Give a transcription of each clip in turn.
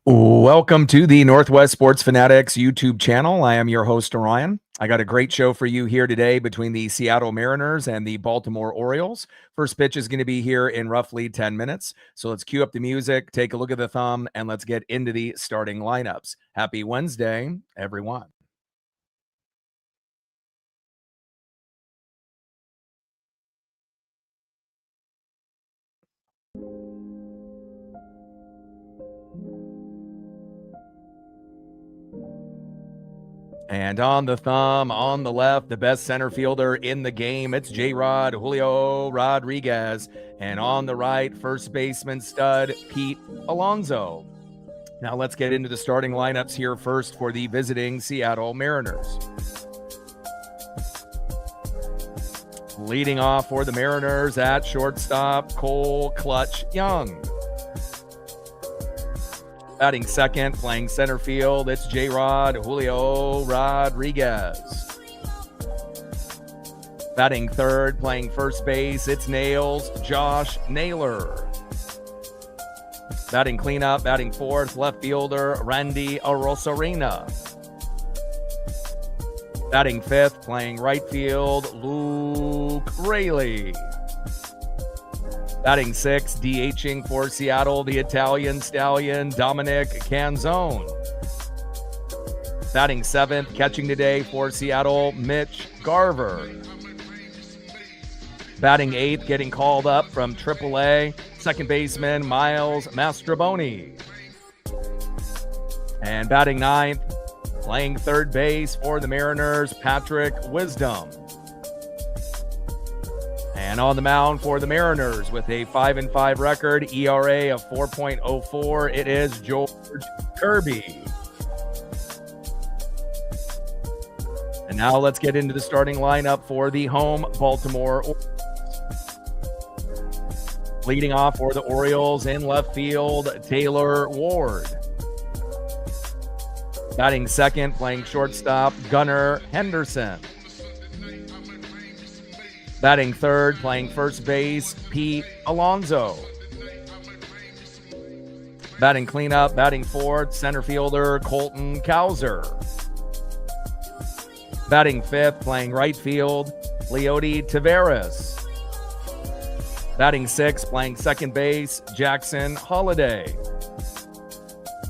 Welcome to the Northwest Sports Fanatics YouTube channel. I am your host, Orion. I got a great show for you here today between the Seattle Mariners and the Baltimore Orioles. First pitch is going to be here in roughly 10 minutes. So let's cue up the music, take a look at the thumb, and let's get into the starting lineups. Happy Wednesday, everyone. And on the thumb, on the left, the best center fielder in the game, it's J-Rod Julio Rodriguez. And on the right, first baseman stud, Pete Alonso. Now let's get into the starting lineups here first for the visiting Seattle Mariners. Leading off for the Mariners at shortstop, Cole Clutch Young. Batting second, playing center field, it's J-Rod Julio Rodriguez. Batting third, playing first base, it's Nails Josh Naylor. Batting cleanup, batting fourth, left fielder, Randy Arozarena. Batting fifth, playing right field, Luke Raley. Batting sixth, DHing for Seattle, the Italian stallion, Dominic Canzone. Batting seventh, catching today for Seattle, Mitch Garver. Batting eighth, getting called up from AAA, second baseman, Miles Mastrobuoni. And batting ninth, playing third base for the Mariners, Patrick Wisdom. And on the mound for the Mariners with a 5-5 record, ERA of 4.04, it is George Kirby. And now let's get into the starting lineup for the home Baltimore Orioles. Leading off for the Orioles in left field, Taylor Ward. Batting second, playing shortstop, Gunnar Henderson. Batting third, playing first base, Pete Alonso. Batting cleanup, batting fourth, center fielder, Colton Cowser. Batting fifth, playing right field, Leody Taveras. Batting sixth, playing second base, Jackson Holliday.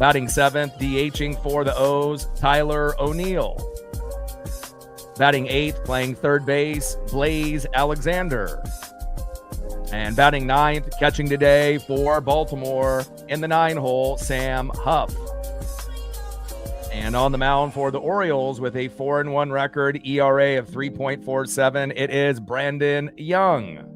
Batting seventh, DHing for the O's, Tyler O'Neill. Batting eighth, playing third base, Blaze Alexander. And batting ninth, catching today for Baltimore in the 9-hole, Sam Huff. And on the mound for the Orioles with a 4-1 record, ERA of 3.47, it is Brandon Young.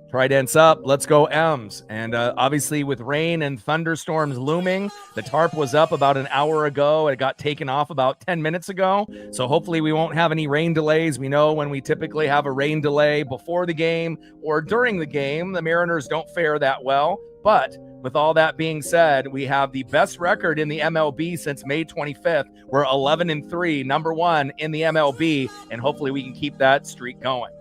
Tridents up, let's go M's. And obviously with rain and thunderstorms looming, the tarp was up about an hour ago. It got taken off about 10 minutes ago. So hopefully we won't have any rain delays. We know when we typically have a rain delay before the game or during the game, the Mariners don't fare that well. But with all that being said, we have the best record in the MLB since May 25th. We're 11-3, number one in the MLB, and hopefully we can keep that streak going.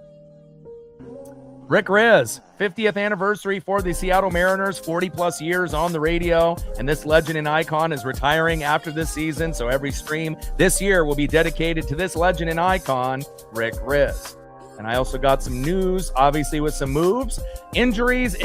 Rick Riz, 50th anniversary for the Seattle Mariners, 40-plus years on the radio, and this legend and icon is retiring after this season, so every stream this year will be dedicated to this legend and icon, Rick Riz. And I also got some news, obviously with some moves. Injuries.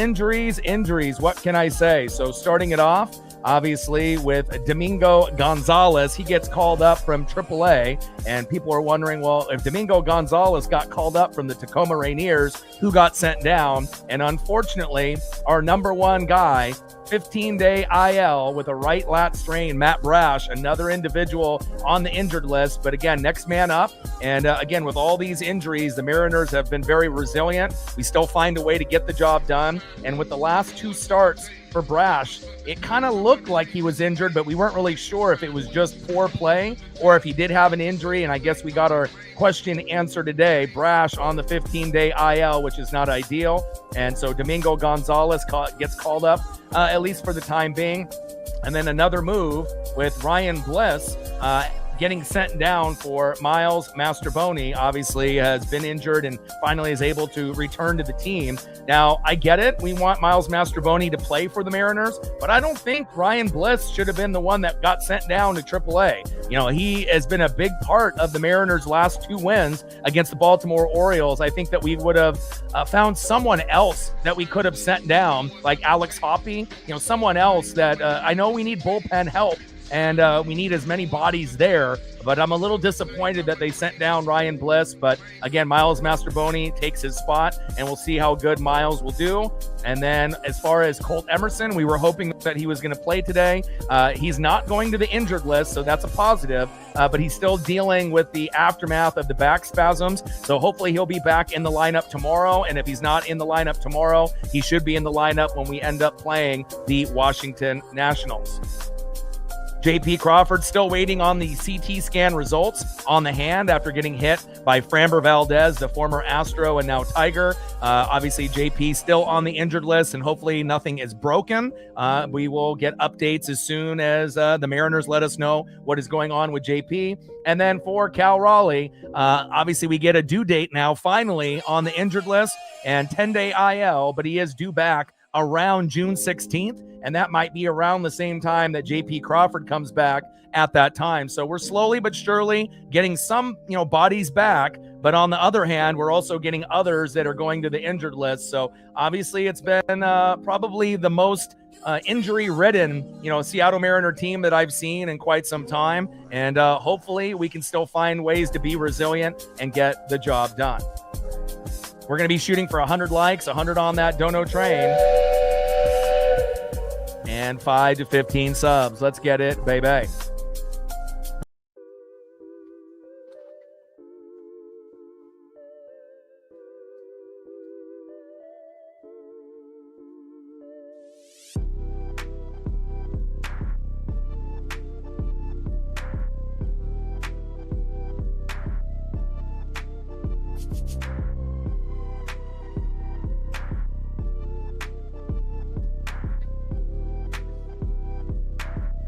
What can I say? So starting it off, obviously with Domingo Gonzalez, he gets called up from AAA, and people are wondering, well, if Domingo Gonzalez got called up from the Tacoma Rainiers, who got sent down? And unfortunately, our number one guy, 15-day IL with a right lat strain, Matt Brash, another individual on the injured list. But again, next man up. And again, with all these injuries, the Mariners have been very resilient. We still find a way to get the job done. And with the last two starts for Brash, it kind of looked like he was injured, but we weren't really sure if it was just poor play or if he did have an injury. And I guess we got our question answered today. Brash on the 15-day IL, which is not ideal. And so Domingo Gonzalez gets called up, at least for the time being. And then another move with Ryan Bliss getting sent down for Miles Mastrobuoni. Obviously has been injured and finally is able to return to the team. Now, I get it. We want Miles Mastrobuoni to play for the Mariners, but I don't think Ryan Bliss should have been the one that got sent down to AAA. He has been a big part of the Mariners' last 2 wins against the Baltimore Orioles. I think that we would have found someone else that we could have sent down, like Alex Hoppe, someone else that I know we need bullpen help. And we need as many bodies there. But I'm a little disappointed that they sent down Ryan Bliss. But again, Miles Mastrobuoni takes his spot, and we'll see how good Miles will do. And then as far as Colt Emerson, we were hoping that he was going to play today. He's not going to the injured list, so that's a positive. But he's still dealing with the aftermath of the back spasms. So hopefully he'll be back in the lineup tomorrow. And if he's not in the lineup tomorrow, he should be in the lineup when we end up playing the Washington Nationals. JP Crawford still waiting on the CT scan results on the hand after getting hit by Framber Valdez, the former Astro and now Tiger. Obviously, JP still on the injured list, and hopefully nothing is broken. We will get updates as soon as the Mariners let us know what is going on with JP. And then for Cal Raleigh, obviously we get a due date now, finally, on the injured list and 10-day IL, but he is due back around June 16th. And that might be around the same time that JP Crawford comes back at that time. So we're slowly but surely getting some, bodies back. But on the other hand, we're also getting others that are going to the injured list. So obviously it's been probably the most injury-ridden, Seattle Mariner team that I've seen in quite some time. And hopefully we can still find ways to be resilient and get the job done. We're going to be shooting for 100 likes, 100 on that Dono train. And 5 to 15 subs. Let's get it, baby.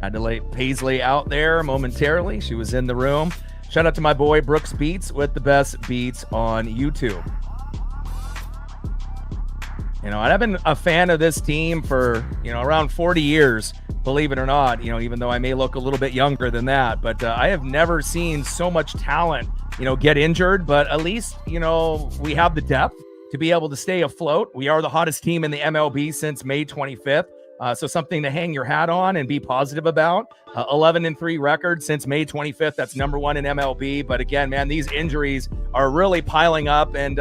Had to lay Paisley out there momentarily. She was in the room. Shout out to my boy Brooks Beats with the best beats on YouTube. And I've been a fan of this team for, around 40 years, believe it or not, even though I may look a little bit younger than that. But I have never seen so much talent, get injured. But at least, we have the depth to be able to stay afloat. We are the hottest team in the MLB since May 25th. So something to hang your hat on and be positive about. 11-3 record since May 25th. That's number 1 in MLB. But again, man, these injuries are really piling up. And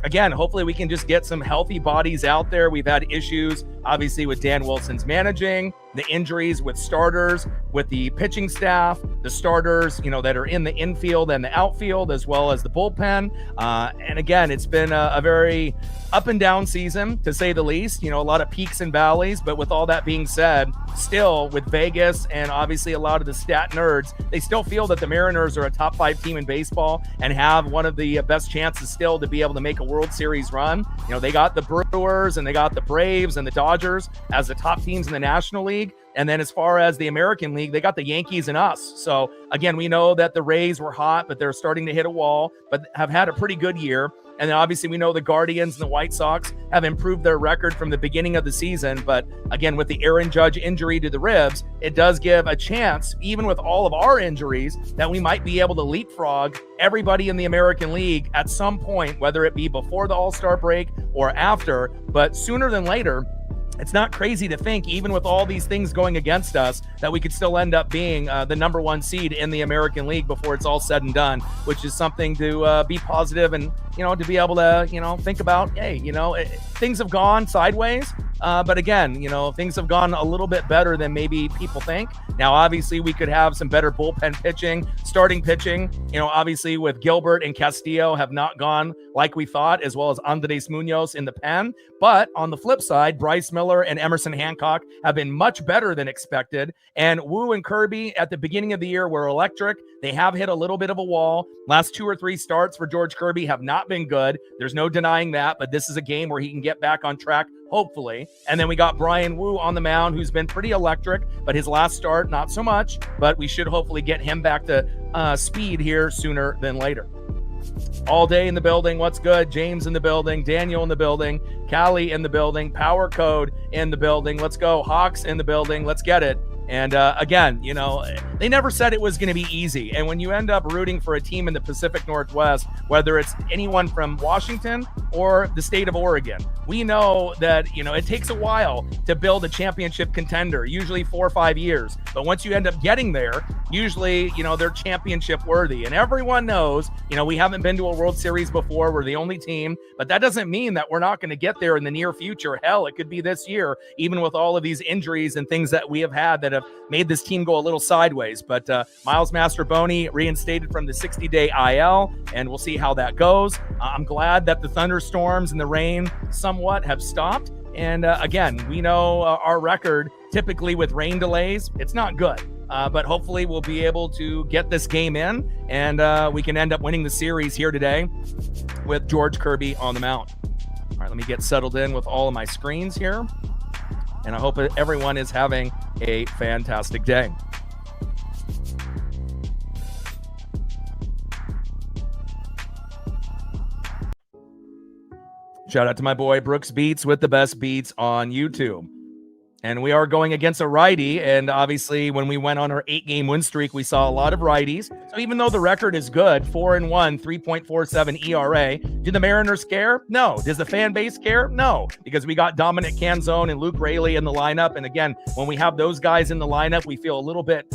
again, hopefully we can just get some healthy bodies out there. We've had issues, obviously, with Dan Wilson's managing, the injuries with starters, with the pitching staff, the starters, that are in the infield and the outfield, as well as the bullpen. And again, it's been a very up and down season, to say the least. A lot of peaks and valleys. But with all that being said, still with Vegas and obviously a lot of the stat nerds, they still feel that the Mariners are a top 5 team in baseball and have one of the best chances still to be able to make a World Series run. They got the Brewers and they got the Braves and the Dodgers as the top teams in the National League. And then as far as the American League, they got the Yankees and us. So again, we know that the Rays were hot, but they're starting to hit a wall, but have had a pretty good year. And then obviously we know the Guardians and the White Sox have improved their record from the beginning of the season. But again, with the Aaron Judge injury to the ribs, it does give a chance, even with all of our injuries, that we might be able to leapfrog everybody in the American League at some point, whether it be before the All-Star break or after. But sooner than later, it's not crazy to think, even with all these things going against us, that we could still end up being the number 1 seed in the American League before it's all said and done, which is something to be positive and, to be able to, think about, hey, things have gone sideways. But again, things have gone a little bit better than maybe people think. Now, obviously, we could have some better bullpen pitching, starting pitching. Obviously, with Gilbert and Castillo have not gone like we thought, as well as Andres Munoz in the pen. But on the flip side, Bryce Miller and Emerson Hancock have been much better than expected. And Wu and Kirby at the beginning of the year were electric. They have hit a little bit of a wall. Last 2 or 3 starts for George Kirby have not been good. There's no denying that, but this is a game where he can get back on track, hopefully. And then we got Brian Wu on the mound, who's been pretty electric, but his last start, not so much. But we should hopefully get him back to speed here sooner than later. All day in the building. What's good? James in the building. Daniel in the building. Callie in the building. Power Code in the building. Let's go. Hawks in the building. Let's get it. And again, they never said it was going to be easy. And when you end up rooting for a team in the Pacific Northwest, whether it's anyone from Washington or the state of Oregon, we know that, it takes a while to build a championship contender, usually 4 or 5 years. But once you end up getting there, usually, they're championship worthy. And everyone knows, we haven't been to a World Series before. We're the only team. But that doesn't mean that we're not going to get there in the near future. Hell, it could be this year, even with all of these injuries and things that we have had that have made this team go a little sideways. But Miles Masterboni reinstated from the 60-day IL, and we'll see how that goes. I'm glad that the thunderstorms and the rain somewhat have stopped. And again, we know our record typically with rain delays, it's not good. But hopefully we'll be able to get this game in, and we can end up winning the series here today with George Kirby on the mound. All right, let me get settled in with all of my screens here. And I hope that everyone is having a fantastic day. Shout out to my boy Brooks Beats with the best beats on YouTube. And we are going against a righty. And obviously, when we went on our 8-game win streak, we saw a lot of righties. So even though the record is good, 4-1, 3.47 ERA, do the Mariners care? No. Does the fan base care? No. Because we got Dominic Canzone and Luke Raley in the lineup. And again, when we have those guys in the lineup, we feel a little bit,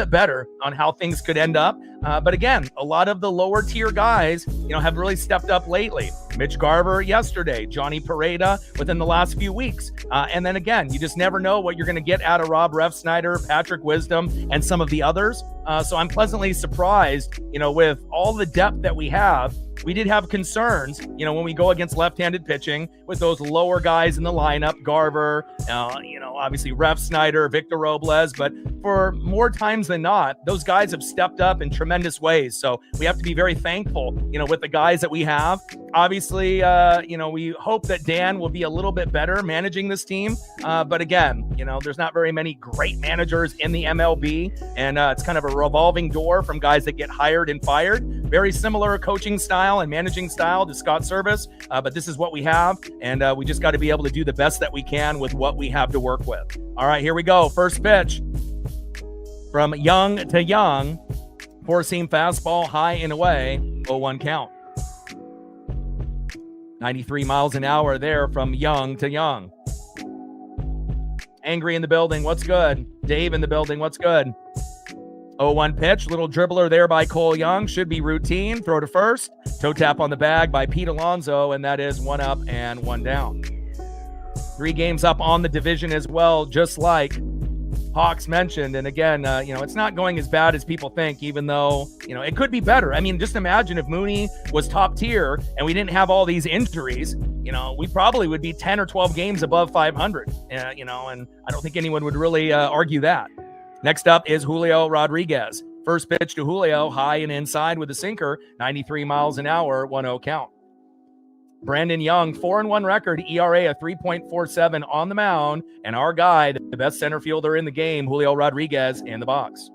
better on how things could end up. But again, a lot of the lower tier guys, have really stepped up lately. Mitch Garver yesterday, Johnny Pareda within the last few weeks. And then again, you just never know what you're going to get out of Rob Refsnyder, Patrick Wisdom, and some of the others. So I'm pleasantly surprised, with all the depth that we have. We did have concerns, when we go against left-handed pitching with those lower guys in the lineup, Garver, obviously Refsnyder, Victor Robles, but for more times than not, those guys have stepped up in tremendous ways. So we have to be very thankful, with the guys that we have. Obviously, we hope that Dan will be a little bit better managing this team. But again, there's not very many great managers in the MLB, and it's kind of a revolving door from guys that get hired and fired. Very similar coaching style and managing style to Scott Service, but this is what we have, and we just got to be able to do the best that we can with what we have to work with. All right, here we go. First pitch from Young to Young. Four-seam fastball, high and away, 0-1 count. 93 miles an hour there from Young to Young. Angry in the building, what's good? Dave in the building, what's good? 0-1 pitch, little dribbler there by Cole Young, should be routine. Throw to first, toe tap on the bag by Pete Alonso, and that is 1 up and 1 down. 3 games up on the division as well, just like Hawks mentioned. And again, it's not going as bad as people think, even though, it could be better. I mean, just imagine if Mooney was top tier and we didn't have all these injuries, we probably would be 10 or 12 games above 500, and I don't think anyone would really argue that. Next up is Julio Rodriguez. First pitch to Julio, high and inside with a sinker, 93 miles an hour, 1-0 count. Brandon Young, 4-1 record, ERA of 3.47 on the mound, and our guy, the best center fielder in the game, Julio Rodriguez, in the box.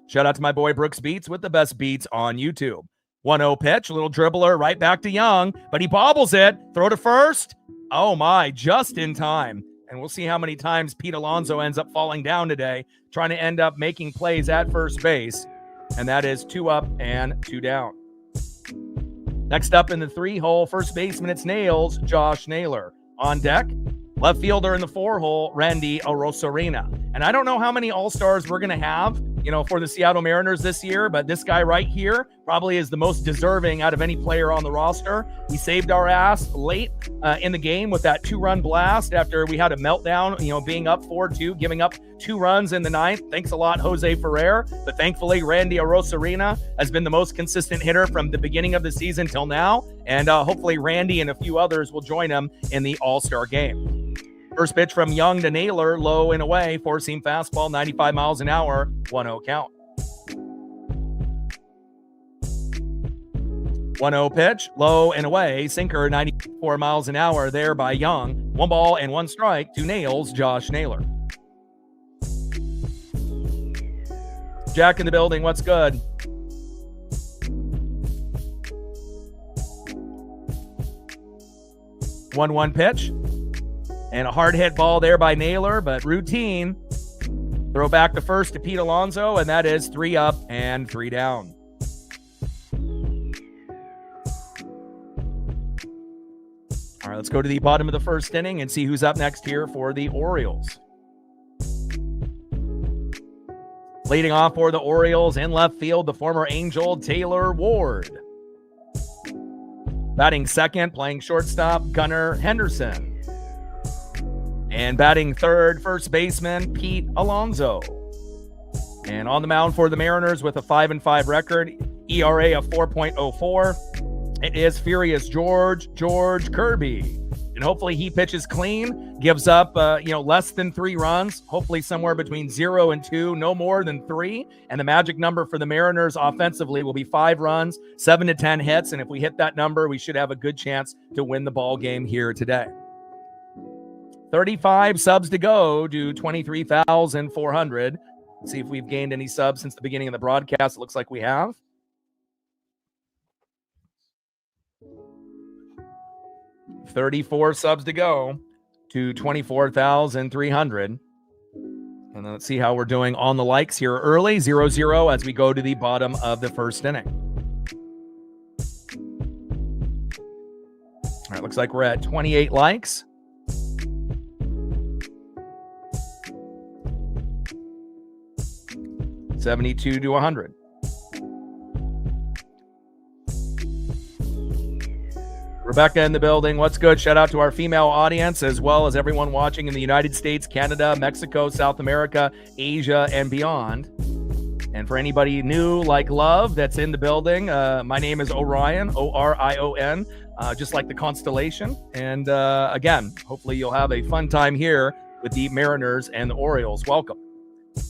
Shout out to my boy Brooks Beats with the best beats on YouTube. 1-0 pitch, little dribbler right back to Young, but he bobbles it. Throw to first. Oh my, just in time. And we'll see how many times Pete Alonso ends up falling down today, trying to end up making plays at first base. And that is 2 up and 2 down. Next up in the 3-hole, first baseman, it's Nails, Josh Naylor. On deck, left fielder in the 4-hole, Randy Arozarena. And I don't know how many All-Stars we're going to have, for the Seattle Mariners this year, but this guy right here probably is the most deserving out of any player on the roster. He saved our ass late in the game with that 2-run blast after we had a meltdown, being up 4-2, giving up 2 runs in the 9th. Thanks a lot, Jose Ferrer. But thankfully, Randy Arozarena has been the most consistent hitter from the beginning of the season till now. And hopefully Randy and a few others will join him in the All-Star game. First pitch from Young to Naylor, low and away, 4-seam fastball, 95 miles an hour, 1-0 count. 1-0 pitch, low and away, sinker, 94 miles an hour there by Young. 1 ball and 1 strike to Nails, Josh Naylor. Jack in the building. What's good? One pitch. And a hard hit ball there by Naylor, but routine. Throw back to first to Pete Alonso, and that is 3 up and 3 down. All right, let's go to the bottom of the first inning and see who's up next here for the Orioles. Leading off for the Orioles in left field, the former Angel, Taylor Ward. Batting second, playing shortstop, Gunnar Henderson. And batting third, first baseman, Pete Alonso. And on the mound for the Mariners with a 5-5 record, ERA of 4.04. It is Furious George Kirby. And hopefully he pitches clean, gives up, less than 3 runs, hopefully somewhere between 0 and 2, no more than 3. And the magic number for the Mariners offensively will be 5 runs, 7 to 10 hits. And if we hit that number, we should have a good chance to win the ball game here today. 35 subs to go to 23,400. See if we've gained any subs since the beginning of the broadcast. It looks like we have. $34 subs to go to 24,300. And then let's see how we're doing on the likes here early. 0-0 as we go to the bottom of the first inning. All right, looks like we're at 28 likes. $72 to 100. Rebecca in the building. What's good? Shout out to our female audience as well as everyone watching in the United States, Canada, Mexico, South America, Asia, and beyond. And for anybody new like Love that's in the building, my name is Orion, O-R-I-O-N, just like the constellation. And again, hopefully you'll have a fun time here with the Mariners and the Orioles. Welcome.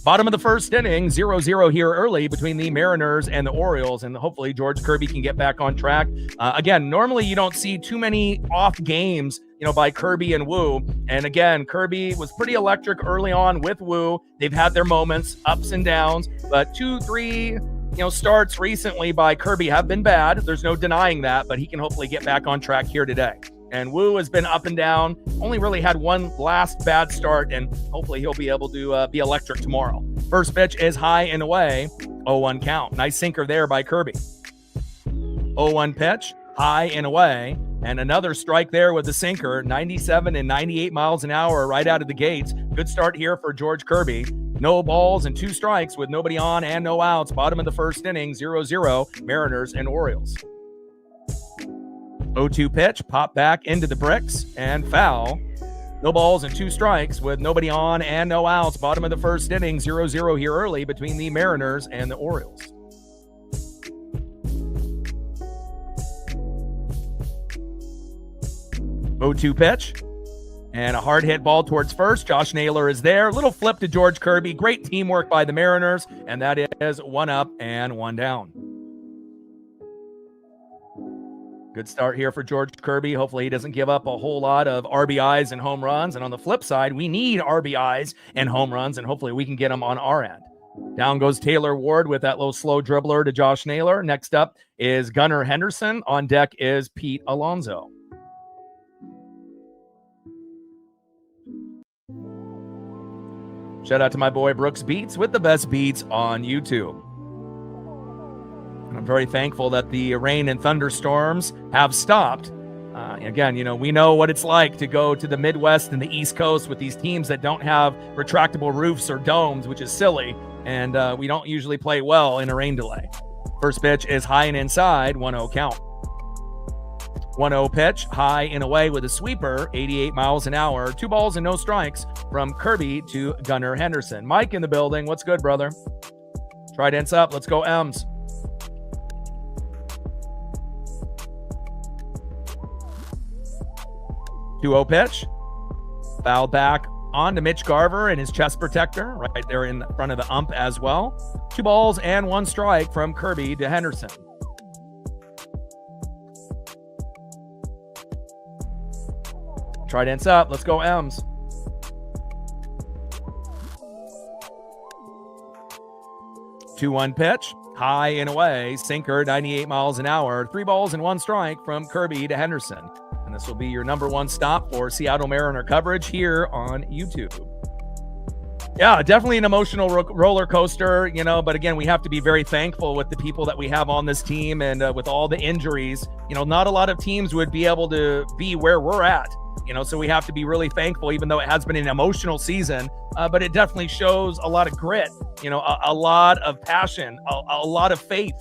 Bottom of the first inning, 0-0 here early between the Mariners and the Orioles, and hopefully George Kirby can get back on track. Again, normally you don't see too many off games, by Kirby and Wu. And again, Kirby was pretty electric early on with Wu. They've had their moments, ups and downs, but 2-3, starts recently by Kirby have been bad. There's no denying that, but he can hopefully get back on track here today. And Wu has been up and down, only really had one last bad start, and hopefully he'll be able to be electric tomorrow. First pitch is high and away, 0-1 count. Nice sinker there by Kirby. 0-1 pitch, high and away, and another strike there with the sinker, 97 and 98 miles an hour right out of the gates. Good start here for George Kirby. No balls and 2 strikes with nobody on and no outs. Bottom of the first inning, 0-0, Mariners and Orioles. 0-2 pitch, pop back into the bricks and foul. No balls and 2 strikes with nobody on and no outs. Bottom of the first inning, 0-0 here early between the Mariners and the Orioles. Oh-2 pitch and a hard hit ball towards first. Josh Naylor is there. Little flip to George Kirby. Great teamwork by the Mariners, and that is 1 up and 1 down. Good start here for George Kirby. Hopefully he doesn't give up a whole lot of RBIs and home runs. And on the flip side, we need RBIs and home runs, and hopefully we can get them on our end. Down goes Taylor Ward with that little slow dribbler to Josh Naylor. Next up is Gunnar Henderson. On deck is Pete Alonso. Shout out to my boy Brooks Beats with the best beats on YouTube. I'm very thankful that the rain and thunderstorms have stopped. Again, we know what it's like to go to the Midwest and the East Coast with these teams that don't have retractable roofs or domes, which is silly. And we don't usually play well in a rain delay. First pitch is high and inside, 1-0 count. 1-0 pitch, high and away with a sweeper, 88 miles an hour. 2 balls and no strikes from Kirby to Gunnar Henderson. Mike in the building. What's good, brother? Trident's up. Let's go, M's. 2-0 pitch. Fouled back on to Mitch Garver and his chest protector right there in front of the ump as well. 2 balls and 1 strike from Kirby to Henderson. Trident's up. Let's go, M's. 2-1 pitch, high and away, sinker, 98 miles an hour, 3 balls and 1 strike from Kirby to Henderson. And this will be your number 1 stop for Seattle Mariner coverage here on YouTube. Yeah, definitely an emotional roller coaster, but again, we have to be very thankful with the people that we have on this team, and with all the injuries, not a lot of teams would be able to be where we're at, so we have to be really thankful, even though it has been an emotional season, but it definitely shows a lot of grit, a lot of passion, a lot of faith.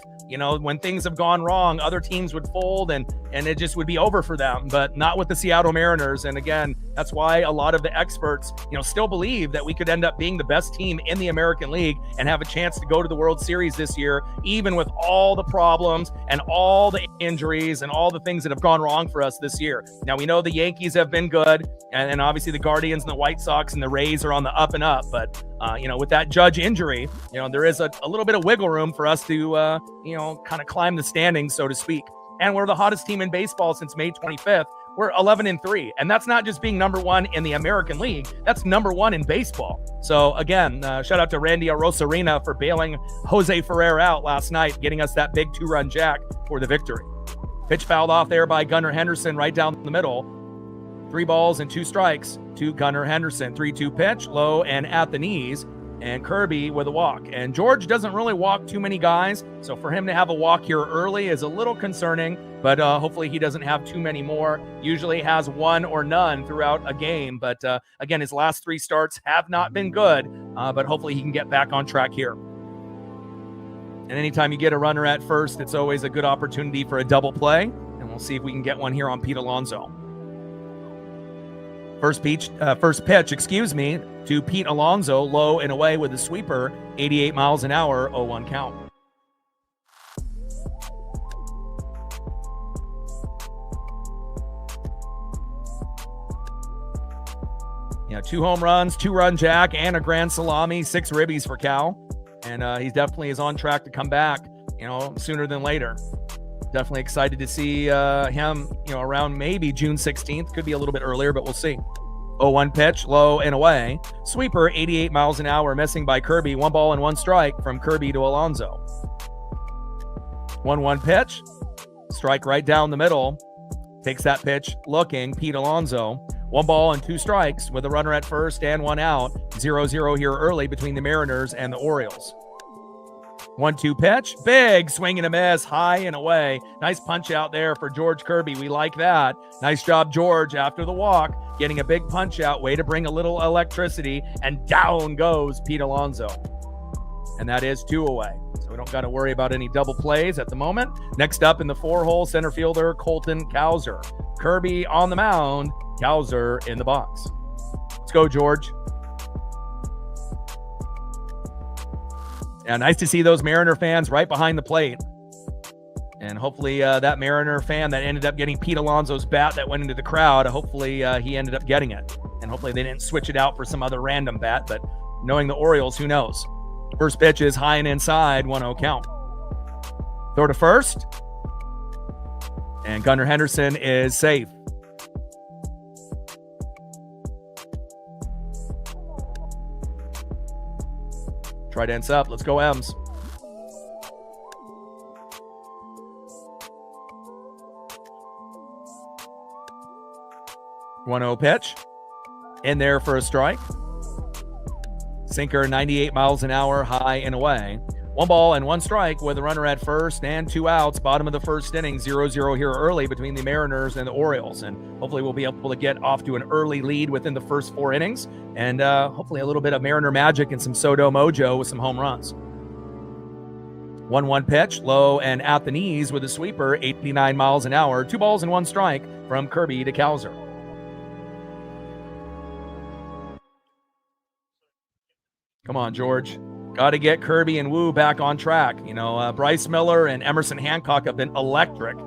When things have gone wrong, other teams would fold and it just would be over for them, but not with the Seattle Mariners. And again, that's why a lot of the experts, still believe that we could end up being the best team in the American League and have a chance to go to the World Series this year, even with all the problems and all the injuries and all the things that have gone wrong for us this year. Now, we know the Yankees have been good, and obviously the Guardians and the White Sox and the Rays are on the up and up, but with that Judge injury, there is a little bit of wiggle room for us to, kind of climb the standings, so to speak. And we're the hottest team in baseball since May 25th. We're 11-3, and that's not just being number 1 in the American League. That's number 1 in baseball. So again, shout out to Randy Arozarena for bailing Jose Ferrer out last night, getting us that big 2-run jack for the victory. Pitch fouled off there by Gunnar Henderson right down the middle. 3 balls and 2 strikes to Gunnar Henderson. 3-2 pitch, low and at the knees, and Kirby with a walk. And George doesn't really walk too many guys, so for him to have a walk here early is a little concerning, but hopefully he doesn't have too many more. Usually has 1 or none throughout a game, but again, his last 3 starts have not been good, but hopefully he can get back on track here. And anytime you get a runner at first, it's always a good opportunity for a double play, and we'll see if we can get one here on Pete Alonso. First pitch, to Pete Alonso, low and away with a sweeper, 88 miles an hour, 0-1 count. Yeah, 2 home runs, 2-run jack, and a grand salami, 6 ribbies for Cal. And he definitely is on track to come back, sooner than later. Definitely excited to see him, around maybe June 16th. Could be a little bit earlier, but we'll see. 0-1 pitch, low and away. Sweeper, 88 miles an hour, missing by Kirby. 1 ball and 1 strike from Kirby to Alonso. 1-1 pitch. Strike right down the middle. Takes that pitch looking, Pete Alonso. 1 ball and 2 strikes with a runner at first and 1 out. 0-0 here early between the Mariners and the Orioles. 1-2 pitch, big swing and a miss, high and away. Nice punch out there for George Kirby. We like that. Nice job, George, after the walk, getting a big punch out, way to bring a little electricity, and down goes Pete Alonso. And that is 2 away. So we don't got to worry about any double plays at the moment. Next up in the 4-hole, center fielder Colton Cowser. Kirby on the mound, Cowser in the box. Let's go, George. Yeah, nice to see those Mariner fans right behind the plate. And hopefully that Mariner fan that ended up getting Pete Alonso's bat that went into the crowd, hopefully he ended up getting it. And hopefully they didn't switch it out for some other random bat, but knowing the Orioles, who knows? First pitch is high and inside, 1-0 count. Throw to first. And Gunnar Henderson is safe. Trident's up. Let's go, M's. One-0 pitch. In there for a strike. Sinker, 98 miles an hour, high and away. 1 ball and 1 strike with a runner at first and 2 outs. Bottom of the first inning, 0-0 here early between the Mariners and the Orioles. And hopefully we'll be able to get off to an early lead within the first 4 innings. And hopefully a little bit of Mariner magic and some Soto mojo with some home runs. 1-1 pitch, low and at the knees with a sweeper, 89 miles an hour. 2 balls and 1 strike from Kirby to Cowser. Come on, George. Got to get Kirby and Wu back on track. Bryce Miller and Emerson Hancock have been electric.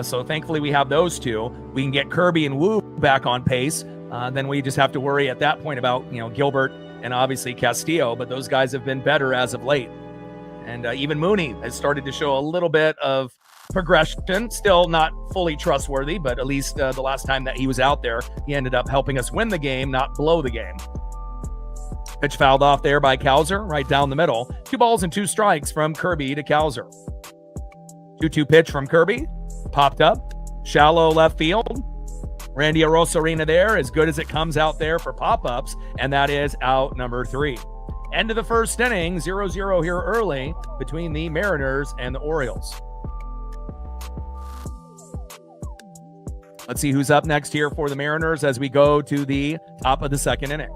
So thankfully we have those two. We can get Kirby and Wu back on pace. Then we just have to worry at that point about, Gilbert and obviously Castillo. But those guys have been better as of late. And even Mooney has started to show a little bit of progression. Still not fully trustworthy, but at least the last time that he was out there, he ended up helping us win the game, not blow the game. Pitch fouled off there by Cowser, right down the middle. 2 balls and 2 strikes from Kirby to Cowser. 2-2 pitch from Kirby. Popped up. Shallow left field. Randy Arosarena there, as good as it comes out there for pop-ups, and that is out number 3. End of the first inning, 0-0 here early between the Mariners and the Orioles. Let's see who's up next here for the Mariners as we go to the top of the second inning.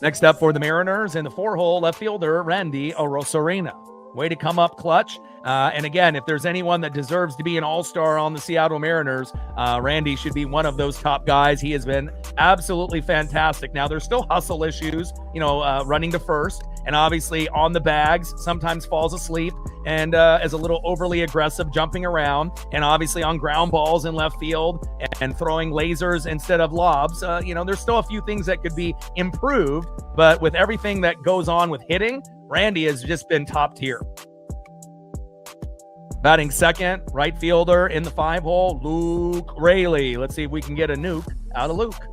Next up for the Mariners in the 4-hole, left fielder Randy Arosarena. Way to come up clutch. And again, if there's anyone that deserves to be an all-star on the Seattle Mariners, Randy should be one of those top guys. He has been absolutely fantastic. Now, there's still hustle issues, running to first, and obviously on the bags, sometimes falls asleep and is a little overly aggressive, jumping around, and obviously on ground balls in left field and throwing lasers instead of lobs. There's still a few things that could be improved, but with everything that goes on with hitting, Randy has just been top tier. Batting second, right fielder in the 5-hole, Luke Raley. Let's see if we can get a nuke out of Luke.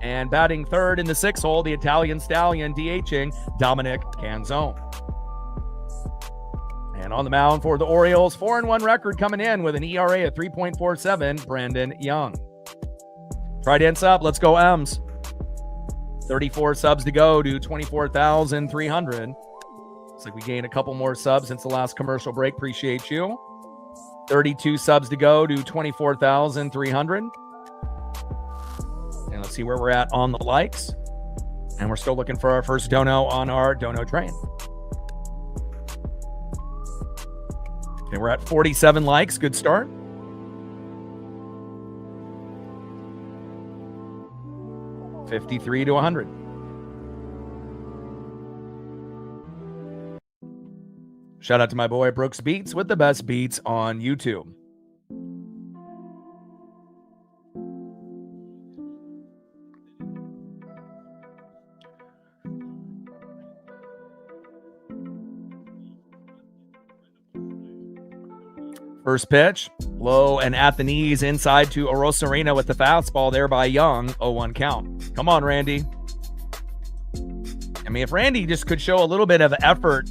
And batting third in the 6-hole, the Italian Stallion DHing Dominic Canzone. And on the mound for the Orioles, 4-1 record coming in with an ERA of 3.47, Brandon Young. Trident's up. Let's go M's. 34 subs to go to 24,300. Looks like we gained a couple more subs since the last commercial break. Appreciate you. 32 subs to go to 24,300. And let's see where we're at on the likes. And we're still looking for our first dono on our dono train. Okay, we're at 47 likes. Good start. $53 to $100. Shout out to my boy Brooks Beats with the best beats on YouTube. First pitch, low and at the knees, inside to Arosarena with the fastball there by Young. 0-1 count. Come on, Randy. I mean, if Randy just could show a little bit of effort,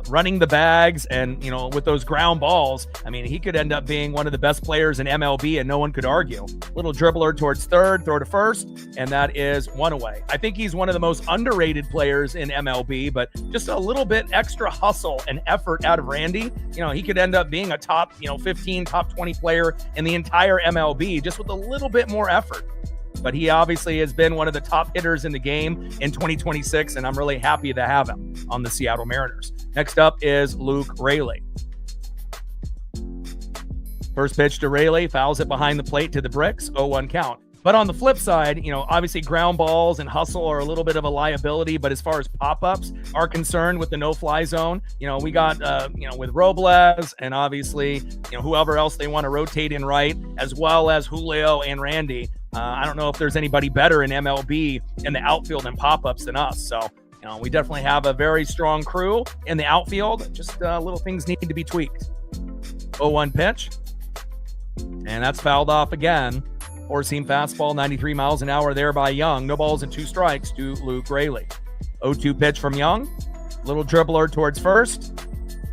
running the bags and, with those ground balls, I mean, he could end up being one of the best players in MLB and no one could argue. Little dribbler towards third, throw to first, and that is 1 away. I think he's one of the most underrated players in MLB, but just a little bit extra hustle and effort out of Randy. He could end up being a top, 15, top 20 player in the entire MLB just with a little bit more effort. But he obviously has been one of the top hitters in the game in 2026, and I'm really happy to have him on the Seattle Mariners. Next up is Luke Raley. First pitch to Raley, fouls it behind the plate to the bricks, 0-1 count. But on the flip side, obviously ground balls and hustle are a little bit of a liability, but as far as pop-ups are concerned with the no-fly zone, we got, with Robles and obviously, whoever else they want to rotate in right, as well as Julio and Randy. I don't know if there's anybody better in MLB in the outfield and pop-ups than us. So, we definitely have a very strong crew in the outfield. Just little things need to be tweaked. 0-1 pitch. And that's fouled off again. Four-seam fastball, 93 miles an hour there by Young. No balls and 2 strikes to Luke Raley. 0-2 pitch from Young. Little dribbler towards first.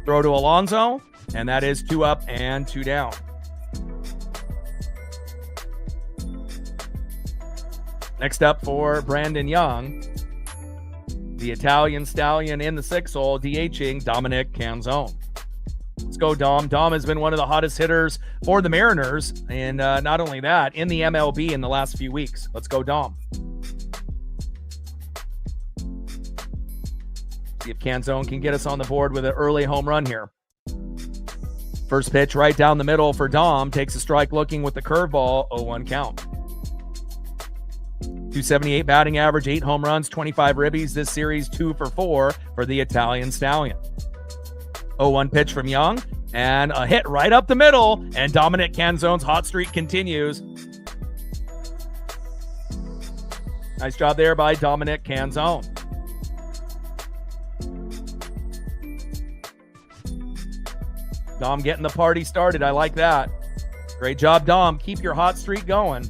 Throw to Alonso. And that is 2 up and 2 down. Next up for Brandon Young, the Italian Stallion in the 6-hole, DHing Dominic Canzone. Let's go, Dom. Dom has been one of the hottest hitters for the Mariners, and not only that, in the MLB in the last few weeks. Let's go, Dom. See if Canzone can get us on the board with an early home run here. First pitch right down the middle for Dom. Takes a strike looking with the curveball, 0-1 count. 278 batting average, 8 home runs, 25 ribbies this series, 2 for 4 for the Italian Stallion. 0-1 pitch from Young, and a hit right up the middle, and Dominic Canzone's hot streak continues. Nice job there by Dominic Canzone. Dom getting the party started. I like that. Great job, Dom. Keep your hot streak going.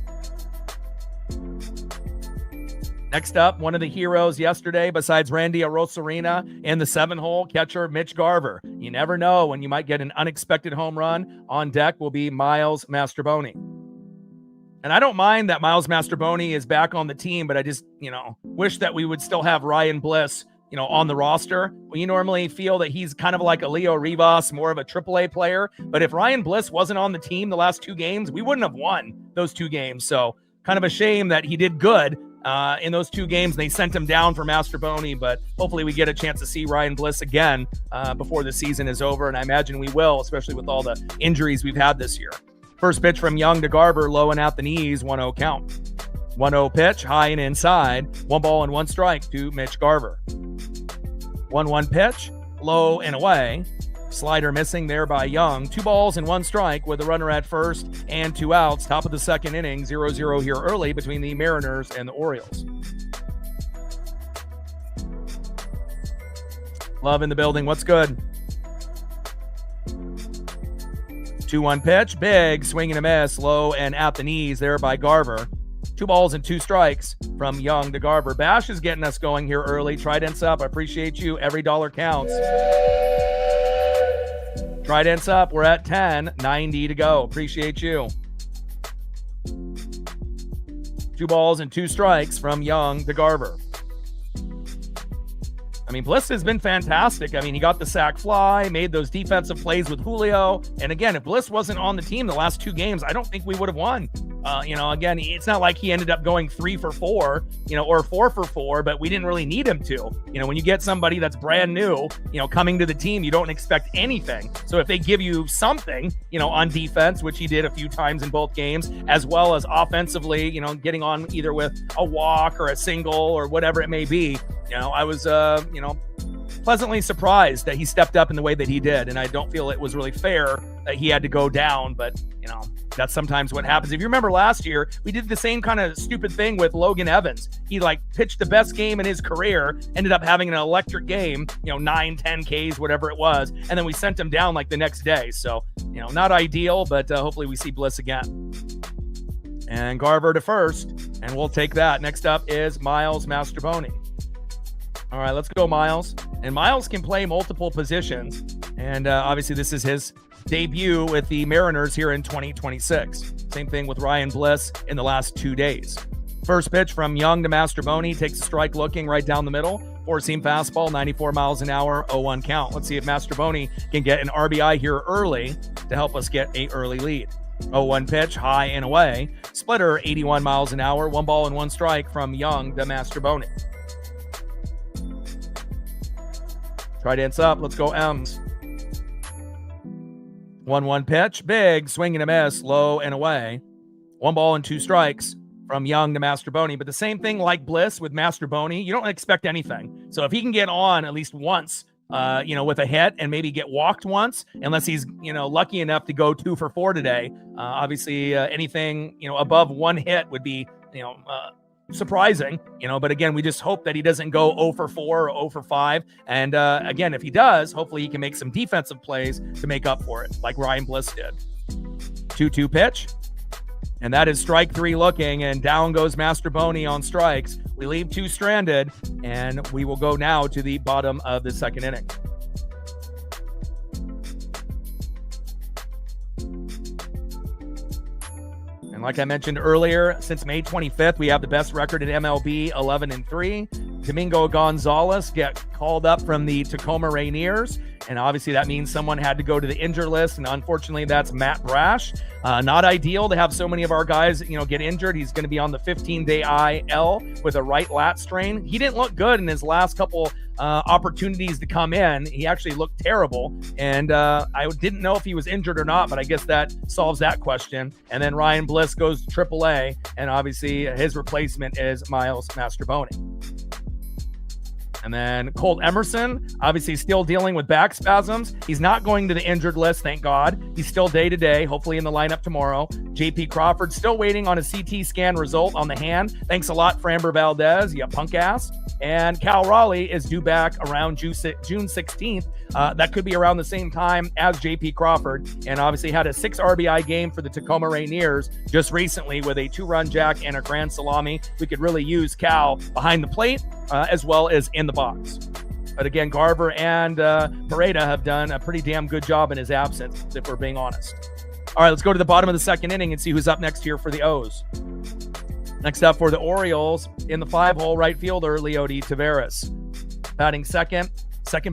Next up, one of the heroes yesterday, besides Randy Arozarena in the 7-hole, catcher Mitch Garver. You never know when you might get an unexpected home run. On deck will be Miles Mastrobuoni. And I don't mind that Miles Mastrobuoni is back on the team, but I just, wish that we would still have Ryan Bliss, on the roster. We normally feel that he's kind of like a Leo Rivas, more of a AAA player. But if Ryan Bliss wasn't on the team the last 2 games, we wouldn't have won those 2 games. So kind of a shame that he did good in those 2 games. They sent him down for Mastrobuoni, but hopefully we get a chance to see Ryan Bliss again before the season is over. And I imagine we will, especially with all the injuries we've had this year. First pitch from Young to Garver, low and at the knees, 1-0 count. 1-0 pitch, high and inside, 1 ball and 1 strike to Mitch Garver. 1-1 pitch, low and away. Slider missing there by Young. 2 balls and 1 strike with a runner at first and 2 outs. Top of the second inning, 0-0 here early between the Mariners and the Orioles. Love in the building. What's good? 2-1 pitch, big, swing and a miss, low and at the knees there by Garver. 2 balls and 2 strikes from Young to Garver. Bash is getting us going here early. Trident's up. I appreciate you. Every dollar counts. Trident's up. We're at 10. 90 to go. Appreciate you. 2 balls and 2 strikes from Young to Garver. I mean, Bliss has been fantastic. I mean, he got the sac fly, made those defensive plays with Julio. And again, if Bliss wasn't on the team the last 2 games, I don't think we would have won. Again, it's not like he ended up going 3 for 4, or 4 for 4, but we didn't really need him to. When you get somebody that's brand new, coming to the team, you don't expect anything. So if they give you something, on defense, which he did a few times in both games, as well as offensively, getting on either with a walk or a single or whatever it may be, I was, pleasantly surprised that he stepped up in the way that he did. And I don't feel it was really fair that he had to go down, but, that's sometimes what happens. If you remember last year, we did the same kind of stupid thing with Logan Evans. He pitched the best game in his career, ended up having an electric game, 9, 10 Ks, whatever it was. And then we sent him down the next day. So, not ideal, but hopefully we see Bliss again. And Garver to first, and we'll take that. Next up is Miles Mastrobuoni. All right, let's go, Miles. And Miles can play multiple positions. And obviously this is his debut with the Mariners here in 2026. Same thing with Ryan Bliss in the last 2 days. First pitch from Young to Mastrobuoni, takes a strike looking right down the middle. 4-seam fastball, 94 miles an hour, 0-1 count. Let's see if Mastrobuoni can get an RBI here early to help us get an early lead. 0-1 pitch, high and away. Splitter, 81 miles an hour, 1 ball and 1 strike from Young to Mastrobuoni. Trident's up. Let's go, M's. 1-1 pitch, big, swing and a miss, low and away. 1 ball and 2 strikes from Young to Mastrobuoni. But the same thing like Bliss with Mastrobuoni, you don't expect anything. So if he can get on at least once, with a hit and maybe get walked once, unless he's, lucky enough to go 2 for 4 today. Obviously, anything, above 1 hit would be, surprising, but again, we just hope that he doesn't go 0 for 4 or 0 for 5. And again, if he does, hopefully he can make some defensive plays to make up for it, like Ryan Bliss did. 2-2 pitch. And that is strike 3 looking, and down goes Mastrobuoni on strikes. We leave 2 stranded, and we will go now to the bottom of the second inning. And like I mentioned earlier, since May 25th, we have the best record in MLB, 11-3. Domingo Gonzalez get called up from the Tacoma Rainiers. And obviously that means someone had to go to the injured list. And unfortunately, that's Matt Brash. Not ideal to have so many of our guys, get injured. He's going to be on the 15-day IL with a right lat strain. He didn't look good in his last couple opportunities to come in. He actually looked terrible. And I didn't know if he was injured or not, but I guess that solves that question. And then Ryan Bliss goes to AAA. And obviously his replacement is Miles Mastrobuoni. And then Colt Emerson, obviously still dealing with back spasms. He's not going to the injured list, thank God. He's still day-to-day, hopefully in the lineup tomorrow. JP Crawford still waiting on a CT scan result on the hand. Thanks a lot, Framber Valdez, you punk ass. And Cal Raleigh is due back around June 16th. That could be around the same time as JP Crawford, and obviously had a 6 RBI game for the Tacoma Rainiers just recently with a 2-run jack and a grand salami. We could really use Cal behind the plate as well as in the box. But again, Garver and Pareda have done a pretty damn good job in his absence, if we're being honest. All right, let's go to the bottom of the second inning and see who's up next here for the O's. Next up for the Orioles, in the 5-hole, right fielder Leody Taveras. Batting second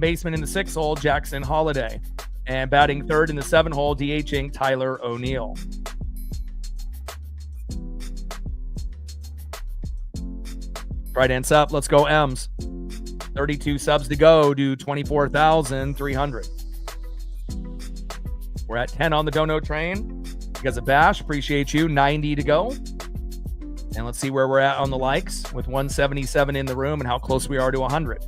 baseman in the 6-hole, Jackson Holliday. And batting third in the 7-hole, DHing Tyler O'Neill. Right hands up, let's go M's. 32 subs to go, do 24,300. We're at 10 on the dono train. Because of Bash, appreciate you. 90 to go. And let's see where we're at on the likes with 177 in the room and how close we are to 100.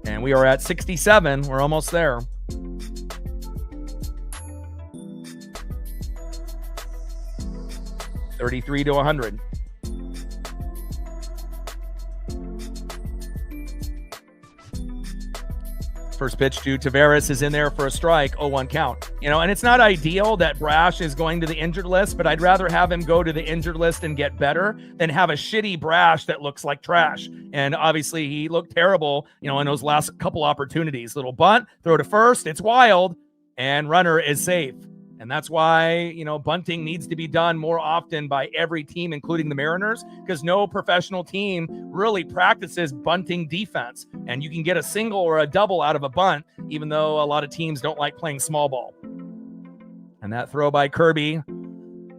And we are at 67. We're almost there. $33 to 100. First pitch to Taveras is in there for a strike, 0-1 count. And it's not ideal that Brash is going to the injured list, but I'd rather have him go to the injured list and get better than have a shitty Brash that looks like trash. And obviously he looked terrible, in those last couple opportunities. Little bunt, throw to first, it's wild, and runner is safe. And that's why, bunting needs to be done more often by every team, including the Mariners, because no professional team really practices bunting defense. And you can get a single or a double out of a bunt, even though a lot of teams don't like playing small ball. And that throw by Kirby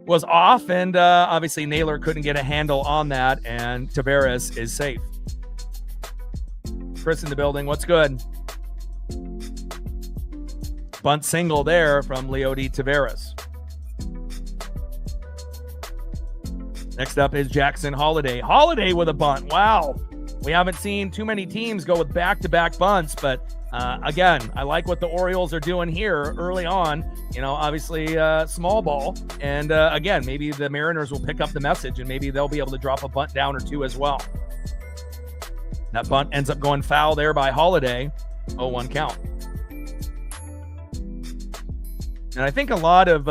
was off, and obviously Naylor couldn't get a handle on that, and Taveras is safe. Chris in the building, what's good? Bunt single there from Leody Taveras. Next up is Jackson Holliday. Holliday with a bunt. Wow. We haven't seen too many teams go with back-to-back bunts, but again, I like what the Orioles are doing here early on. Obviously small ball. And again, maybe the Mariners will pick up the message and maybe they'll be able to drop a bunt down or two as well. That bunt ends up going foul there by Holliday. 0-1 count. And I think a lot of,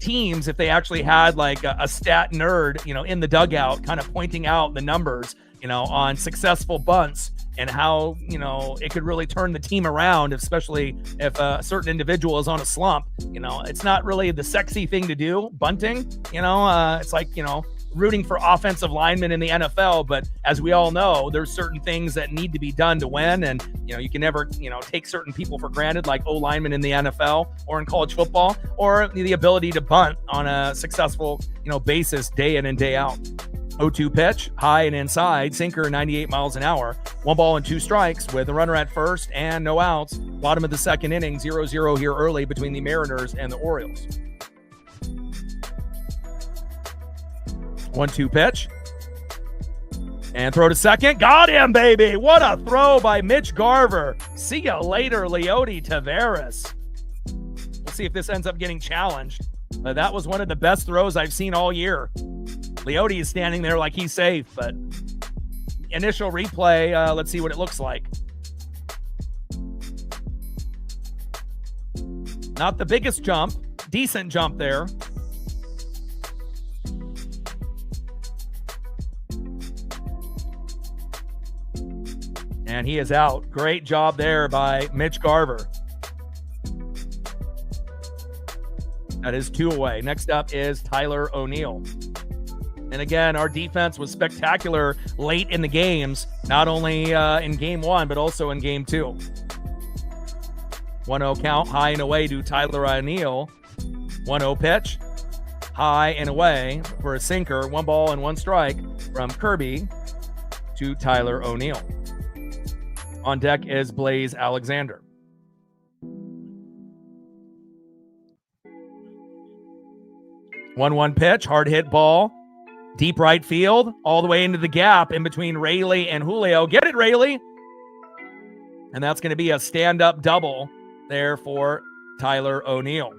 teams, if they actually had like a stat nerd, in the dugout kind of pointing out the numbers, on successful bunts and how, it could really turn the team around, especially if a certain individual is on a slump. It's not really the sexy thing to do, bunting. It's like, rooting for offensive linemen in the NFL, but as we all know, there's certain things that need to be done to win, and you can never take certain people for granted, like O-linemen in the NFL or in college football, or the ability to bunt on a successful basis day in and day out. 0-2 pitch, high and inside, sinker 98 miles an hour. 1 ball and 2 strikes with a runner at first and no outs. Bottom of the second inning, 0-0 here early between the Mariners and the Orioles. 1-2 pitch. And throw to second. Got him, baby. What a throw by Mitch Garver. See ya later, Leody Taveras. We'll see if this ends up getting challenged. That was one of the best throws I've seen all year. Leody is standing there like he's safe, but initial replay, let's see what it looks like. Not the biggest jump. Decent jump there. And he is out. Great job there by Mitch Garver. That is 2 away. Next up is Tyler O'Neill. And again, our defense was spectacular late in the games, not only in game 1, but also in game 2. 1-0 count, high and away to Tyler O'Neill. 1-0 pitch, high and away for a sinker. 1 ball and 1 strike from Kirby to Tyler O'Neill. On deck is Blaze Alexander. 1-1 pitch, hard hit ball, deep right field, all the way into the gap in between Rayleigh and Julio. Get it, Rayleigh. And that's going to be a stand-up double there for Tyler O'Neill.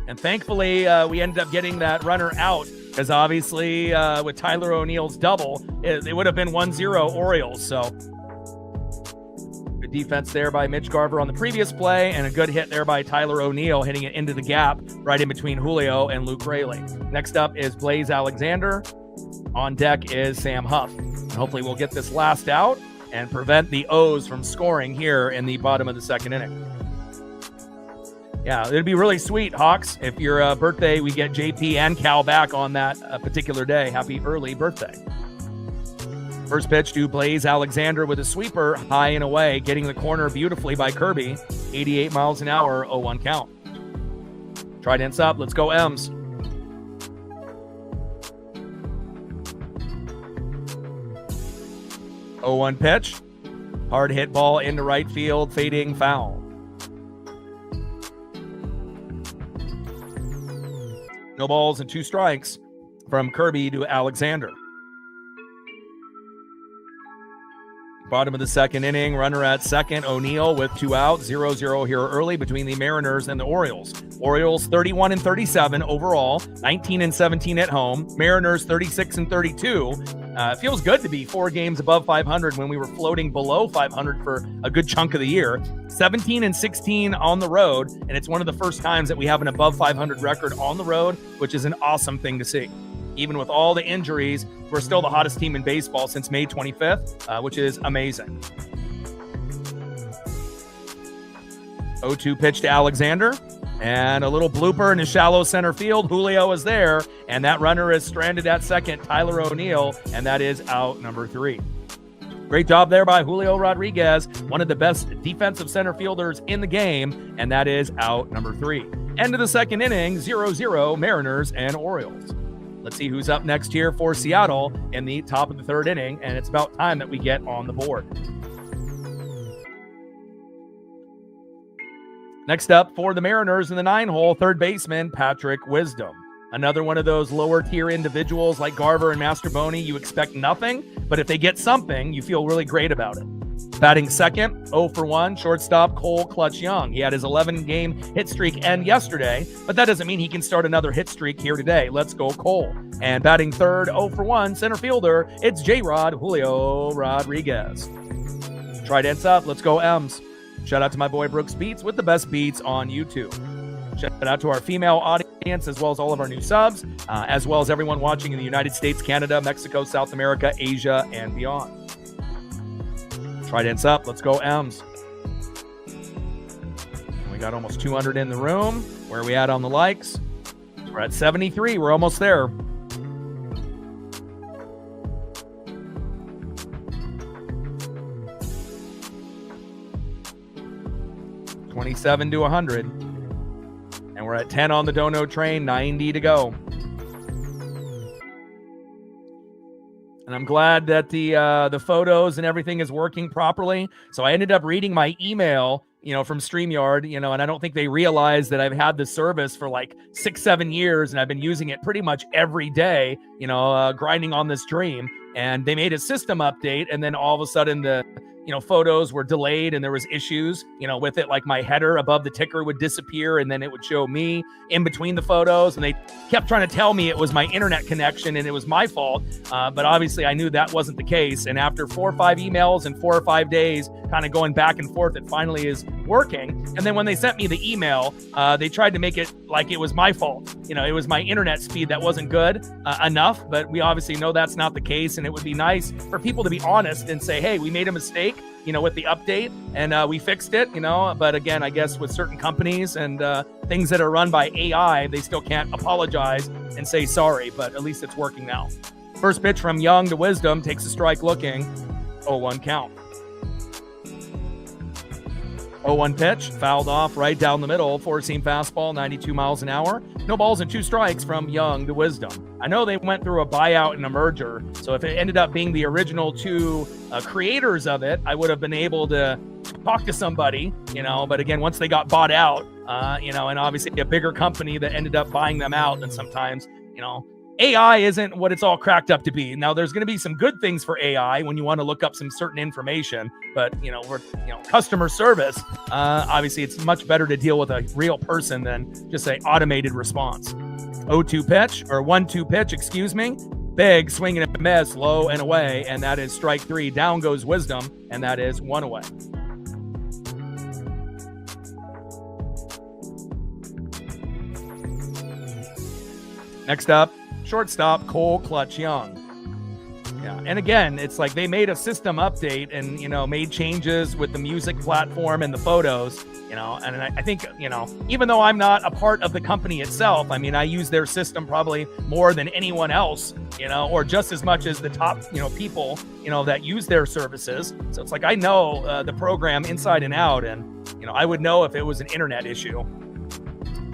And thankfully, we ended up getting that runner out because obviously with Tyler O'Neill's double, it would have been 1-0 Orioles. So good defense there by Mitch Garver on the previous play, and a good hit there by Tyler O'Neill, hitting it into the gap right in between Julio and Luke Raley. Next up is Blaze Alexander. On deck is Sam Huff. And hopefully we'll get this last out and prevent the O's from scoring here in the bottom of the second inning. Yeah, it'd be really sweet, Hawks, if your birthday, we get JP and Cal back on that particular day. Happy early birthday. First pitch to Blaze Alexander with a sweeper, high and away, getting the corner beautifully by Kirby. 88 miles an hour, 0-1 count. Trident's up. Let's go, M's. Oh, 1 pitch. Hard hit ball into right field, fading foul. No balls and 2 strikes from Kirby to Alexander. Bottom of the second inning, runner at second, O'Neill with 2 outs, 0-0 here early between the Mariners and the Orioles. Orioles 31-37 overall, 19-17 at home. Mariners 36-32. It feels good to be 4 games above 500 when we were floating below 500 for a good chunk of the year. 17-16 on the road, and it's one of the first times that we have an above 500 record on the road, which is an awesome thing to see. Even with all the injuries, we're still the hottest team in baseball since May 25th, which is amazing. 0-2 pitch to Alexander, and a little blooper in the shallow center field. Julio is there, and that runner is stranded at second, Tyler O'Neill, and that is out number 3. Great job there by Julio Rodriguez, one of the best defensive center fielders in the game, and that is out number 3. End of the second inning, 0-0 Mariners and Orioles. Let's see who's up next here for Seattle in the top of the third inning, and it's about time that we get on the board. Next up for the Mariners in the 9-hole, third baseman Patrick Wisdom. Another one of those lower tier individuals like Garver and Masterboni. You expect nothing, but if they get something, you feel really great about it. Batting second, 0 for 1, shortstop Cole Clutch Young. He had his 11-game hit streak end yesterday, but that doesn't mean he can start another hit streak here today. Let's go Cole. And batting third, 0 for 1, center fielder, it's J-Rod Julio Rodriguez. Trident's up. Let's go M's. Shout out to my boy Brooks Beats with the best beats on YouTube. Shout out to our female audience, as well as all of our new subs, as well as everyone watching in the United States, Canada, Mexico, South America, Asia, and beyond. Trident's up. Let's go M's. We got almost 200 in the room. Where are we at on the likes? We're at 73. We're almost there. $27 to 100. And we're at 10 on the dono train, 90 to go. And I'm glad that the photos and everything is working properly. So I ended up reading my email, from StreamYard, and I don't think they realize that I've had this service for like 6-7 years, and I've been using it pretty much every day, grinding on this dream. And they made a system update, and then all of a sudden the photos were delayed and there was issues, with it. Like my header above the ticker would disappear and then it would show me in between the photos. And they kept trying to tell me it was my internet connection and it was my fault. But obviously I knew that wasn't the case. And after 4 or 5 emails and 4 or 5 days kind of going back and forth, it finally is working. And then when they sent me the email, they tried to make it like it was my fault. It was my internet speed that wasn't good enough, but we obviously know that's not the case. And it would be nice for people to be honest and say, hey, we made a mistake, with the update and we fixed it, but again, I guess with certain companies and things that are run by AI, they still can't apologize and say sorry, but at least it's working now. First pitch from Young to Wisdom, takes a strike looking, 0-1 count. 0-1 pitch, fouled off right down the middle, four-seam fastball, 92 miles an hour. No balls and 2 strikes from Young to Wisdom. I know they went through a buyout and a merger, so if it ended up being the original 2 creators of it, I would have been able to talk to somebody, but again, once they got bought out, and obviously a bigger company that ended up buying them out, then sometimes, AI isn't what it's all cracked up to be. Now, there's going to be some good things for AI when you want to look up some certain information, but we're customer service. Obviously, it's much better to deal with a real person than just a automated response. 0-2 pitch or 1-2 pitch, excuse me. Big swing and a miss, low and away, and that is strike 3. Down goes Wisdom, and that is 1 away. Next up, shortstop Cole Clutch Young. Yeah, and again, it's like they made a system update and made changes with the music platform and the photos. And I think even though I'm not a part of the company itself, I mean I use their system probably more than anyone else, or just as much as the top people that use their services. So it's like I know the program inside and out, and I would know if it was an internet issue.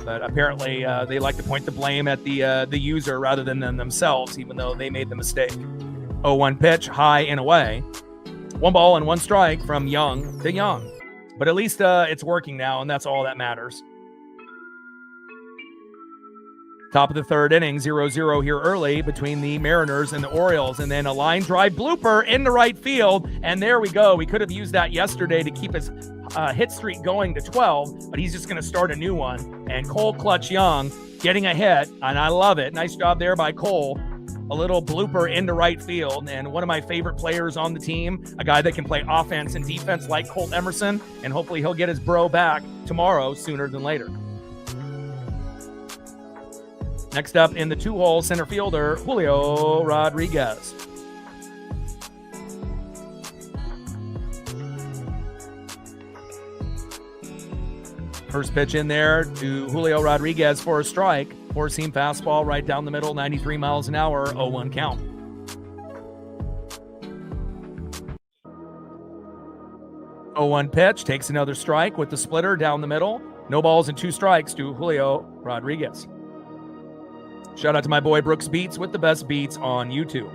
But apparently they like to point the blame at the user rather than themselves, even though they made the mistake. 0-1 pitch, high and away. 1 ball and 1 strike from Young to Young. But at least it's working now, and that's all that matters. Top of the 3rd inning, 0-0 here early between the Mariners and the Orioles. And then a line drive blooper into right field. And there we go. We could have used that yesterday to keep his hit streak going to 12, but he's just going to start a new one. And Cole Clutch Young getting a hit, and I love it. Nice job there by Cole. A little blooper into right field, and one of my favorite players on the team, a guy that can play offense and defense like Colt Emerson, and hopefully he'll get his bro back tomorrow sooner than later. Next up in the 2-hole, center fielder Julio Rodriguez. First pitch in there to Julio Rodriguez for a strike. 4-seam fastball right down the middle, 93 miles an hour, 0-1 count. Oh, 1 pitch, takes another strike with the splitter down the middle. No balls and 2 strikes to Julio Rodriguez. Shout out to my boy Brooks Beats with the best beats on YouTube.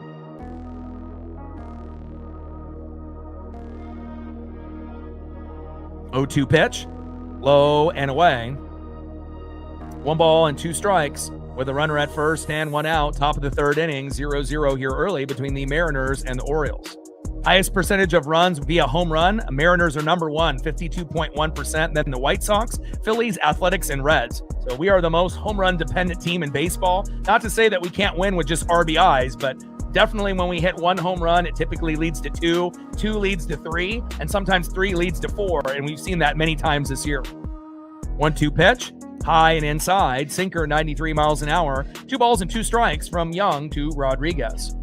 Oh, 2 pitch, low and away. 1 ball and 2 strikes with a runner at first and 1 out. Top of the 3rd inning, 0-0 here early between the Mariners and the Orioles. Highest percentage of runs via home run. Mariners are number 1, 52.1%. Then the White Sox, Phillies, Athletics, and Reds. So we are the most home run dependent team in baseball. Not to say that we can't win with just RBIs, but definitely when we hit 1 home run, it typically leads to 2, 2 leads to 3, and sometimes 3 leads to 4. And we've seen that many times this year. 1-2 pitch. High and inside, sinker 93 miles an hour. 2 balls and 2 strikes from Young to Rodriguez.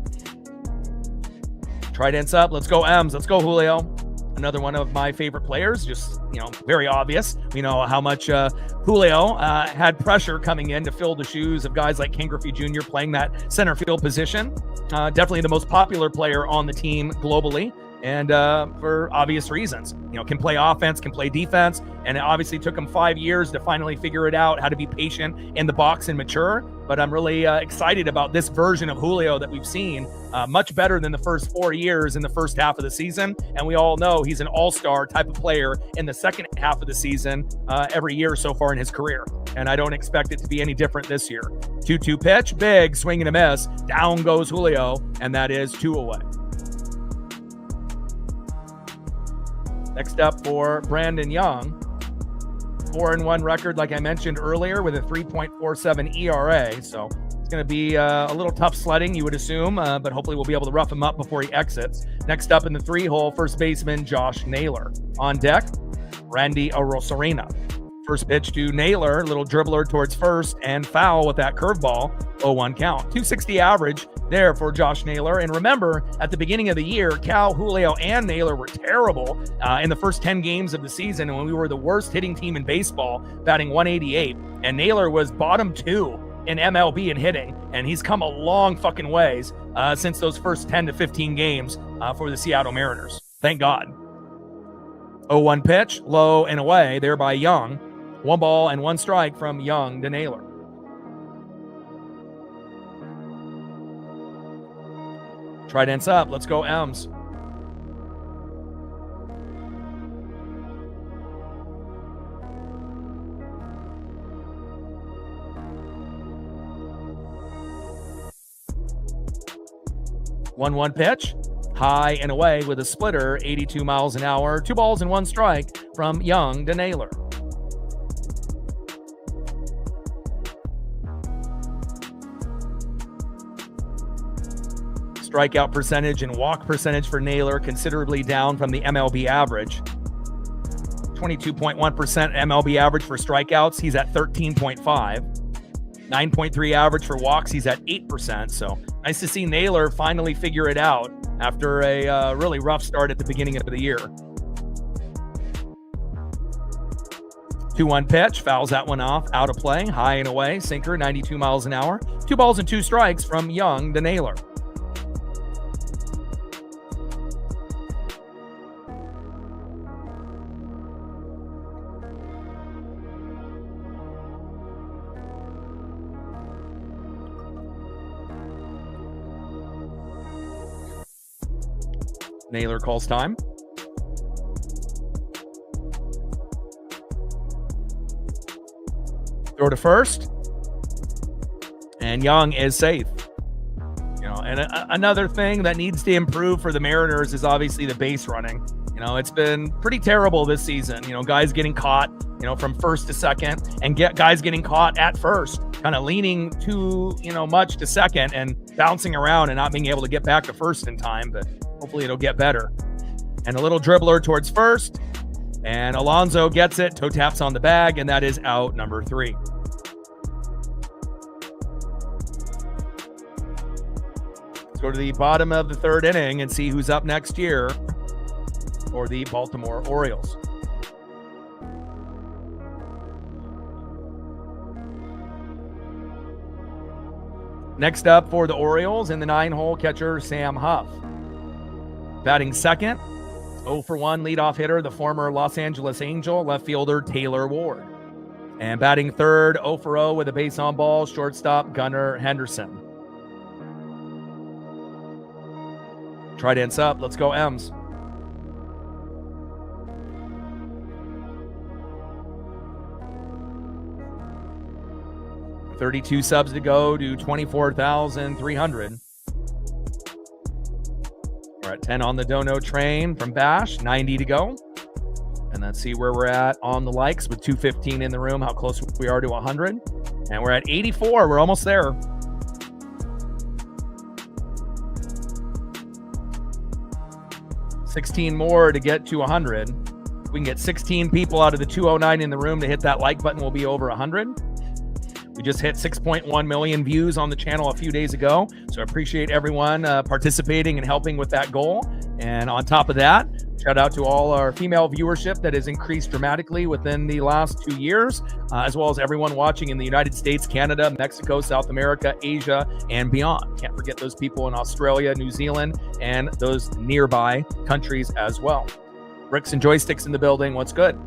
Trident's up. Let's go M's. Let's go Julio. Another one of my favorite players. Just, very obvious. We know how much Julio had pressure coming in to fill the shoes of guys like Ken Griffey Jr. playing that center field position. Definitely the most popular player on the team globally. And for obvious reasons, can play offense, can play defense. And it obviously took him 5 years to finally figure it out, how to be patient in the box and mature. But I'm really excited about this version of Julio that we've seen. Much better than the first 4 years in the first half of the season. And we all know he's an all-star type of player in the second half of the season every year so far in his career. And I don't expect it to be any different this year. 2-2 pitch, big swing and a miss. Down goes Julio, and that is 2 away. Next up for Brandon Young, 4-1 record, like I mentioned earlier, with a 3.47 ERA. So it's going to be a little tough sledding, you would assume, but hopefully we'll be able to rough him up before he exits. Next up in the 3-hole, first baseman Josh Naylor. On deck, Randy Arozarena. First pitch to Naylor, little dribbler towards first and foul with that curveball, 0-1 count. 260 average there for Josh Naylor. And remember, at the beginning of the year, Cal, Julio, and Naylor were terrible in the first 10 games of the season when we were the worst hitting team in baseball, batting 188. And Naylor was bottom 2 in MLB in hitting, and he's come a long fucking ways since those first 10 to 15 games for the Seattle Mariners. Thank God. 0-1 pitch, low and away there by Young. 1 ball and 1 strike from Young to Naylor. Trident's up. Let's go M's. 1-1 pitch, high and away with a splitter, 82 miles an hour. 2 balls and 1 strike from Young to Naylor. Strikeout percentage and walk percentage for Naylor considerably down from the MLB average. 22.1% MLB average for strikeouts. He's at 13.5. 9.3 average for walks. He's at 8%. So nice to see Naylor finally figure it out after a really rough start at the beginning of the year. 2-1 pitch, fouls that one off, out of play, high and away, sinker, 92 miles an hour. 2 balls and 2 strikes from Young to Naylor. Naylor calls time. Throw to first. And Young is safe. And another thing that needs to improve for the Mariners is obviously the base running. It's been pretty terrible this season. Guys getting caught, from first to second, and guys getting caught at first, kind of leaning too, much to second and bouncing around and not being able to get back to first in time. But hopefully it'll get better. And a little dribbler towards first. And Alonso gets it. Toe taps on the bag. And that is out number 3. Let's go to the bottom of the 3rd inning and see who's up next year for the Baltimore Orioles. Next up for the Orioles in the 9-hole, catcher Sam Huff. Batting second, 0 for 1 leadoff hitter, the former Los Angeles Angel, left fielder Taylor Ward. And batting third, 0 for 0 with a base on ball, shortstop Gunnar Henderson. Tried ends up. Let's go M's. $32 subs to go to 24,300. We're at 10 on the Dono train from Bash, 90 to go. And let's see where we're at on the likes with 215 in the room, how close we are to 100. And we're at 84. We're almost there. $16 more to get to 100. If we can get 16 people out of the 209 in the room to hit that like button, we'll be over 100. We just hit 6.1 million views on the channel a few days ago. So I appreciate everyone participating and helping with that goal. And on top of that, shout out to all our female viewership that has increased dramatically within the last 2 years, as well as everyone watching in the United States, Canada, Mexico, South America, Asia, and beyond. Can't forget those people in Australia, New Zealand, and those nearby countries as well. Bricks and joysticks in the building. What's good?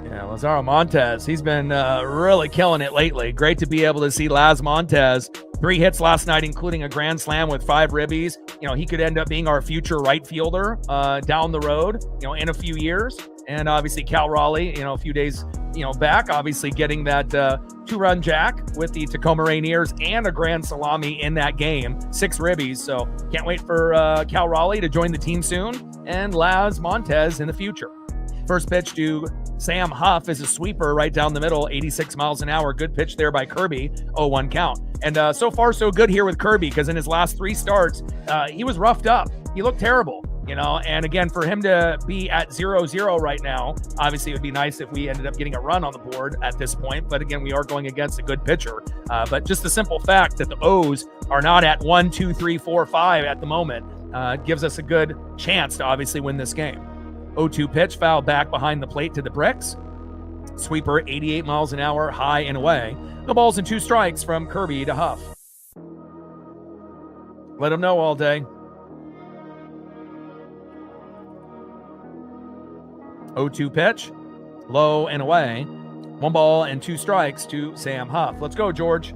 Yeah, Lazaro Montes, he's been really killing it lately. Great to be able to see Laz Montes. 3 hits last night, including a grand slam with 5 ribbies. He could end up being our future right fielder down the road, in a few years. And obviously Cal Raleigh, a few days, back, obviously getting that 2-run jack with the Tacoma Rainiers and a grand salami in that game, 6 ribbies. So can't wait for Cal Raleigh to join the team soon, and Laz Montes in the future. First pitch to Sam Huff is a sweeper right down the middle, 86 miles an hour. Good pitch there by Kirby, 0-1 count. And so far so good here with Kirby, because in his last 3 starts, he was roughed up. He looked terrible, and again, for him to be at 0-0 right now, obviously it would be nice if we ended up getting a run on the board at this point. But again, we are going against a good pitcher. But just the simple fact that the O's are not at 1, 2, 3, 4, 5 at the moment gives us a good chance to obviously win this game. 0-2 pitch, foul back behind the plate to the bricks. Sweeper, 88 miles an hour, high and away. No balls and 2 strikes from Kirby to Huff. Let him know all day. 0-2 pitch, low and away. 1 ball and 2 strikes to Sam Huff. Let's go, George.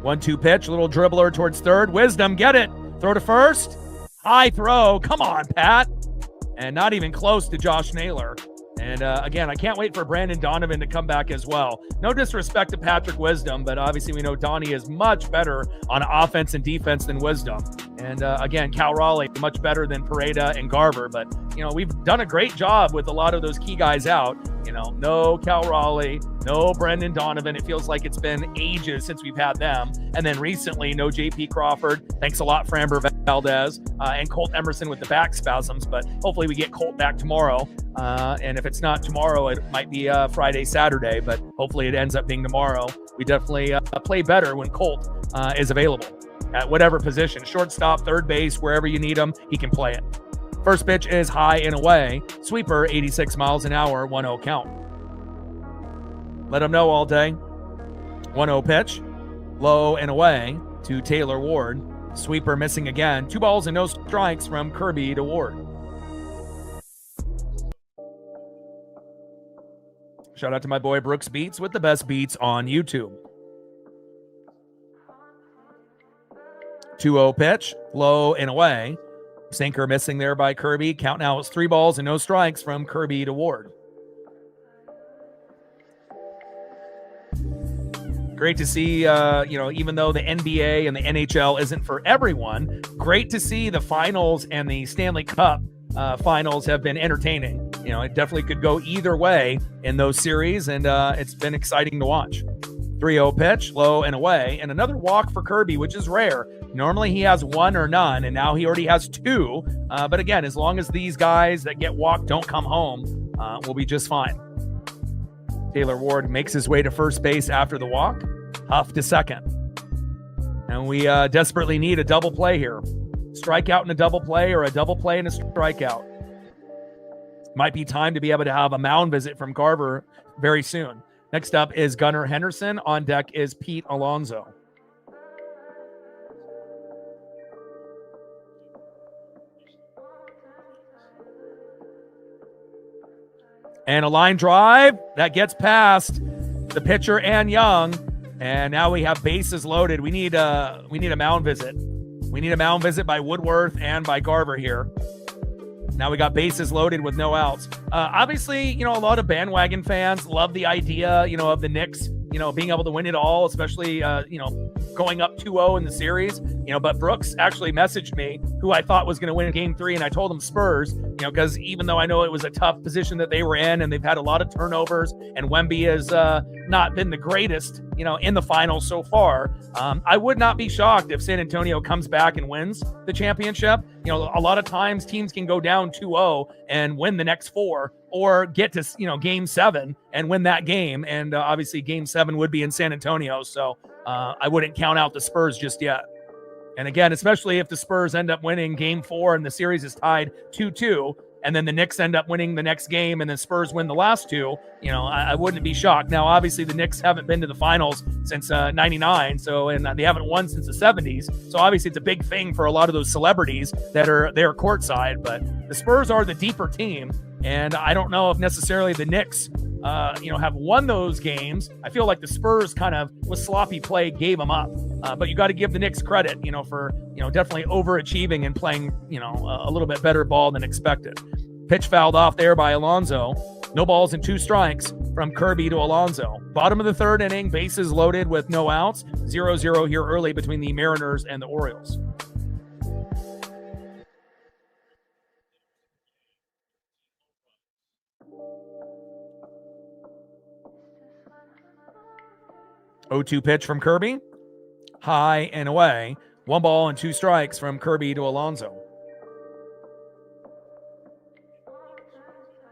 One-two pitch, little dribbler towards third. Wisdom, get it. Throw to first. High throw. Come on, Pat. And not even close to Josh Naylor. And again, I can't wait for Brandon Donovan to come back as well. No disrespect to Patrick Wisdom, but obviously we know Donnie is much better on offense and defense than Wisdom. And again, Cal Raleigh, much better than Pareda and Garver. But, you know, we've done a great job with a lot of those key guys out. You know, no Cal Raleigh, no Brendan Donovan. It feels like it's been ages since we've had them. And then recently, no J.P. Crawford. Thanks a lot, Framber Valdez, and Colt Emerson with the back spasms. But hopefully we get Colt back tomorrow. And if it's not tomorrow, it might be Friday, Saturday. But hopefully it ends up being tomorrow. We definitely play better when Colt is available at whatever position. Shortstop, third base, wherever you need him, he can play it. First pitch is high and away. Sweeper, 86 miles an hour, 1-0 count. Let him know all day. 1-0 pitch. Low and away to Taylor Ward. Sweeper missing again. 2 balls and no strikes from Kirby to Ward. Shout out to my boy Brooks Beats with the best beats on YouTube. 2-0 pitch. Low and away. Sinker missing there by Kirby. Count now is 3 balls and no strikes from Kirby to Ward. Great to see, even though the NBA and the NHL isn't for everyone, great to see the finals and the Stanley Cup finals have been entertaining. You know, it definitely could go either way in those series, and it's been exciting to watch. 3-0 pitch, low and away, and another walk for Kirby, which is rare. Normally he has 1 or none, and now he already has 2. But again, as long as these guys that get walked don't come home, we'll be just fine. Taylor Ward makes his way to first base after the walk. Huff to second. And we desperately need a double play here. Strikeout and a double play, or a double play and a strikeout. Might be time to be able to have a mound visit from Garver very soon. Next up is Gunnar Henderson. On deck is Pete Alonso. And a line drive that gets past the pitcher and Young. And now we have bases loaded. We need a mound visit. We need a mound visit by Woodworth and by Garver here. Now we got bases loaded with no outs. Obviously, a lot of bandwagon fans love the idea, of the Knicks, being able to win it all, especially, going up 2-0 in the series. But Brooks actually messaged me, who I thought was going to win Game 3, and I told him Spurs, because even though I know it was a tough position that they were in, and they've had a lot of turnovers, and Wemby has not been the greatest, in the finals so far, I would not be shocked if San Antonio comes back and wins the championship. A lot of times teams can go down 2-0 and win the next 4, or get to, Game 7 and win that game. And obviously Game 7 would be in San Antonio. So I wouldn't count out the Spurs just yet. And again, especially if the Spurs end up winning Game 4 and the series is tied 2-2, and then the Knicks end up winning the next game and the Spurs win the last 2, I wouldn't be shocked. Now, obviously, the Knicks haven't been to the finals since 99, and they haven't won since the 70s. So obviously, it's a big thing for a lot of those celebrities that are there courtside. But the Spurs are the deeper team, and I don't know if necessarily the Knicks have won those games. I feel like the Spurs kind of, with sloppy play, gave them up. But you got to give the Knicks credit, for, definitely overachieving and playing, a little bit better ball than expected. Pitch fouled off there by Alonso. No balls and 2 strikes from Kirby to Alonso. Bottom of the 3rd inning, bases loaded with no outs. 0-0 here early between the Mariners and the Orioles. O2 pitch from Kirby. High and away. 1 ball and 2 strikes from Kirby to Alonso.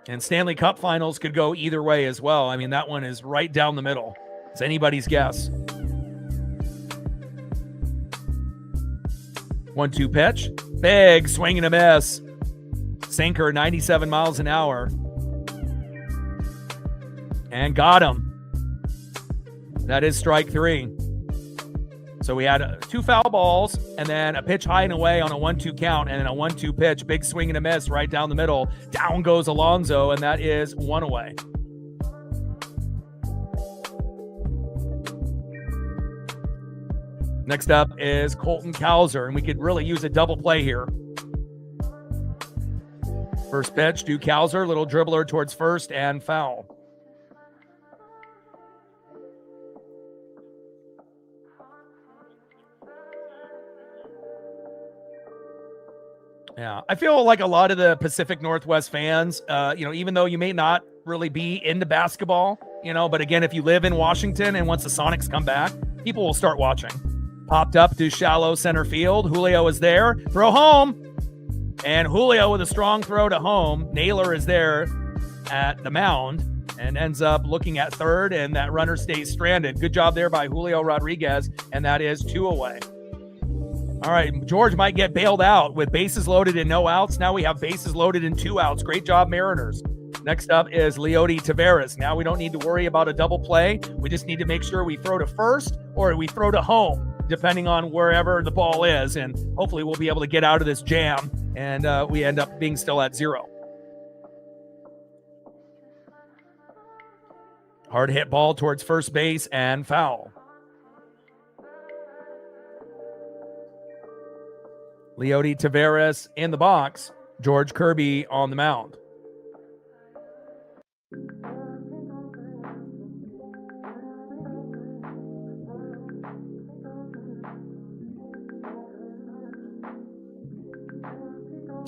And Stanley Cup finals could go either way as well. I mean, that one is right down the middle. It's anybody's guess. 1-2 pitch. Big swing and a miss. Sinker, 97 miles an hour. And got him. That is strike 3. So we had 2 foul balls and then a pitch high and away on a 1-2 count, and then a 1-2 pitch, big swing and a miss right down the middle. Down goes Alonso, and that is 1 away. Next up is Colton Cowser, and we could really use a double play here. First pitch, Duke Hauser, little dribbler towards first and foul. Yeah, I feel like a lot of the Pacific Northwest fans, even though you may not really be into basketball, but again, if you live in Washington and once the Sonics come back, people will start watching. Popped up to shallow center field. Julio is there. Throw home. And Julio with a strong throw to home. Naylor is there at the mound and ends up looking at third, and that runner stays stranded. Good job there by Julio Rodriguez, and that is 2 away. All right, George might get bailed out with bases loaded and no outs. Now we have bases loaded and 2 outs. Great job, Mariners. Next up is Leody Taveras. Now we don't need to worry about a double play. We just need to make sure we throw to first or we throw to home, depending on wherever the ball is. And hopefully we'll be able to get out of this jam, and we end up being still at 0. Hard hit ball towards first base and foul. Leody Taveras in the box. George Kirby on the mound.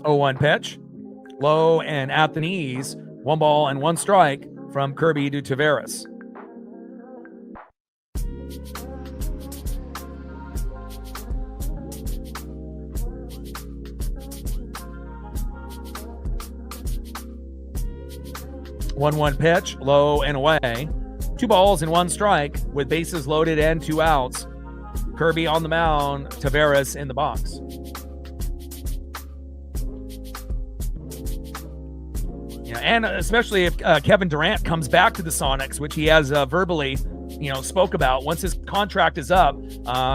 Oh, 1 pitch. Low and at the knees. 1 ball and 1 strike from Kirby to Taveras. One pitch, low and away. 2 balls and 1 strike with bases loaded and 2 outs. Kirby on the mound, Taveras in the box. Yeah, and especially if Kevin Durant comes back to the Sonics, which he has verbally, spoke about. Once his contract is up,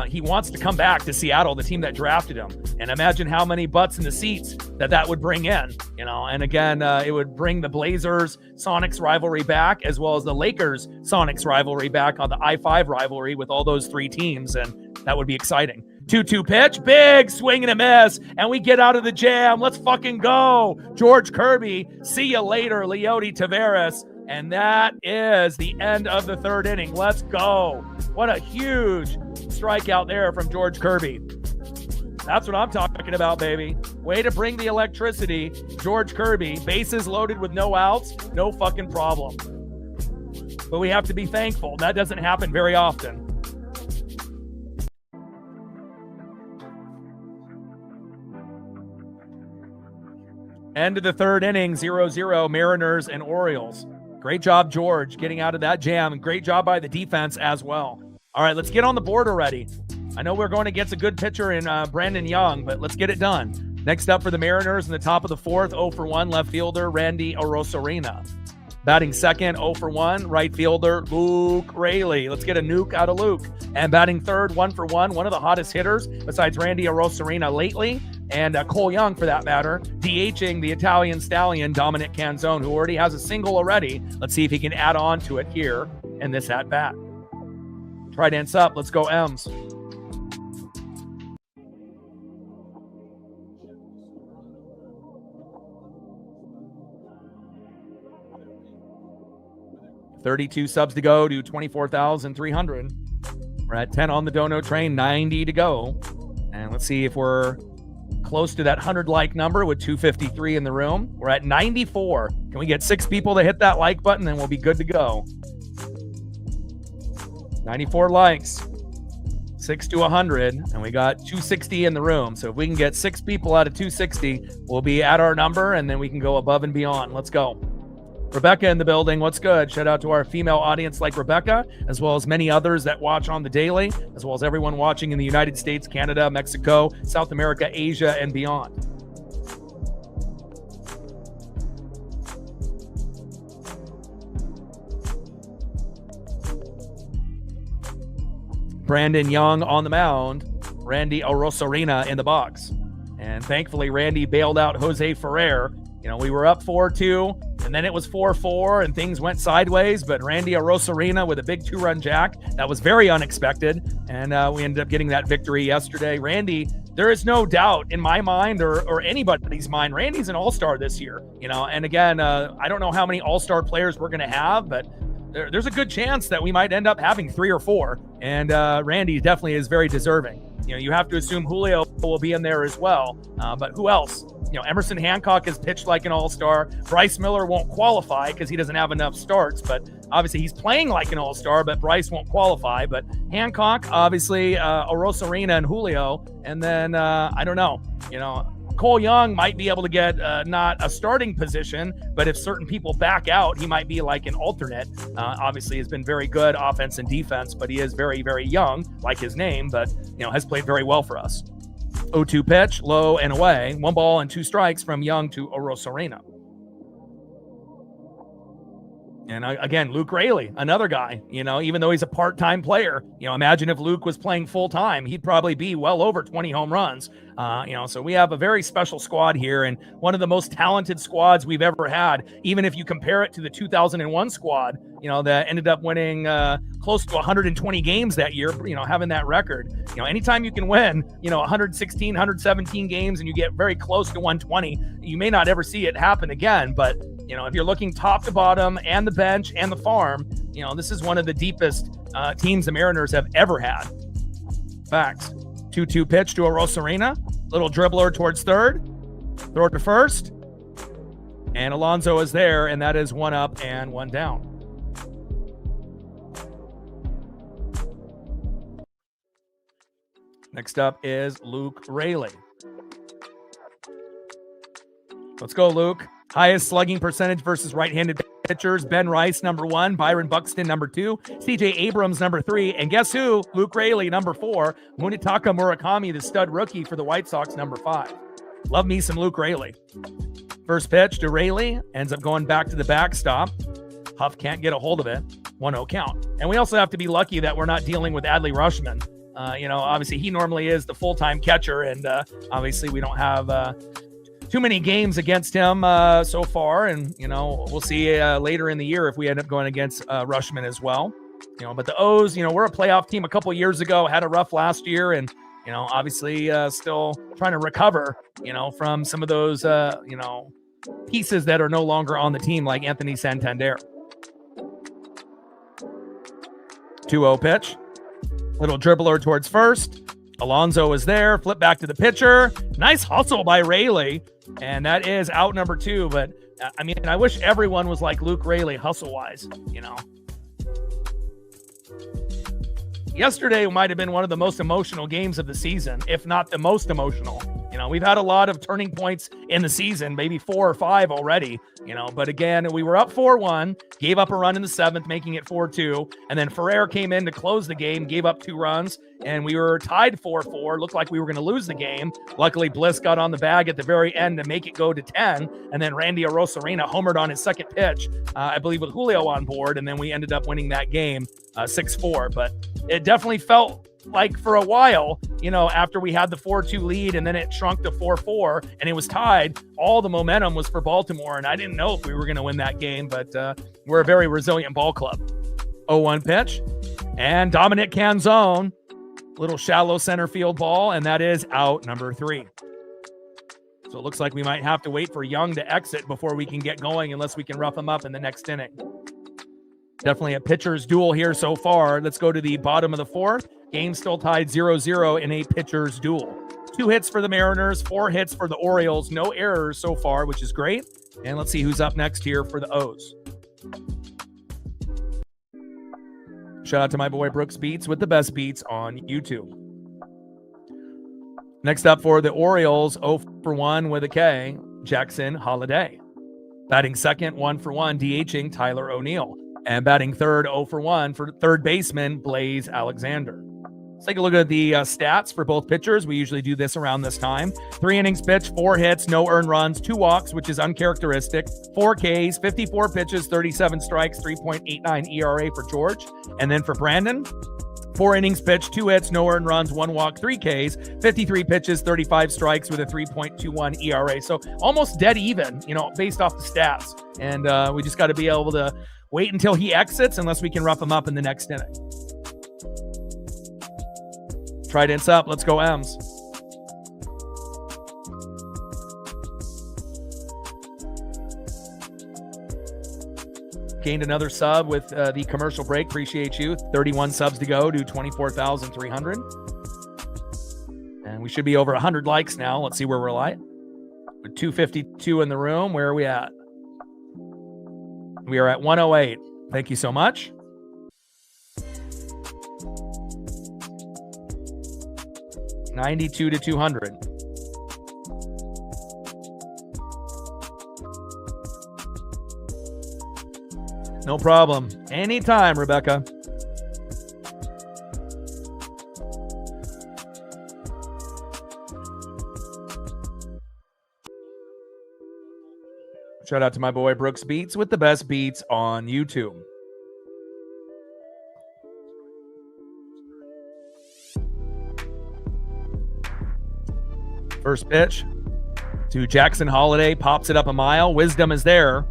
he wants to come back to Seattle, the team that drafted him. And imagine how many butts in the seats that would bring in, And again, it would bring the Blazers Sonics rivalry back, as well as the Lakers Sonics rivalry back on the I-5 rivalry with all those 3 teams, and that would be exciting. 2-2 pitch, big swing and a miss, and we get out of the jam. Let's fucking go. George Kirby, see you later, Leody Taveras. And that is the end of the 3rd inning. Let's go. What a huge strikeout there from George Kirby. That's what I'm talking about, baby. Way to bring the electricity. George Kirby, bases loaded with no outs, no fucking problem. But we have to be thankful. That doesn't happen very often. End of the 3rd inning, 0-0, Mariners and Orioles. Great job, George, getting out of that jam. And great job by the defense as well. All right, let's get on the board already. I know we're going against a good pitcher in Brandon Young, but let's get it done. Next up for the Mariners in the top of the 4th, 0-for-1, left fielder Randy Arozarena. Batting second, 0-for-1, right fielder Luke Raley. Let's get a nuke out of Luke. And batting third, 1-for-1, one of the hottest hitters besides Randy Arozarena lately, and Cole Young for that matter, DHing the Italian stallion Dominic Canzone, who already has a single already. Let's see if he can add on to it here in this at-bat. Trident's up. Let's go M's. $32 subs to go to 24,300. We're at 10 on the dono train, 90 to go. And let's see if we're close to that 100 like number with 253 in the room. We're at 94. Can we get 6 people to hit that like button, then we'll be good to go. 94 likes, 6 to 100, and we got 260 in the room. So if we can get 6 people out of 260, we'll be at our number, and then we can go above and beyond. Let's go. Rebecca in the building. What's good? Shout out to our female audience like Rebecca, as well as many others that watch on the daily, as well as everyone watching in the United States, Canada, Mexico, South America, Asia, and beyond. Brandon Young on the mound, Randy Arozarena in the box. And thankfully, Randy bailed out Jose Ferrer. We were up 4-2. And then it was 4-4 and things went sideways, but Randy Arozarena with a big 2-run jack. That was very unexpected, and we ended up getting that victory yesterday. Randy, there is no doubt in my mind or anybody's mind, Randy's an all-star this year, and again, I don't know how many all-star players we're going to have, but there's a good chance that we might end up having 3 or 4, and Randy definitely is very deserving. You have to assume Julio will be in there as well, but who else? Emerson Hancock has pitched like an all-star. Bryce Miller won't qualify because he doesn't have enough starts, but obviously he's playing like an all-star, but Bryce won't qualify. But Hancock, obviously, Arozarena and Julio, and then I don't know, Cole Young might be able to get not a starting position, but if certain people back out, he might be like an alternate. Obviously, has been very good offense and defense, but he is very, very young, like his name, but has played very well for us. 0-2 pitch, low and away. 1 ball and 2 strikes from Young to Arozarena. And again, Luke Raley, another guy, even though he's a part-time player, imagine if Luke was playing full-time, he'd probably be well over 20 home runs. So we have a very special squad here and one of the most talented squads we've ever had. Even if you compare it to the 2001 squad, that ended up winning close to 120 games that year, having that record. Anytime you can win, 116, 117 games and you get very close to 120, you may not ever see it happen again, but if you're looking top to bottom and the bench and the farm, this is one of the deepest teams the Mariners have ever had. Facts. 2-2 pitch to Arozarena. Little dribbler towards third. Throw it to first. And Alonso is there, and that is 1 up and 1 down. Next up is Luke Raley. Let's go, Luke. Highest slugging percentage versus right-handed pitchers. Ben Rice, number 1. Byron Buxton, number 2. CJ Abrams, number 3. And guess who? Luke Raley, number 4. Munetaka Murakami, the stud rookie for the White Sox, number 5. Love me some Luke Raley. First pitch to Raley. Ends up going back to the backstop. Huff can't get a hold of it. 1-0 count. And we also have to be lucky that we're not dealing with Adley Rutschman. Obviously he normally is the full-time catcher, and obviously we don't have too many games against him so far, and we'll see later in the year if we end up going against Rutschman as well. But the O's, we're a playoff team a couple years ago, had a rough last year, and obviously still trying to recover from some of those pieces that are no longer on the team, like Anthony Santander. 2-0 pitch, little dribbler towards first. Alonso is there, flip back to the pitcher. Nice hustle by Raley. And that is out number 2. But I wish everyone was like Luke Raley hustle-wise, Yesterday might have been one of the most emotional games of the season, if not the most emotional. We've had a lot of turning points in the season, maybe 4 or 5 already, but again, we were up 4-1, gave up a run in the 7th, making it 4-2. And then Ferrer came in to close the game, gave up 2 runs, and we were tied 4-4. Looked like we were going to lose the game. Luckily, Bliss got on the bag at the very end to make it go to 10. And then Randy Arozarena homered on his second pitch, I believe with Julio on board. And then we ended up winning that game 6-4. But it definitely felt like for a while, after we had the 4-2 lead and then it shrunk to 4-4 and it was tied, all the momentum was for Baltimore. And I didn't know if we were going to win that game, but we're a very resilient ball club. 0-1 pitch and Dominic Canzone, little shallow center field ball, and that is out number 3. So it looks like we might have to wait for Young to exit before we can get going, unless we can rough him up in the next inning. Definitely a pitcher's duel here so far. Let's go to the bottom of the 4th. Game still tied 0-0 in a pitcher's duel. 2 hits for the Mariners, 4 hits for the Orioles. No errors so far, which is great. And let's see who's up next here for the O's. Shout out to my boy Brooks Beats with the best beats on YouTube. Next up for the Orioles, 0-for-1 with a K, Jackson Holiday. Batting second, 1-for-1, DHing Tyler O'Neill. And batting third, 0-for-1 for third baseman Blaze Alexander. Let's take a look at the stats for both pitchers. We usually do this around this time. 3 innings pitched, 4 hits, no earned runs, 2 walks, which is uncharacteristic, 4 Ks, 54 pitches, 37 strikes, 3.89 ERA for George. And then for Brandon, 4 innings pitched, 2 hits, no earned runs, 1 walk, 3 Ks, 53 pitches, 35 strikes with a 3.21 ERA. So almost dead even, based off the stats. And we just got to be able to wait until he exits unless we can rough him up in the next inning. Trident's up. Let's go, M's. Gained another sub with the commercial break. Appreciate you. 31 subs to go to 24,300. And we should be over 100 likes now. Let's see where we're at. With 252 in the room. Where are we at? We are at 108. Thank you so much. $92 to 200. No problem. Anytime, Rebecca. Shout out to my boy Brooks Beats with the best beats on YouTube. First pitch to Jackson Holiday, pops it up a mile. Wisdom is there.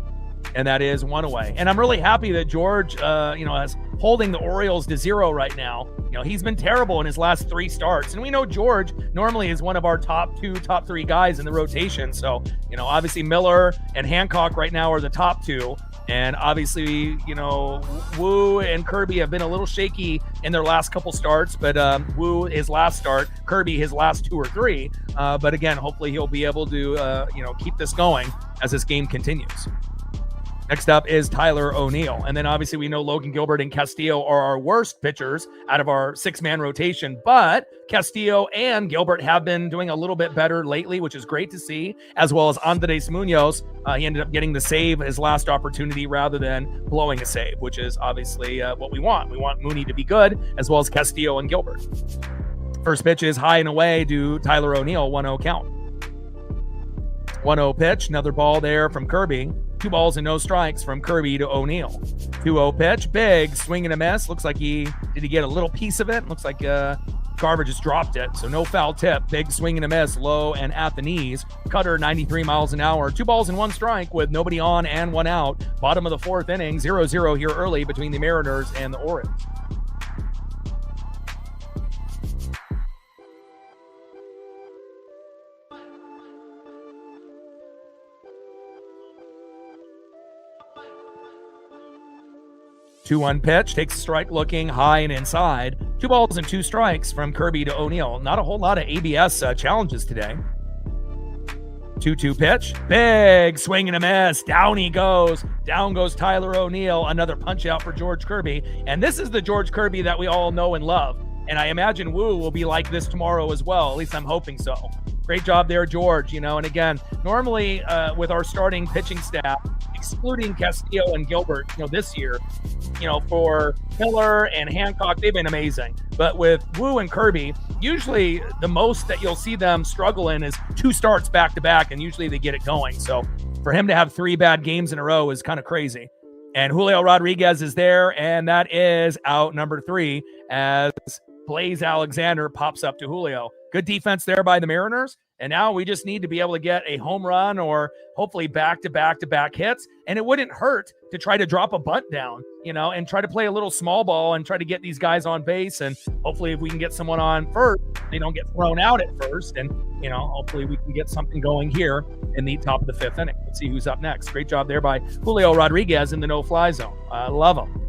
And that is 1 away. And I'm really happy that George, is holding the Orioles to 0 right now. He's been terrible in his last 3 starts. And we know George normally is one of our top 3 guys in the rotation. So, obviously Miller and Hancock right now are the top 2. And obviously, Wu and Kirby have been a little shaky in their last couple starts. But Wu, his last start, Kirby, his last 2 or 3. But again, hopefully he'll be able to, keep this going as this game continues. Next up is Tyler O'Neill. And then obviously we know Logan Gilbert and Castillo are our worst pitchers out of our 6-man rotation. But Castillo and Gilbert have been doing a little bit better lately, which is great to see, as well as Andres Munoz. He ended up getting the save his last opportunity rather than blowing a save, which is obviously what we want. We want Mooney to be good, as well as Castillo and Gilbert. First pitch is high and away to Tyler O'Neill, 1-0 count. 1-0 pitch, another ball there from Kirby. 2 balls and no strikes from Kirby to O'Neill. 2-0 pitch, big swing and a miss. Looks like did he get a little piece of it? Looks like Carver just dropped it. So no foul tip, big swing and a miss, low and at the knees. Cutter 93 miles an hour. 2 balls and 1 strike with nobody on and 1 out. Bottom of the 4th inning, 0-0 here early between the Mariners and the Orioles. Two-one pitch, takes a strike looking high and inside. 2 balls and 2 strikes from Kirby to O'Neill. Not a whole lot of ABS challenges today. 2-2 pitch, big swing and a miss. Down he goes. Down goes Tyler O'Neill. Another punch out for George Kirby. And this is the George Kirby that we all know and love. And I imagine Wu will be like this tomorrow as well. At least I'm hoping so. Great job there, George. And again, normally with our starting pitching staff, excluding Castillo and Gilbert, this year, for Miller and Hancock, they've been amazing. But with Wu and Kirby, usually the most that you'll see them struggle in is 2 starts back to back, and usually they get it going. So for him to have 3 bad games in a row is kind of crazy. And Julio Rodriguez is there, and that is out number 3 as Blaze Alexander pops up to Julio. Good defense there by the Mariners. And now we just need to be able to get a home run or hopefully back-to-back hits. And it wouldn't hurt to try to drop a bunt down, and try to play a little small ball and try to get these guys on base. And hopefully if we can get someone on first, they don't get thrown out at first. And, hopefully we can get something going here in the top of the 5th inning. Let's see who's up next. Great job there by Julio Rodriguez in the no-fly zone. I love him.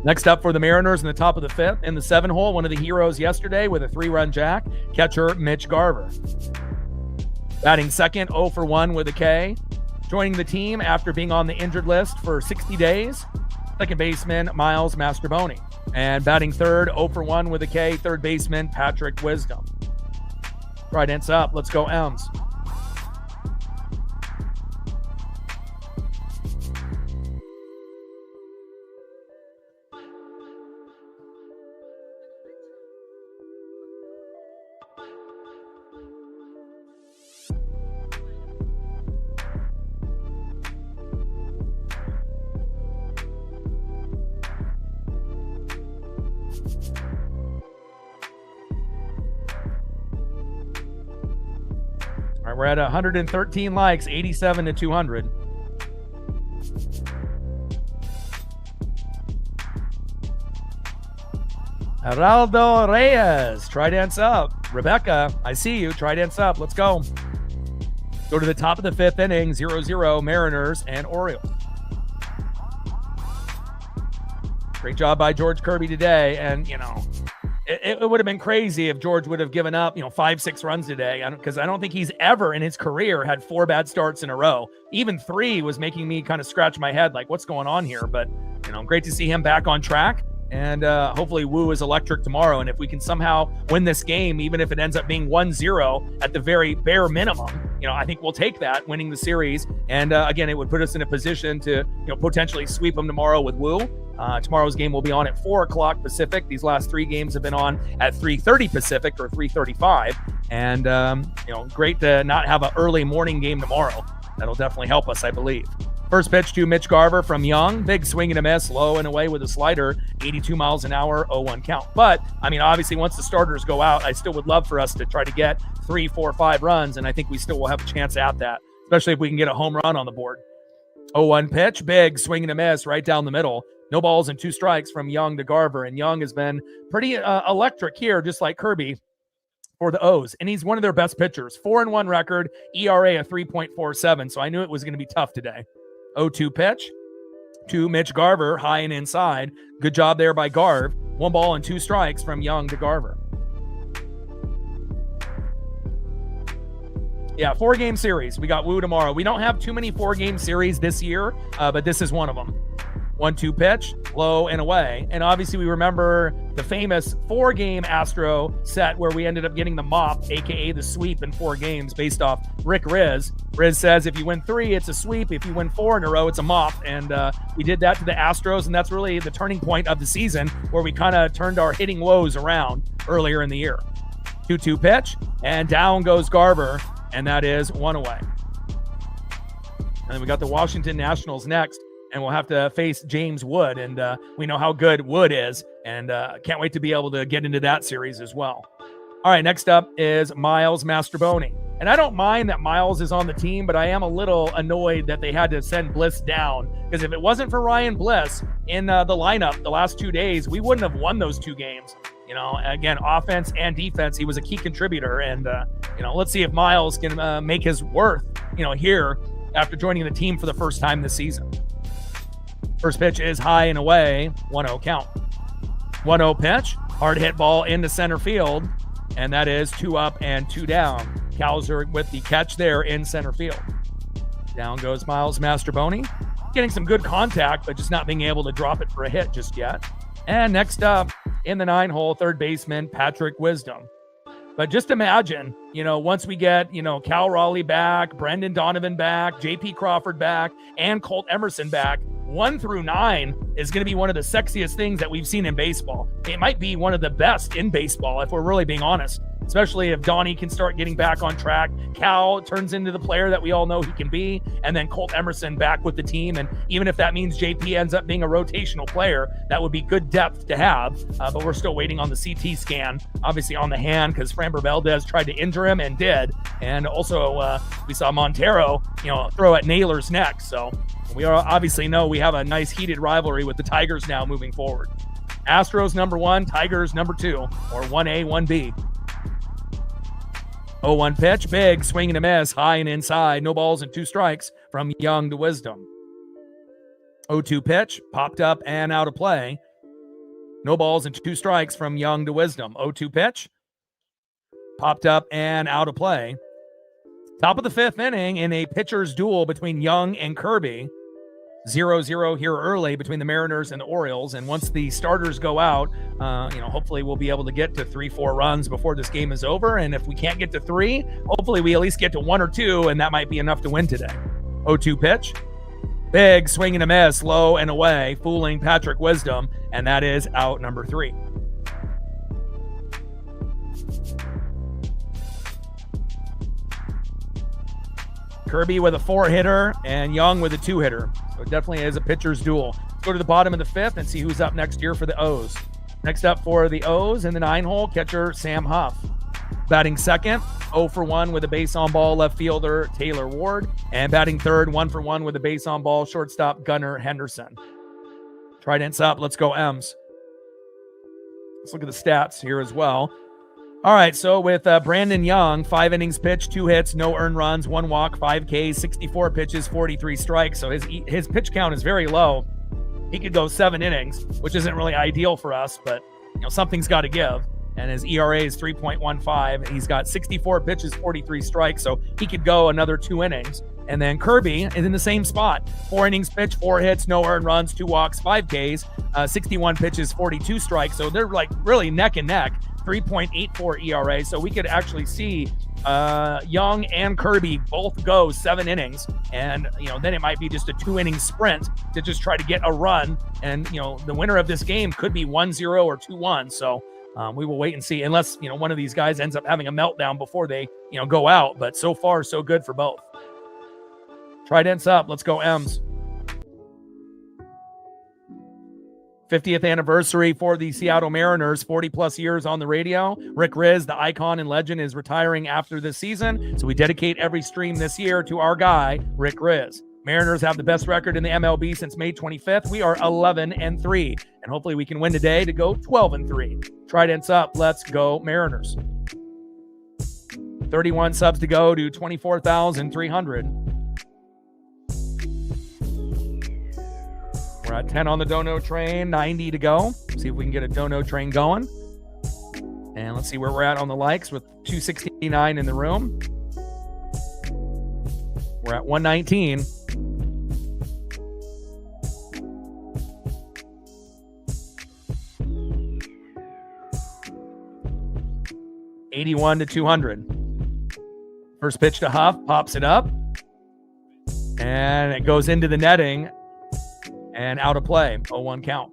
Next up for the Mariners in the top of the 5th, in the 7-hole, one of the heroes yesterday with a 3-run jack, catcher Mitch Garver. Batting second, 0 for 1 with a K. Joining the team after being on the injured list for 60 days, second baseman Miles Mastrobuoni. And batting third, 0 for 1 with a K, third baseman Patrick Wisdom. Trident's up. Let's go M's. All right, we're at 113 likes, 87 to 200. Geraldo Reyes, try dance up. Rebecca, I see you. Try dance up. Let's go. Go to the top of the 5th inning, 0-0, Mariners and Orioles. Great job by George Kirby today. And, it would have been crazy if George would have given up, 5-6 runs today, because I don't think he's ever in his career had 4 bad starts in a row. Even 3 was making me kind of scratch my head like, what's going on here? But, great to see him back on track. And hopefully Wu is electric tomorrow. And if we can somehow win this game, even if it ends up being 1-0 at the very bare minimum, I think we'll take that, winning the series. And again, it would put us in a position to, potentially sweep them tomorrow with Wu. Tomorrow's game will be on at 4 o'clock Pacific. These last 3 games have been on at 3:30 Pacific or 3:35. And, great to not have an early morning game tomorrow. That'll definitely help us, I believe. First pitch to Mitch Garver from Young. Big swing and a miss, low and away with a slider, 82 miles an hour, 0-1 count. But, obviously, once the starters go out, I still would love for us to try to get 3, 4, 5 runs, and I think we still will have a chance at that, especially if we can get a home run on the board. 0-1 pitch, big swing and a miss right down the middle. No balls and 2 strikes from Young to Garver, and Young has been pretty electric here, just like Kirby, for the O's, and he's one of their best pitchers. 4-1 record, ERA of 3.47, so I knew it was going to be tough today. 0-2 pitch to Mitch Garver, high and inside. Good job there by Garv. 1 ball and 2 strikes from Young to Garver. Yeah, 4-game series. We got Wu tomorrow. We don't have too many 4-game series this year, but this is one of them. 1-2 pitch, low and away. And obviously we remember the famous 4-game Astro set where we ended up getting the mop, aka the sweep, in 4 games based off Rick Riz. Riz says if you win 3, it's a sweep. If you win 4 in a row, it's a mop. And we did that to the Astros, and that's really the turning point of the season where we kind of turned our hitting woes around earlier in the year. 2-2 pitch, and down goes Garver, and that is 1 away. And then we got the Washington Nationals next, and we'll have to face James Wood, and we know how good Wood is, and can't wait to be able to get into that series as well. All right, next up is Miles Mastrobuoni. And I don't mind that Miles is on the team, but I am a little annoyed that they had to send Bliss down, because if it wasn't for Ryan Bliss in the lineup the last 2 days, we wouldn't have won those 2 games. Again, offense and defense, he was a key contributor, and let's see if Miles can make his worth, here after joining the team for the first time this season. First pitch is high and away, 1-0 count. 1-0 pitch, hard hit ball into center field, and that is 2 up and 2 down. Cowser with the catch there in center field. Down goes Miles Mastrobuoni, getting some good contact, but just not being able to drop it for a hit just yet. And next up, in the 9-hole, third baseman Patrick Wisdom. But just imagine, once we get, Cal Raleigh back, Brendan Donovan back, J.P. Crawford back, and Colt Emerson back, 1 through 9 is going to be one of the sexiest things that we've seen in baseball. It might be one of the best in baseball, if we're really being honest, especially if Donnie can start getting back on track. Cal turns into the player that we all know he can be, and then Colt Emerson back with the team. And even if that means JP ends up being a rotational player, that would be good depth to have. But we're still waiting on the CT scan, obviously on the hand, because Framber Valdez tried to injure him and did. And also we saw Montero, throw at Naylor's neck. So we obviously know we have a nice heated rivalry with the Tigers now moving forward. Astros number 1, Tigers number 2, or 1A, 1B. 0-1 pitch, big swing and a miss, high and inside, no balls and 2 strikes from Young to Wisdom. 0-2 pitch, popped up and out of play. No balls and 2 strikes from Young to Wisdom. 0-2 pitch, popped up and out of play. Top of the 5th inning in a pitcher's duel between Young and Kirby. 0-0 here early between the Mariners and the Orioles. And once the starters go out, hopefully we'll be able to get to 3-4 runs before this game is over. And if we can't get to 3, hopefully we at least get to 1 or 2, and that might be enough to win today. 0-2 pitch, big swing and a miss, low and away, fooling Patrick Wisdom, and that is out number 3. Kirby with a 4-hitter and Young with a 2-hitter. So it definitely is a pitcher's duel. Let's go to the bottom of the 5th and see who's up next year for the O's. Next up for the O's in the 9-hole, catcher Sam Huff. Batting second, 0 for 1 with a base on ball left fielder Taylor Ward. And batting third, 1 for 1 with a base on ball shortstop Gunnar Henderson. Trident's up. Let's go M's. Let's look at the stats here as well. All right, so with Brandon Young, 5 innings pitched, 2 hits, no earned runs, 1 walk, 5 Ks, 64 pitches, 43 strikes. So his pitch count is very low. He could go 7 innings, which isn't really ideal for us, but something's got to give. And his ERA is 3.15. He's got 64 pitches, 43 strikes, so he could go another 2 innings. And then Kirby is in the same spot. 4 innings pitched, 4 hits, no earned runs, 2 walks, 5 Ks, 61 pitches, 42 strikes. So they're like really neck and neck. 3.84 ERA. So we could actually see Young and Kirby both go 7 innings. And, then it might be just a 2-inning sprint to just try to get a run. And, the winner of this game could be 1-0 or 2-1. So we will wait and see, unless, one of these guys ends up having a meltdown before they, go out. But so far, so good for both. Trident's up. Let's go M's. 50th anniversary for the Seattle Mariners, 40 plus years on the radio. Rick Riz, the icon and legend, is retiring after this season. So we dedicate every stream this year to our guy, Rick Riz. Mariners have the best record in the MLB since May 25th. We are 11-3, and hopefully we can win today to go 12-3. Trident's up. Let's go Mariners. 31 subs to go to 24,300. We're at 10 on the dono train, 90 to go. See if we can get a dono train going. And let's see where we're at on the likes with 269 in the room. We're at 119. $81 to 200. First pitch to Huff, pops it up. And it goes into the netting. And out of play, 0-1 count.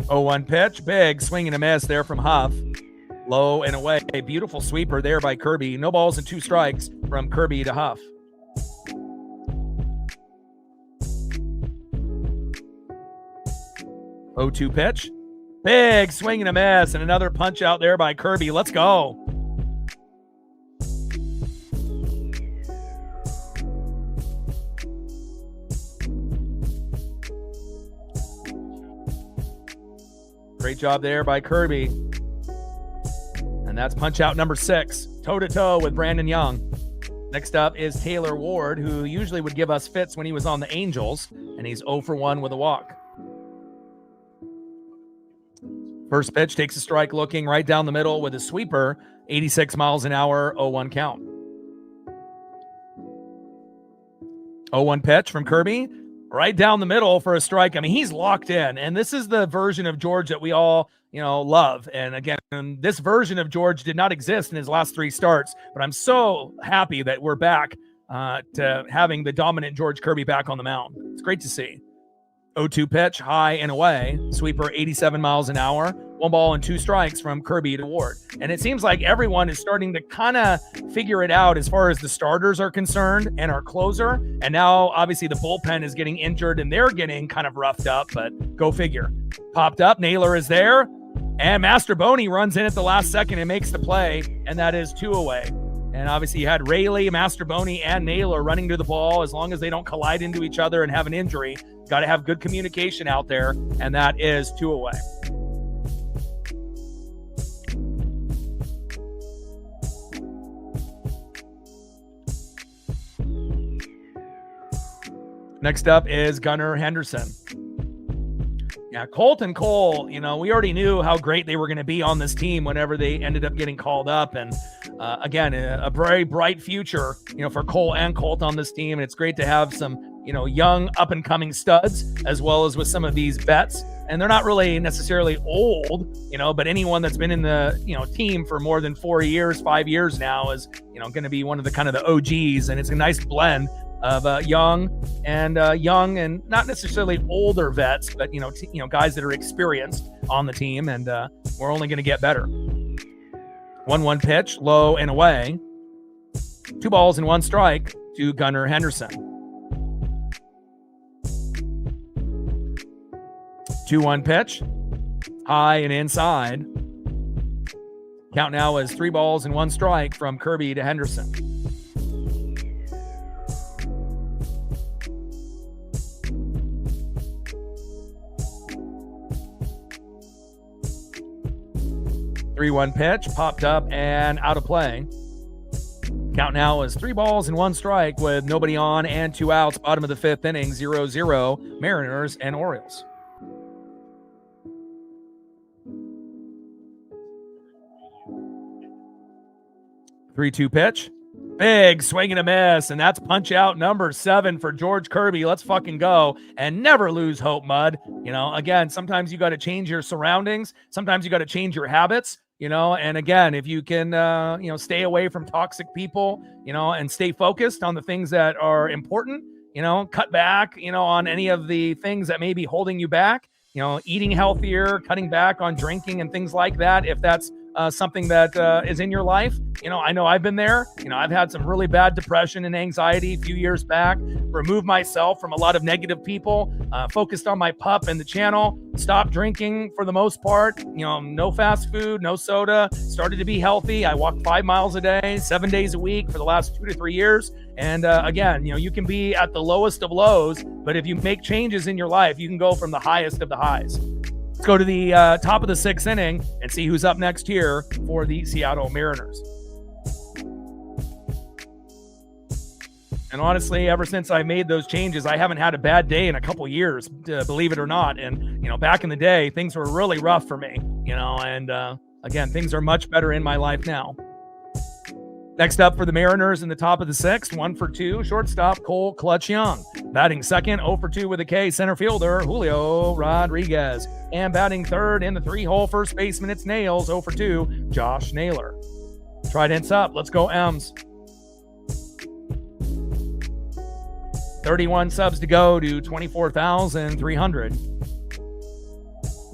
Oh, 1 pitch, big swing and a miss there from Huff. Low and away. A beautiful sweeper there by Kirby. No balls and 2 strikes from Kirby to Huff. Oh, 2 pitch. Big swing and a miss. And another punch out there by Kirby. Let's go. Great job there by Kirby. And that's punch out number 6, toe-to-toe with Brandon Young. Next up is Taylor Ward, who usually would give us fits when he was on the Angels, and he's 0 for 1 with a walk. First pitch takes a strike, looking right down the middle with a sweeper, 86 miles an hour, 0-1 count. 0-1 pitch from Kirby, right down the middle for a strike. I mean, he's locked in, and this is the version of George that we all love. And again, this version of George did not exist in his last 3 starts, but I'm so happy that we're back to having the dominant George Kirby back on the mound. It's great to see. 0-2 pitch, high and away. Sweeper, 87 miles an hour. 1 ball and 2 strikes from Kirby to Ward. And it seems like everyone is starting to kind of figure it out as far as the starters are concerned and our closer. And now, obviously, the bullpen is getting injured and they're getting kind of roughed up, but go figure. Popped up, Naylor is there. And Master Boney runs in at the last second and makes the play, and that is 2 away. And obviously you had Rayleigh, Master Boney, and Naylor running to the ball. As long as they don't collide into each other and have an injury, got to have good communication out there, and that is 2 away. Next up is Gunnar Henderson. Yeah, Colt and Cole, we already knew how great they were going to be on this team whenever they ended up getting called up. And again, a very bright future, for Cole and Colt on this team. And it's great to have some, young up and coming studs, as well as with some of these vets. And they're not really necessarily old, but anyone that's been in the, team for more than 4 years, 5 years now is, going to be one of the kind of the OGs. And it's a nice blend of young and not necessarily older vets, but guys that are experienced on the team, and we're only going to get better. 1-1 pitch, low and away. 2 balls and 1 strike to Gunnar Henderson. 2-1 pitch, high and inside. Count now is 3 balls and 1 strike from Kirby to Henderson. Three-one pitch, popped up and out of play. Count now is 3 balls and 1 strike with nobody on and 2 outs. Bottom of the 5th inning, 0-0, Mariners and Orioles. Three-two pitch. Big swing and a miss, and that's punch out number 7 for George Kirby. Let's fucking go and never lose hope, Mud. Again, sometimes you got to change your surroundings. Sometimes you got to change your habits, and again, if you can, stay away from toxic people, and stay focused on the things that are important, cut back, on any of the things that may be holding you back, eating healthier, cutting back on drinking and things like that. If that's something that is in your life. I know I've been there. I've had some really bad depression and anxiety a few years back, removed myself from a lot of negative people, focused on my pup and the channel, stopped drinking for the most part, no fast food, no soda, started to be healthy. I walked 5 miles a day, 7 days a week for the last 2 to 3 years. And again, you can be at the lowest of lows, but if you make changes in your life, you can go from the highest of the highs. Let's go to the top of the 6th inning and see who's up next here for the Seattle Mariners. And honestly, ever since I made those changes, I haven't had a bad day in a couple years, believe it or not. And, back in the day, things were really rough for me, and again, things are much better in my life now. Next up for the Mariners in the top of the 6th, 1 for 2, shortstop Cole Clutch Young. Batting second, 0 for 2 with a K, center fielder Julio Rodriguez. And batting third in the 3-hole first baseman, it's Nails, 0 for 2, Josh Naylor. Trident's up, let's go M's. 31 subs to go to 24,300.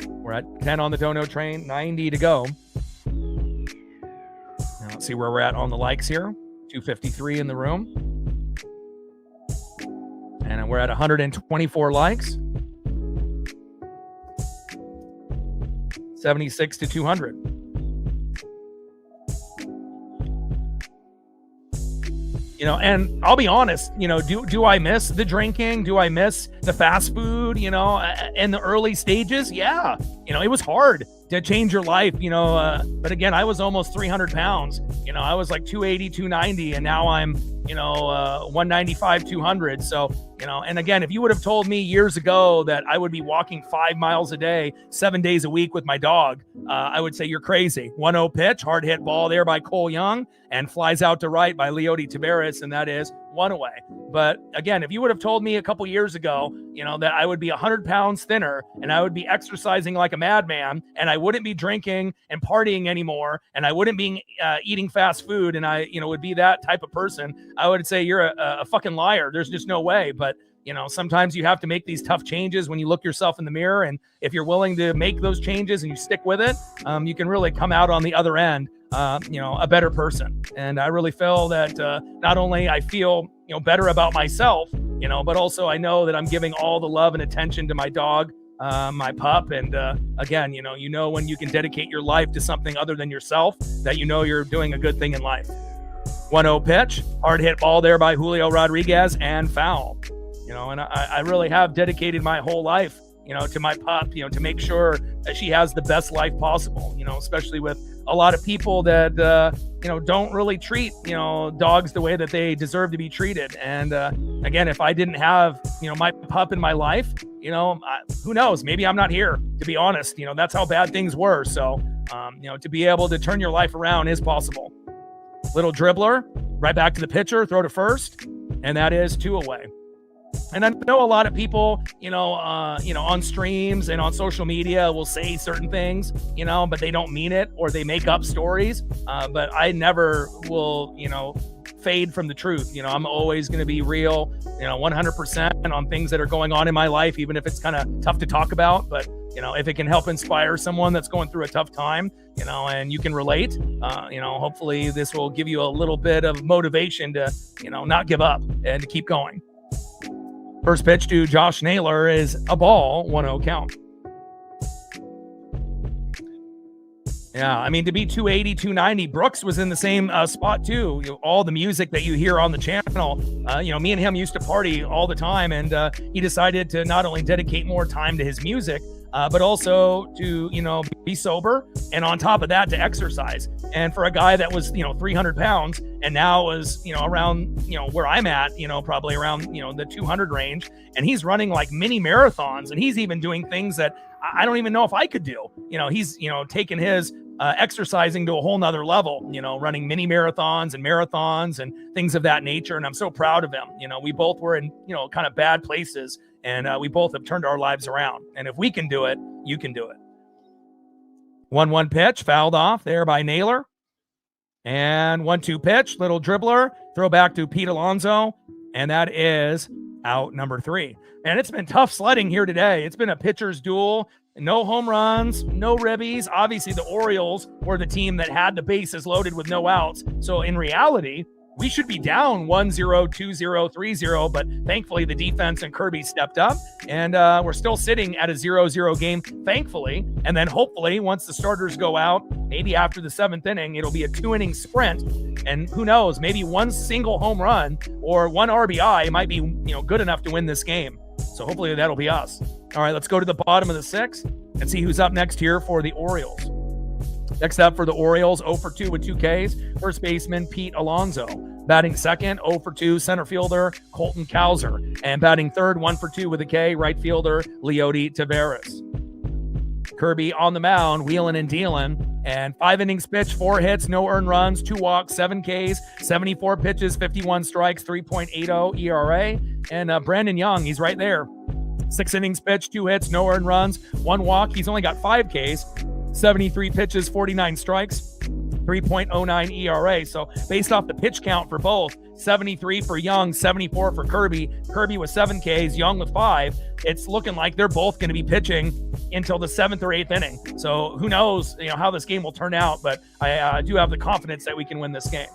We're at 10 on the Dono train, 90 to go. Now let's see where we're at on the likes here. 253 in the room. And we're at 124 likes. 76 to 200. And I'll be honest, do I miss the drinking? Do I miss the fast food, in the early stages? Yeah. It was hard to change your life, but again, I was almost 300 pounds, I was like 280, 290, and now I'm, 195, 200. So, and again, if you would have told me years ago that I would be walking 5 miles a day, 7 days a week with my dog, I would say you're crazy. 1-0 pitch, hard hit ball there by Cole Young, and flies out to right by Leody Taveras, and that is 1 away. But again, if you would have told me a couple years ago, that I would be 100 pounds thinner and I would be exercising like a madman and I wouldn't be drinking and partying anymore and I wouldn't be eating fast food and I, would be that type of person, I would say you're a fucking liar. There's just no way. But sometimes you have to make these tough changes when you look yourself in the mirror. And if you're willing to make those changes and you stick with it, you can really come out on the other end, a better person. And I really feel that not only I feel, better about myself, but also I know that I'm giving all the love and attention to my dog, my pup. And again, when you can dedicate your life to something other than yourself, that you're doing a good thing in life. 1-0 pitch, hard hit ball there by Julio Rodriguez, and foul. And I really have dedicated my whole life, to my pup, to make sure that she has the best life possible, especially with a lot of people that, don't really treat, dogs the way that they deserve to be treated. And again, if I didn't have, my pup in my life, who knows, maybe I'm not here, to be honest. That's how bad things were. So, to be able to turn your life around is possible. Little dribbler, right back to the pitcher, throw to first, and that is 2 away. And I know a lot of people, on streams and on social media will say certain things, but they don't mean it, or they make up stories. But I never will, fade from the truth. I'm always going to be real. 100% on things that are going on in my life, even if it's kind of tough to talk about. But, if it can help inspire someone that's going through a tough time, and you can relate, hopefully this will give you a little bit of motivation to, not give up and to keep going. First pitch to Josh Naylor is a ball, 1-0 count. Yeah, I mean, to be 280, 290, Brooks was in the same spot too. All the music that you hear on the channel, me and him used to party all the time, and he decided to not only dedicate more time to his music, but also to, be sober, and on top of that, to exercise. And for a guy that was, 300 pounds and now is, around, where I'm at, probably around, the 200 range, and he's running like mini marathons, and he's even doing things that I don't even know if I could do. He's, taking his exercising to a whole nother level, running mini marathons and things of that nature. And I'm so proud of him. We both were in, kind of bad places, and we both have turned our lives around. And if we can do it, you can do it. 1-1 pitch, fouled off there by Naylor. And 1-2 pitch, little dribbler, throw back to Pete Alonso. And that is out number 3. And it's been tough sledding here today. It's been a pitcher's duel. No home runs, no ribbies. Obviously, the Orioles were the team that had the bases loaded with no outs. So in reality, we should be down 1-0, 2-0, 3-0, but thankfully the defense and Kirby stepped up, and we're still sitting at a 0-0 game, thankfully. And then hopefully once the starters go out, maybe after the 7th inning, it'll be a 2-inning sprint. And who knows, maybe one single home run or one RBI might be, good enough to win this game. So hopefully that'll be us. All right, let's go to the bottom of the 6th and see who's up next here for the Orioles. Next up for the Orioles, 0 for 2 with 2 Ks, first baseman Pete Alonso. Batting second, 0 for 2, center fielder Colton Cowser. And batting third, 1 for 2 with a K, right fielder Leody Taveras. Kirby on the mound, wheeling and dealing. And 5 innings pitched, 4 hits, no earned runs, 2 walks, 7 Ks, 74 pitches, 51 strikes, 3.80 ERA. And Brandon Young, he's right there. 6 innings pitched, 2 hits, no earned runs, 1 walk. He's only got 5 Ks, 73 pitches, 49 strikes, 3.09 ERA. So based off the pitch count for both, 73 for Young, 74 for Kirby. Kirby with 7 Ks, Young with 5. It's looking like they're both going to be pitching until the 7th or 8th inning. So who knows, how this game will turn out, but I do have the confidence that we can win this game.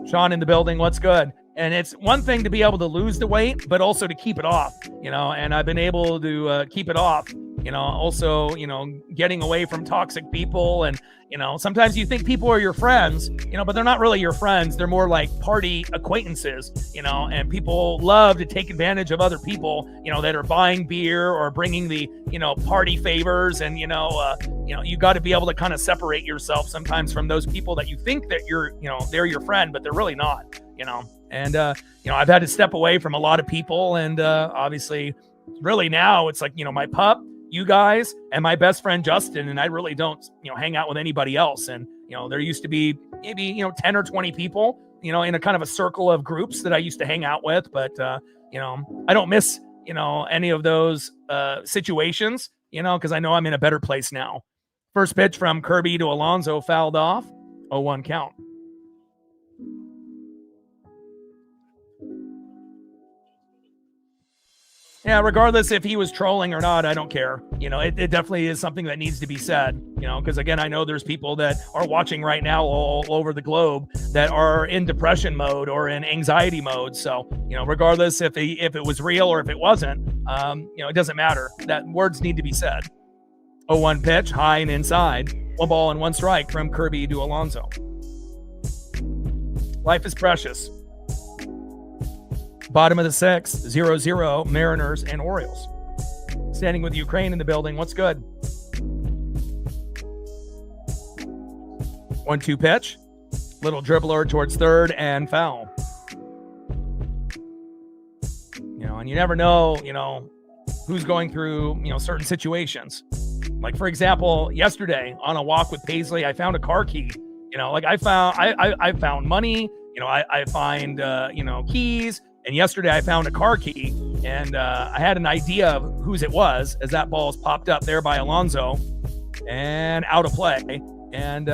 Sean in the building, what's good? And it's one thing to be able to lose the weight, but also to keep it off, and I've been able to keep it off, also, getting away from toxic people. And, sometimes you think people are your friends, but they're not really your friends. They're more like party acquaintances, and people love to take advantage of other people, that are buying beer or bringing the, party favors. And, you got to be able to kind of separate yourself sometimes from those people that you think that you're, they're your friend, but they're really not, And, I've had to step away from a lot of people. And obviously, really now it's like, my pup, you guys, and my best friend, Justin. And I really don't, hang out with anybody else. And, there used to be maybe, 10 or 20 people, in a kind of a circle of groups that I used to hang out with. But, I don't miss, any of those situations, because I know I'm in a better place now. First pitch from Kirby to Alonso, fouled off, 0-1 count. Yeah, regardless if he was trolling or not, I don't care. It definitely is something that needs to be said, because again, I know there's people that are watching right now all over the globe that are in depression mode or in anxiety mode. So, regardless if it was real or if it wasn't, it doesn't matter. That words need to be said. 0-1 pitch, high and inside. 1 ball and 1 strike from Kirby to Alonso. Life is precious. Bottom of the 6th, 0-0, Mariners and Orioles. Standing with Ukraine in the building, what's good? 1-2 pitch, little dribbler towards third and foul. And you never know, who's going through, certain situations. Like, for example, yesterday on a walk with Paisley, I found a car key. I found money, I find, keys. And yesterday I found a car key, and I had an idea of whose it was as that ball is popped up there by Alonso and out of play. And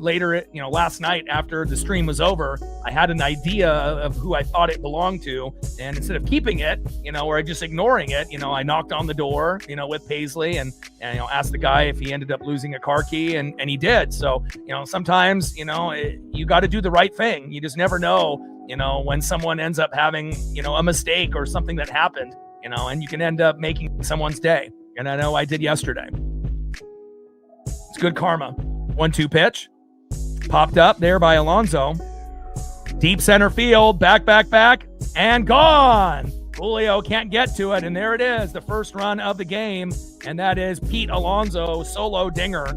later, last night after the stream was over, I had an idea of who I thought it belonged to. And instead of keeping it, or just ignoring it, I knocked on the door, with Paisley and asked the guy if he ended up losing a car key. And he did. So, sometimes, you got to do the right thing. You just never know, when someone ends up having, a mistake or something that happened, and you can end up making someone's day. And I know I did yesterday. It's good karma. 1-2 pitch. Popped up there by Alonso. Deep center field. Back, and gone. Julio can't get to it. And there it is. The first run of the game. And that is Pete Alonso solo dinger.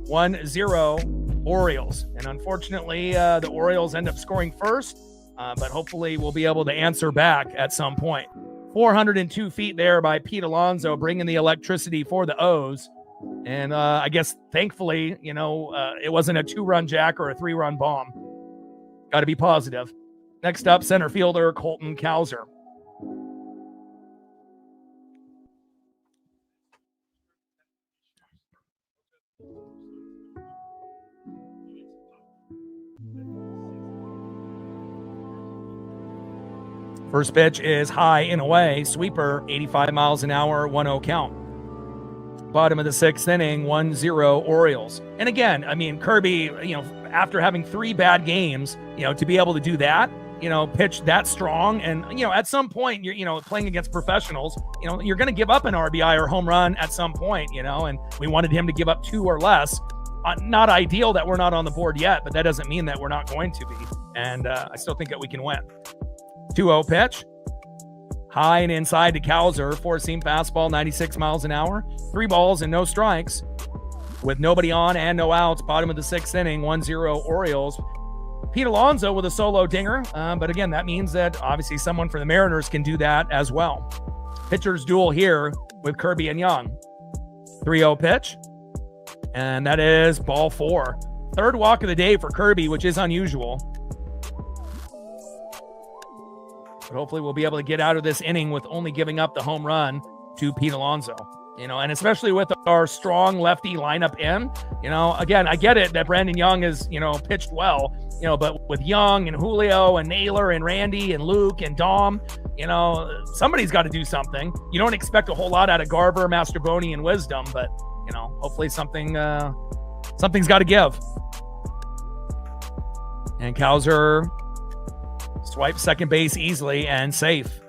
1-0 Orioles. And unfortunately, the Orioles end up scoring first. But hopefully we'll be able to answer back at some point. 402 feet there by Pete Alonso, bringing the electricity for the O's. And I guess, thankfully, it wasn't a 2-run jack or a 3-run bomb. Got to be positive. Next up, center fielder Colton Cowser. First pitch is high and away. Sweeper, 85 miles an hour, 1-0 count. Bottom of the 6th inning, 1-0 Orioles. And again, I mean, Kirby, after having 3 bad games, to be able to do that, pitch that strong. And, at some point, you're, playing against professionals, you're going to give up an RBI or home run at some point, and we wanted him to give up 2 or less. Not ideal that we're not on the board yet, but that doesn't mean that we're not going to be. And I still think that we can win. 2-0 pitch. High and inside to Cowser. 4-seam fastball, 96 miles an hour. 3 balls and no strikes. With nobody on and no outs. Bottom of the 6th inning, 1-0 Orioles. Pete Alonso with a solo dinger. But again, that means that obviously someone for the Mariners can do that as well. Pitchers duel here with Kirby and Young. 3-0 pitch. And that is ball 4. Third walk of the day for Kirby, which is unusual. But hopefully we'll be able to get out of this inning with only giving up the home run to Pete Alonso. And especially with our strong lefty lineup in, again, I get it that Brandon Young is, pitched well, but with Young and Julio and Naylor and Randy and Luke and Dom, somebody's got to do something. You don't expect a whole lot out of Garber, Mastroboni, and Wisdom, but, hopefully something's got to give. And Cowser swipes second base easily and safe.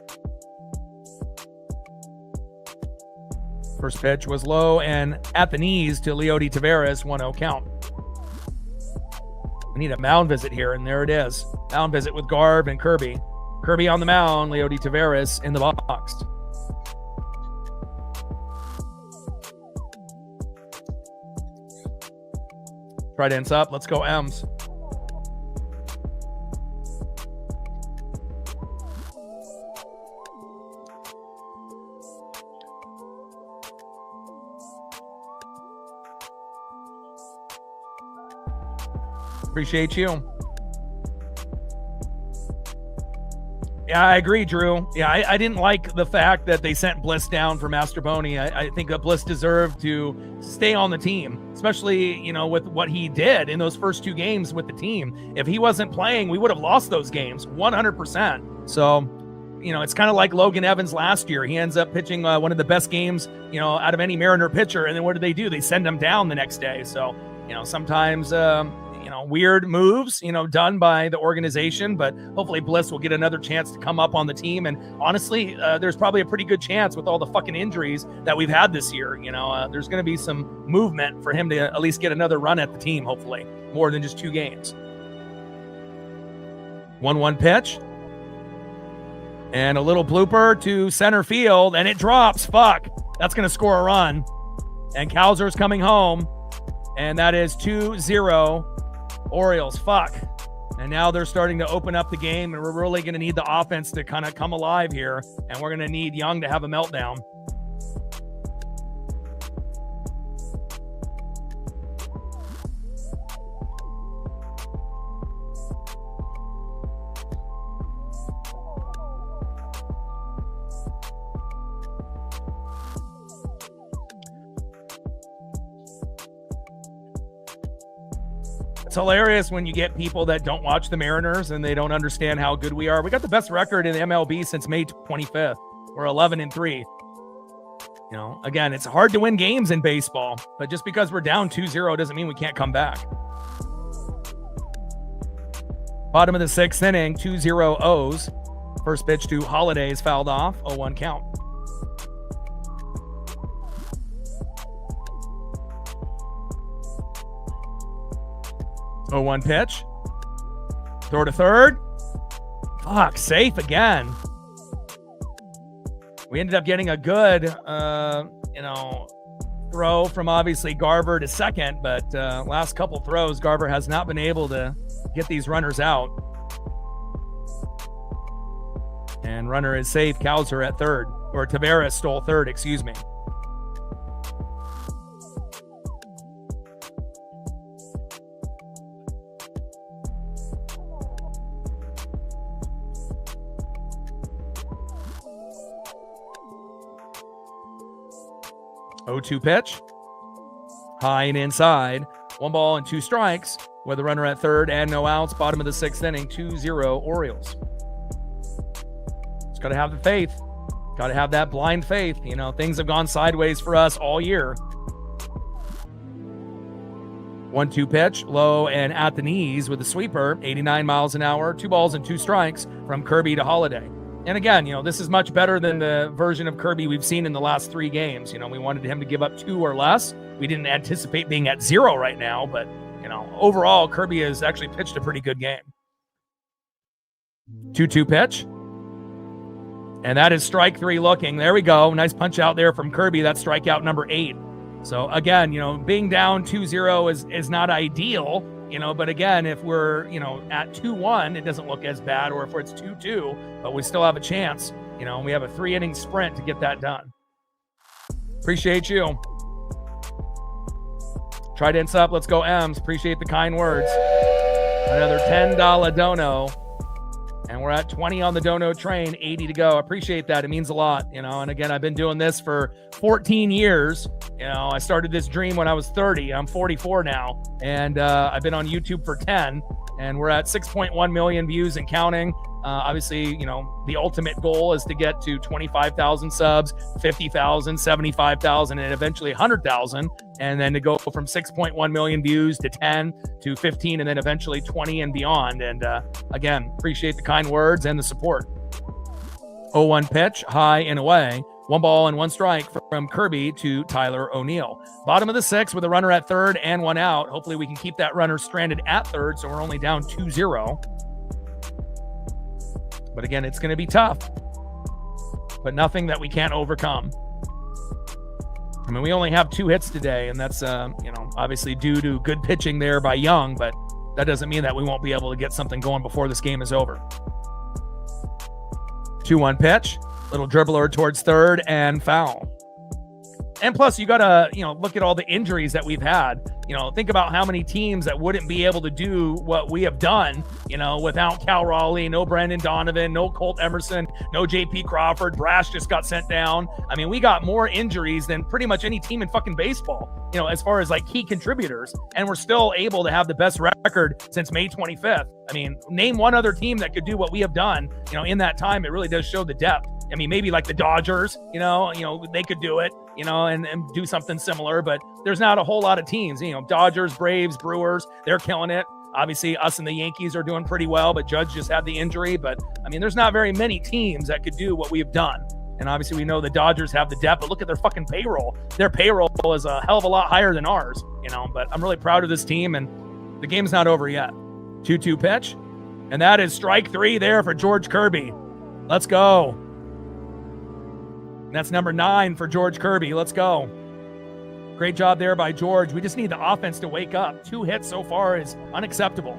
First pitch was low and at the knees to Leody Taveras, 1-0 count. We need a mound visit here, and there it is. Mound visit with Garb and Kirby. Kirby on the mound, Leody Taveras in the box. Trident's up. Let's go, M's. Appreciate you. Yeah, I agree, Drew. Yeah, I didn't like the fact that they sent Bliss down for Mastroboni. I think that Bliss deserved to stay on the team, especially, with what he did in those first 2 games with the team. If he wasn't playing, we would have lost those games 100%. So, it's kind of like Logan Evans last year. He ends up pitching one of the best games, out of any Mariner pitcher. And then what do? They send him down the next day. So, sometimes, weird moves, done by the organization, but hopefully Bliss will get another chance to come up on the team. And honestly, there's probably a pretty good chance with all the fucking injuries that we've had this year. There's going to be some movement for him to at least get another run at the team, hopefully, more than just 2 games. 1-1 pitch. And a little blooper to center field, and it drops. Fuck. That's going to score a run. And Cowser's coming home. And that is 2-0 Orioles. Fuck. And now they're starting to open up the game, and we're really going to need the offense to kind of come alive here. And we're going to need Young to have a meltdown. It's hilarious when you get people that don't watch the Mariners and they don't understand how good we are. We got the best record in MLB since May 25th. We're 11-3. You know, again, it's hard to win games in baseball, but just because we're down 2-0 doesn't mean we can't come back. Bottom of the 6th inning, 2-0 O's. First pitch to Holiday is fouled off, 0-1 count. Oh, 1 pitch. Throw to third. Fuck, safe again. We ended up getting a good, throw from obviously Garver to second, but last couple throws, Garver has not been able to get these runners out. And runner is safe. Cowser at third, or Tavares stole third, excuse me. Oh, 2 pitch. High and inside. 1 ball and 2 strikes with a runner at third and no outs. Bottom of the 6th inning, 2-0 Orioles. Just got to have the faith. Got to have that blind faith. You know, things have gone sideways for us all year. 1-2 pitch, low and at the knees with a sweeper, 89 miles an hour, 2 balls and 2 strikes from Kirby to Holiday. And again, you know, this is much better than the version of Kirby we've seen in the last 3 games. You know, we wanted him to give up 2 or less. We didn't anticipate being at 0 right now, but, you know, overall, Kirby has actually pitched a pretty good game. 2-2 pitch. And that is strike 3 looking. There we go. Nice punch out there from Kirby. That's strikeout number 8. So again, you know, being down 2-0 is not ideal. You know, but again, if we're, you know, at 2-1, it doesn't look as bad, or if it's 2-2, but we still have a chance. You know, we have a 3-inning sprint to get that done. Appreciate you. Trident's up. Let's go, M's. Appreciate the kind words. Another $10 dono. And we're at 20 on the dono train, 80 to go. Appreciate that. It means a lot, you know. And again, I've been doing this for 14 years. You know, I started this dream when I was 30. I'm 44 now. And I've been on YouTube for 10. And we're at 6.1 million views and counting. Obviously, you know, the ultimate goal is to get to 25,000 subs, 50,000, 75,000, and eventually 100,000. And then to go from 6.1 million views to 10 to 15, and then eventually 20 and beyond. And again, appreciate the kind words and the support. 0-1 pitch, high and away. 1 ball and 1 strike from Kirby to Tyler O'Neill. Bottom of the 6th with a runner at third and 1 out. Hopefully we can keep that runner stranded at third, so we're only down 2-0. But again, it's going to be tough, but nothing that we can't overcome. I mean, we only have 2 hits today, and that's, you know, obviously due to good pitching there by Young, but that doesn't mean that we won't be able to get something going before this game is over. 2-1 pitch, little dribbler towards third and foul. And plus, you got to, you know, look at all the injuries that we've had. You know, think about how many teams that wouldn't be able to do what we have done, you know, without Cal Raleigh, no Brandon Donovan, no Colt Emerson, no JP Crawford. Brash just got sent down. I mean, we got more injuries than pretty much any team in fucking baseball, you know, as far as like key contributors. And we're still able to have the best record since May 25th. I mean, name one other team that could do what we have done, you know, in that time. It really does show the depth. I mean, maybe like the Dodgers, you know, they could do it, you know, and do something similar, but there's not a whole lot of teams, you know, Dodgers, Braves, Brewers, they're killing it. Obviously, us and the Yankees are doing pretty well, but Judge just had the injury. But I mean, there's not very many teams that could do what we've done. And obviously, we know the Dodgers have the depth, but look at their fucking payroll. Their payroll is a hell of a lot higher than ours, you know, but I'm really proud of this team, and the game's not over yet. 2-2 pitch, and that is strike 3 there for George Kirby. Let's go. That's number 9 for George Kirby. Let's go. Great job there by George. We just need the offense to wake up. 2 hits so far is unacceptable.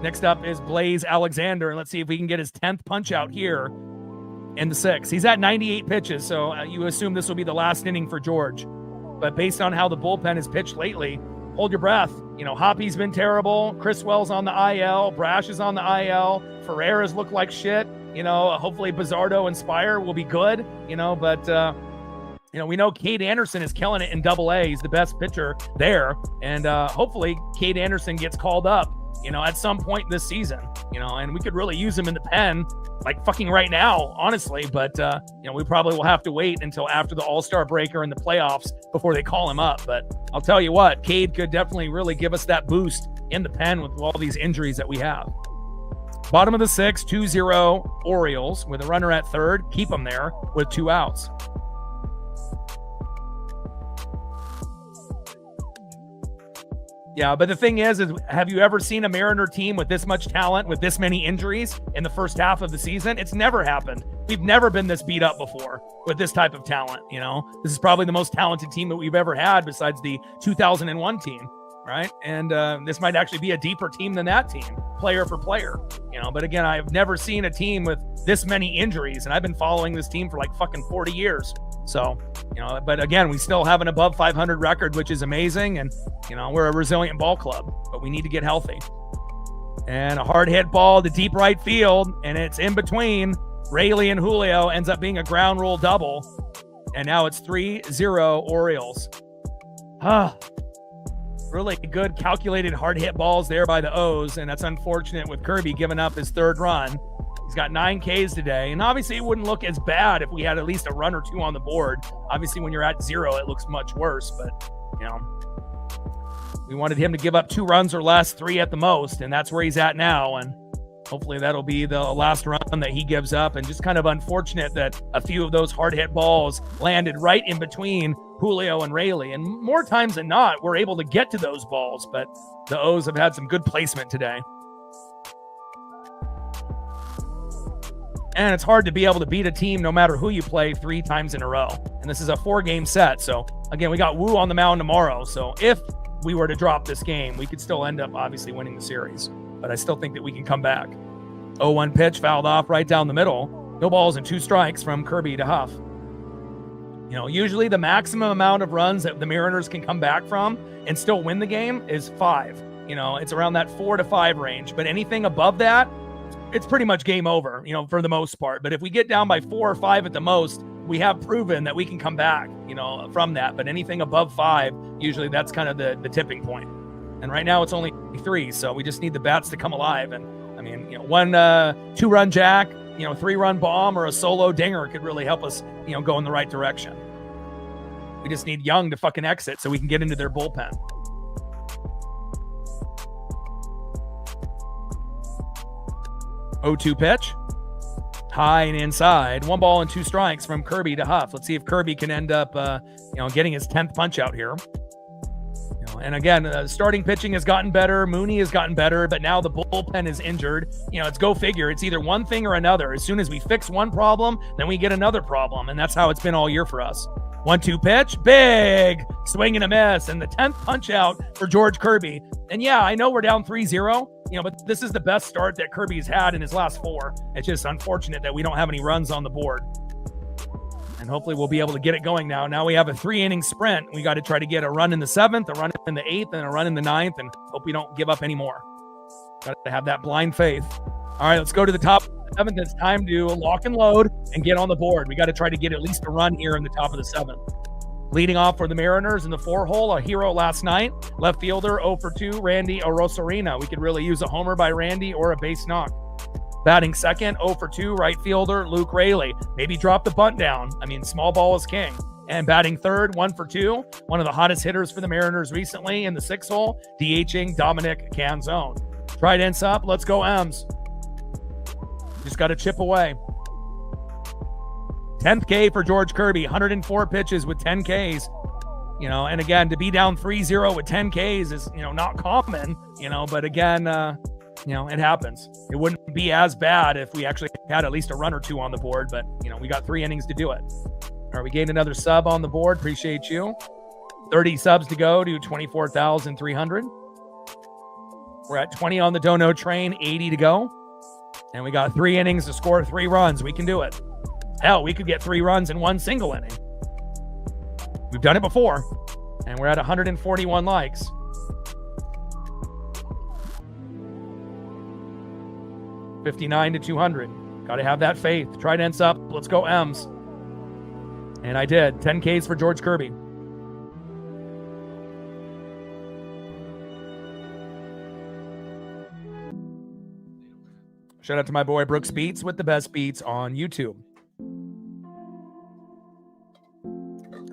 Next up is Blaze Alexander, and let's see if we can get his 10th punch out here in the 6th. He's at 98 pitches, so you assume this will be the last inning for George. But based on how the bullpen has pitched lately, hold your breath. You know, Hoppy's been terrible. Criswell's on the IL. Brash is on the IL. Ferreira's look like shit. You know, hopefully Bizardo and Spire will be good, you know, but we know Cade Anderson is killing it in Double-A. He's the best pitcher there. And hopefully Cade Anderson gets called up, at some point this season, and we could really use him in the pen, like fucking right now, honestly. But, we probably will have to wait until after the All-Star break or in the playoffs before they call him up. But I'll tell you what, Cade could definitely really give us that boost in the pen with all these injuries that we have. Bottom of the 6th, 2-0 Orioles with a runner at third. Keep them there with 2 outs. Yeah, but the thing is have you ever seen a Mariner team with this much talent, with this many injuries in the first half of the season? It's never happened. We've never been this beat up before with this type of talent. This is probably the most talented team that we've ever had besides the 2001 team, right? And this might actually be a deeper team than that team, player for player. But again, I've never seen a team with this many injuries, and I've been following this team for like fucking 40 years. So, but again, we still have an above 500 record, which is amazing. And, we're a resilient ball club, but we need to get healthy. And a hard hit ball to deep right field, and it's in between. Rayleigh and Julio ends up being a ground rule double. And now it's 3-0 Orioles. Really good calculated hard hit balls there by the O's. And that's unfortunate with Kirby giving up his 3rd run. He's got 9 Ks today, and obviously it wouldn't look as bad if we had at least a run or 2 on the board. Obviously, when you're at 0, it looks much worse, but, we wanted him to give up 2 runs or less, 3 at the most, and that's where he's at now, and hopefully that'll be the last run that he gives up. And just kind of unfortunate that a few of those hard-hit balls landed right in between Julio and Rayleigh, and more times than not, we're able to get to those balls, but the O's have had some good placement today. And it's hard to be able to beat a team no matter who you play 3 times in a row. And this is a 4-game set. So, again, we got Wu on the mound tomorrow. So if we were to drop this game, we could still end up obviously winning the series. But I still think that we can come back. 0-1 pitch fouled off right down the middle. No balls and 2 strikes from Kirby to Huff. Usually the maximum amount of runs that the Mariners can come back from and still win the game is 5. It's around that 4 to 5 range. But anything above that, it's pretty much game over, for the most part. But if we get down by 4 or 5 at the most, we have proven that we can come back, from that. But anything above 5, usually that's kind of the tipping point. And right now it's only 3, so we just need the bats to come alive. And I mean, one 2-run jack, 3-run bomb or a solo dinger could really help us, go in the right direction. We just need Young to fucking exit so we can get into their bullpen. 0-2 pitch. High and inside. 1 ball and 2 strikes from Kirby to Huff. Let's see if Kirby can end up, getting his 10th punch out here. And again, starting pitching has gotten better. Mooney has gotten better, but now the bullpen is injured. It's go figure. It's either one thing or another. As soon as we fix one problem, then we get another problem. And that's how it's been all year for us. 1-2 pitch, big swing and a miss, and the 10th punch out for George Kirby. And yeah, I know we're down 3-0, but this is the best start that Kirby's had in his last 4. It's just unfortunate that we don't have any runs on the board. And hopefully we'll be able to get it going now. Now we have a 3-inning sprint. We got to try to get a run in the 7th, a run in the 8th, and a run in the 9th, and hope we don't give up any more. Got to have that blind faith. All right, let's go to the top 7th. It's time to lock and load and get on the board. We got to try to get at least a run here in the top of the 7th. Leading off for the Mariners in the 4-hole, a hero last night. Left fielder 0 for 2, Randy Arozarena. We could really use a homer by Randy or a base knock. Batting second, 0 for 2, right fielder Luke Rayleigh. Maybe drop the bunt down. I mean, small ball is king. And batting third, 1 for 2, one of the hottest hitters for the Mariners recently in the 6-hole, DHing Dominic Canzone. Trident's up. Let's go, M's. Just got to chip away. 10th K for George Kirby, 104 pitches with 10 Ks. And again, to be down 3-0 with 10 Ks is, not common, but again, it happens. It wouldn't be as bad if we actually had at least a run or 2 on the board, but, we got 3 innings to do it. All right, we gained another sub on the board. Appreciate you. 30 subs to go to 24,300. We're at 20 on the Dono train, 80 to go. And we got 3 innings to score 3 runs. We can do it. Hell, we could get 3 runs in 1 single inning. We've done it before, and we're at 141 likes. $59 to 200. Got to have that faith. Trident's up. Let's go, M's. And I did. 10 Ks for George Kirby. Shout out to my boy Brooks Beats with the best beats on YouTube.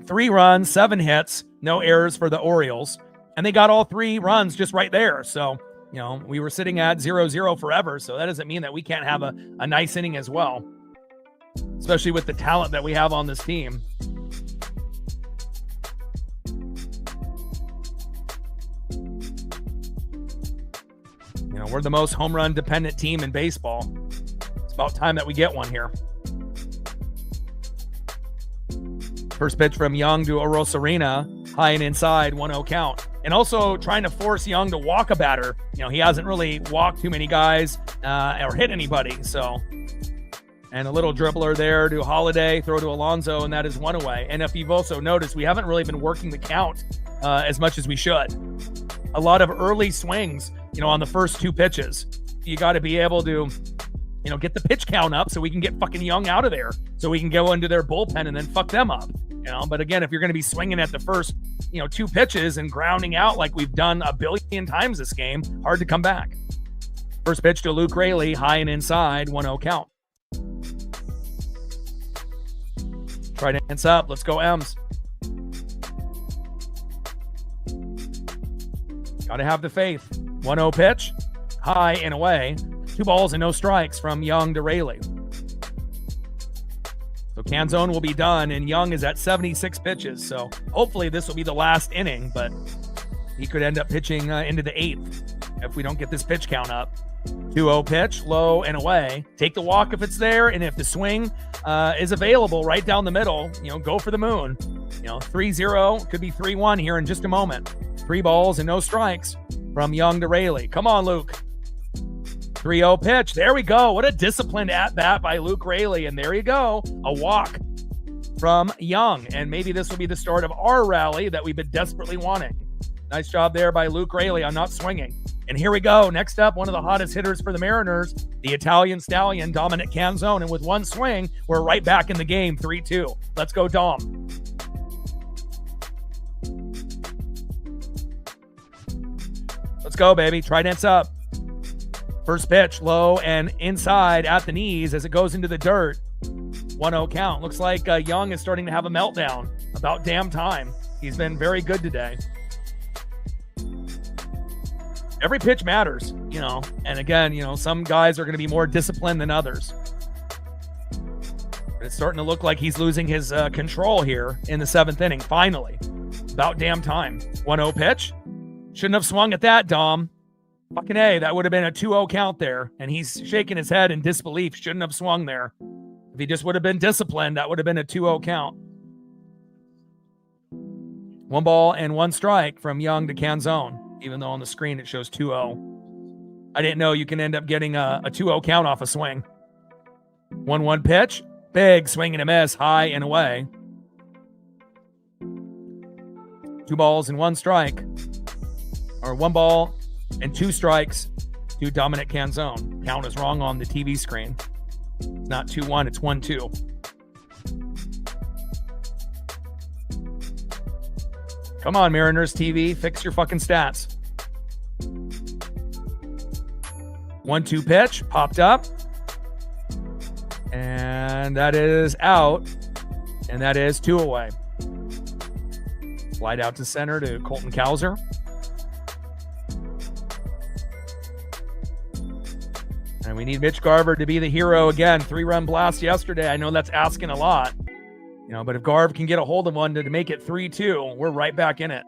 3 runs, 7 hits, no errors for the Orioles. And they got all 3 runs just right there. So, you know, we were sitting at 0-0 forever. So that doesn't mean that we can't have a nice inning as well, especially with the talent that we have on this team. You know, we're the most home run dependent team in baseball. It's about time that we get one here. First pitch from Young to Arosarena, high and inside, 1-0 count. And also trying to force Young to walk a batter. You know, he hasn't really walked too many guys or hit anybody. So, and a little dribbler there to Holiday, throw to Alonso, and that is 1 away. And if you've also noticed, we haven't really been working the count as much as we should. A lot of early swings, you know, on the first 2 pitches. You got to be able to, you know, get the pitch count up so we can get fucking Young out of there, so we can go into their bullpen and then fuck them up. You know, but again, if you're going to be swinging at the first, you know, 2 pitches and grounding out like we've done a billion times this game, hard to come back. First pitch to Luke Raley, high and inside, 1-0 count. Try to dance up. Let's go, M's. Got to have the faith. 1-0 pitch, high and away. 2 balls and no strikes from Young to Raley. So Canzone will be done, and Young is at 76 pitches. So hopefully this will be the last inning, but he could end up pitching into the 8th if we don't get this pitch count up. 2-0 pitch, low and away. Take the walk if it's there, and if the swing is available right down the middle, you know, go for the moon. You know, 3-0, could be 3-1 here in just a moment. 3 balls and no strikes from Young to Raley. Come on, Luke. 3-0 pitch. There we go. What a disciplined at-bat by Luke Raley. And there you go. A walk from Young. And maybe this will be the start of our rally that we've been desperately wanting. Nice job there by Luke Raley on not swinging. And here we go. Next up, one of the hottest hitters for the Mariners, the Italian stallion, Dominic Canzone. And with 1 swing, we're right back in the game, 3-2. Let's go, Dom. Let's go, baby. Try dance up. First pitch, low and inside at the knees as it goes into the dirt. 1-0 count. Looks like Young is starting to have a meltdown. About damn time. He's been very good today. Every pitch matters, you know. And again, you know, some guys are going to be more disciplined than others. But it's starting to look like he's losing his control here in the 7th inning. Finally. About damn time. 1-0 pitch. Shouldn't have swung at that, Dom. Fucking A, that would have been a 2-0 count there. And he's shaking his head in disbelief. Shouldn't have swung there. If he just would have been disciplined, that would have been a 2-0 count. 1 ball and 1 strike from Young to Canzone, even though on the screen it shows 2-0. I didn't know you can end up getting a 2-0 count off a swing. 1-1 pitch. Big swing and a miss, high and away. 2 balls and 1 strike. Or 1 ball and 2 strikes to Dominic Canzone. Count is wrong on the TV screen. It's not 2-1, it's 1-2. Come on, Mariners TV, fix your fucking stats. 1-2 pitch, popped up. And that is out. And that is 2 away. Slide out to center to Colton Cowser. And we need Mitch Garver to be the hero again. 3-run blast yesterday. I know that's asking a lot. You know, but if Garv can get a hold of one to make it 3-2, we're right back in it.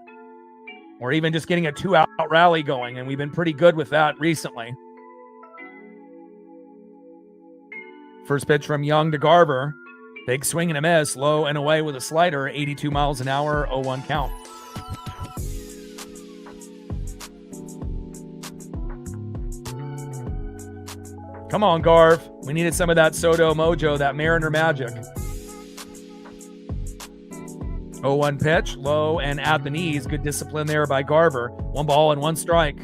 Or even just getting a 2-out rally going, and we've been pretty good with that recently. First pitch from Young to Garver. Big swing and a miss, low and away with a slider, 82 miles an hour, 0-1 count. Come on, Garv. We needed some of that Soto mojo, that Mariner magic. 0-1 pitch, low and at the knees. Good discipline there by Garver. 1 ball and 1 strike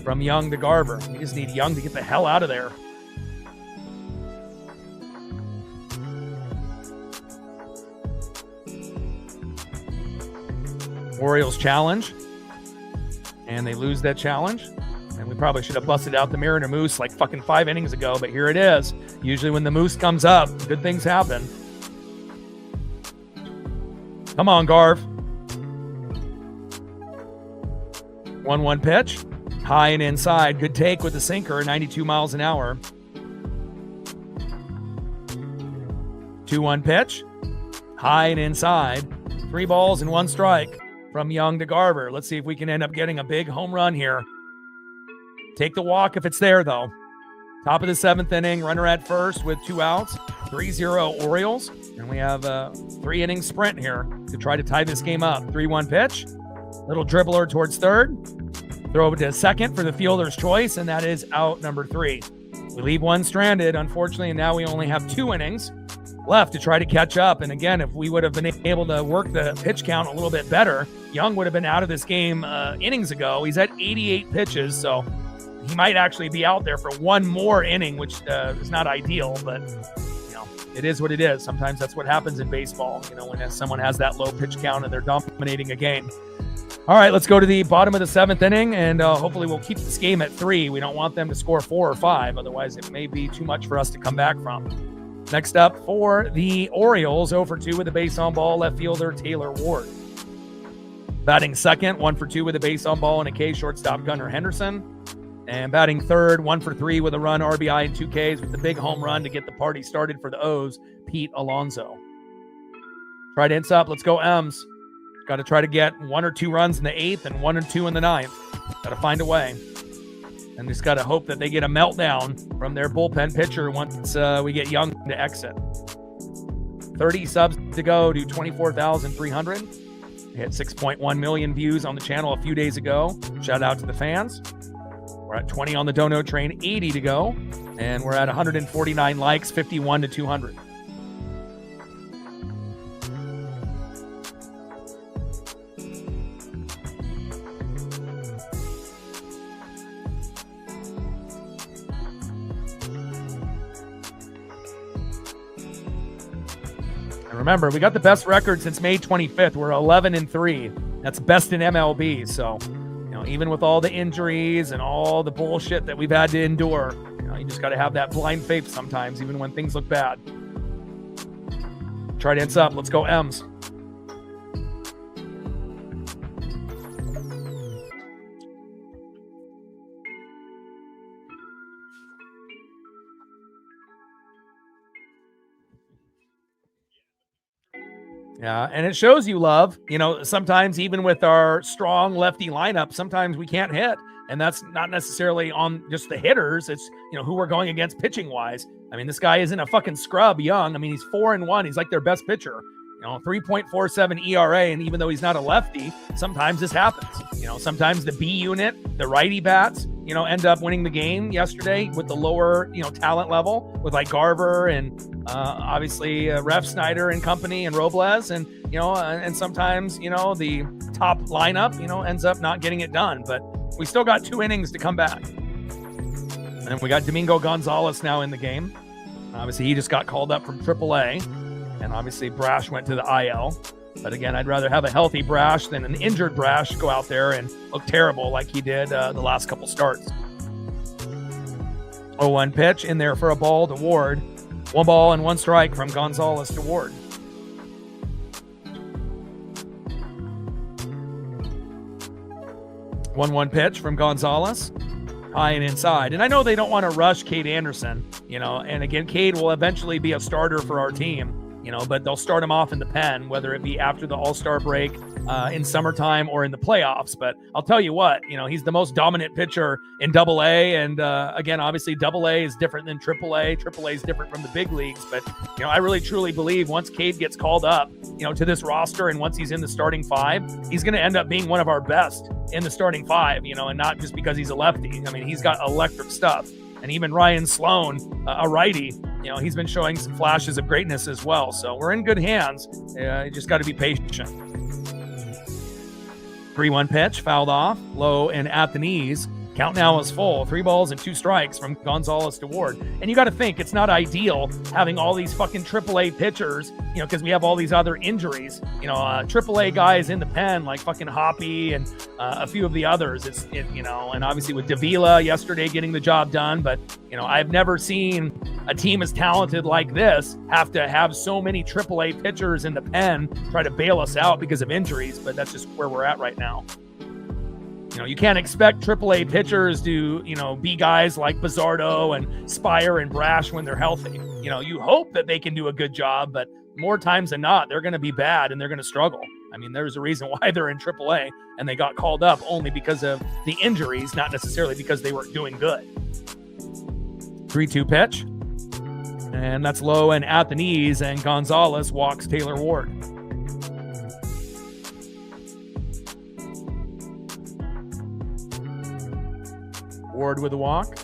from Young to Garver. We just need Young to get the hell out of there. Orioles challenge. And they lose that challenge. And we probably should have busted out the Mariner Moose like fucking 5 innings ago, but here it is. Usually when the Moose comes up, good things happen. Come on, Garv. 1-1 pitch. High and inside. Good take with the sinker, 92 miles an hour. 2-1 pitch. High and inside. 3 balls and 1 strike from Young to Garver. Let's see if we can end up getting a big home run here. Take the walk if it's there, though. Top of the 7th inning, runner at first with 2 outs. 3-0 Orioles. And we have a 3-inning sprint here to try to tie this game up. 3-1 pitch. Little dribbler towards third. Throw it to second for the fielder's choice, and that is out number 3. We leave 1 stranded, unfortunately, and now we only have 2 innings left to try to catch up. And again, if we would have been able to work the pitch count a little bit better, Young would have been out of this game innings ago. He's at 88 pitches, so he might actually be out there for 1 more inning, which is not ideal, but it is what it is. Sometimes that's what happens in baseball, when someone has that low pitch count and they're dominating a game. All right, let's go to the bottom of the 7th inning, and hopefully we'll keep this game at 3. We don't want them to score 4 or 5. Otherwise, it may be too much for us to come back from. Next up for the Orioles, 0-for-2 with a base on ball, left fielder Taylor Ward. Batting second, 1-for-2 with a base on ball and a K, shortstop Gunnar Henderson. And batting third, 1-for-3 with a run, RBI, and 2 Ks with the big home run to get the party started for the O's, Pete Alonso. Tried ends up. Let's go M's. Got to try to get 1 or 2 runs in the 8th and 1 or 2 in the 9th. Got to find a way. And just got to hope that they get a meltdown from their bullpen pitcher once we get Young to exit. 30 subs to go to 24,300. Hit 6.1 million views on the channel a few days ago. Shout out to the fans. We're at 20 on the Dono train, 80 to go. And we're at 149 likes, 51 to 200. Remember, we got the best record since May 25th. We're 11-3. That's best in MLB. So, even with all the injuries and all the bullshit that we've had to endure, you just got to have that blind faith sometimes, even when things look bad. Try to ends up. Let's go M's. Yeah, and it shows you love. Sometimes even with our strong lefty lineup, sometimes we can't hit. And that's not necessarily on just the hitters. It's, who we're going against pitching-wise. I mean, this guy isn't a fucking scrub, Young. I mean, he's 4-1. He's like their best pitcher. 3.47 ERA, and even though he's not a lefty, sometimes this happens. Sometimes the B unit, the righty bats, end up winning the game yesterday with the lower, talent level with like Garver and obviously Ref Snyder and company and Robles, and and sometimes the top lineup ends up not getting it done. But we still got 2 innings to come back, and we got Domingo Gonzalez now in the game. Obviously, he just got called up from AAA. And obviously, Brash went to the IL. But again, I'd rather have a healthy Brash than an injured Brash go out there and look terrible like he did the last couple starts. 0-1 pitch in there for a ball to Ward. 1 ball and 1 strike from Gonzalez to Ward. One pitch from Gonzalez. High and inside. And I know they don't want to rush Cade Anderson, and again, Cade will eventually be a starter for our team. But they'll start him off in the pen, whether it be after the All-Star break, in summertime, or in the playoffs. But I'll tell you what, he's the most dominant pitcher in Double-A. And again, obviously, Double-A is different than Triple-A. Triple-A is different from the big leagues. But, I really, truly believe once Cade gets called up, to this roster, and once he's in the starting 5, he's going to end up being one of our best in the starting 5, and not just because he's a lefty. I mean, he's got electric stuff. And even Ryan Sloan, a righty, he's been showing some flashes of greatness as well. So we're in good hands. You just got to be patient. 3-1 pitch, fouled off, low and at the knees Count now is full. 3 balls and 2 strikes from Gonzalez to Ward. And you got to think it's not ideal having all these fucking AAA pitchers, because we have all these other injuries. AAA guys in the pen like fucking Hoppy and a few of the others. And obviously with Davila yesterday getting the job done. But, I've never seen a team as talented like this have to have so many AAA pitchers in the pen try to bail us out because of injuries. But that's just where we're at right now. You can't expect AAA pitchers to, be guys like Bizzardo and Spire and Brash when they're healthy. You hope that they can do a good job, but more times than not, they're going to be bad and they're going to struggle. I mean, there's a reason why they're in AAA and they got called up only because of the injuries, not necessarily because they weren't doing good. 3-2 pitch. And that's low and at the knees, and Gonzalez walks Taylor Ward. Ward with a walk.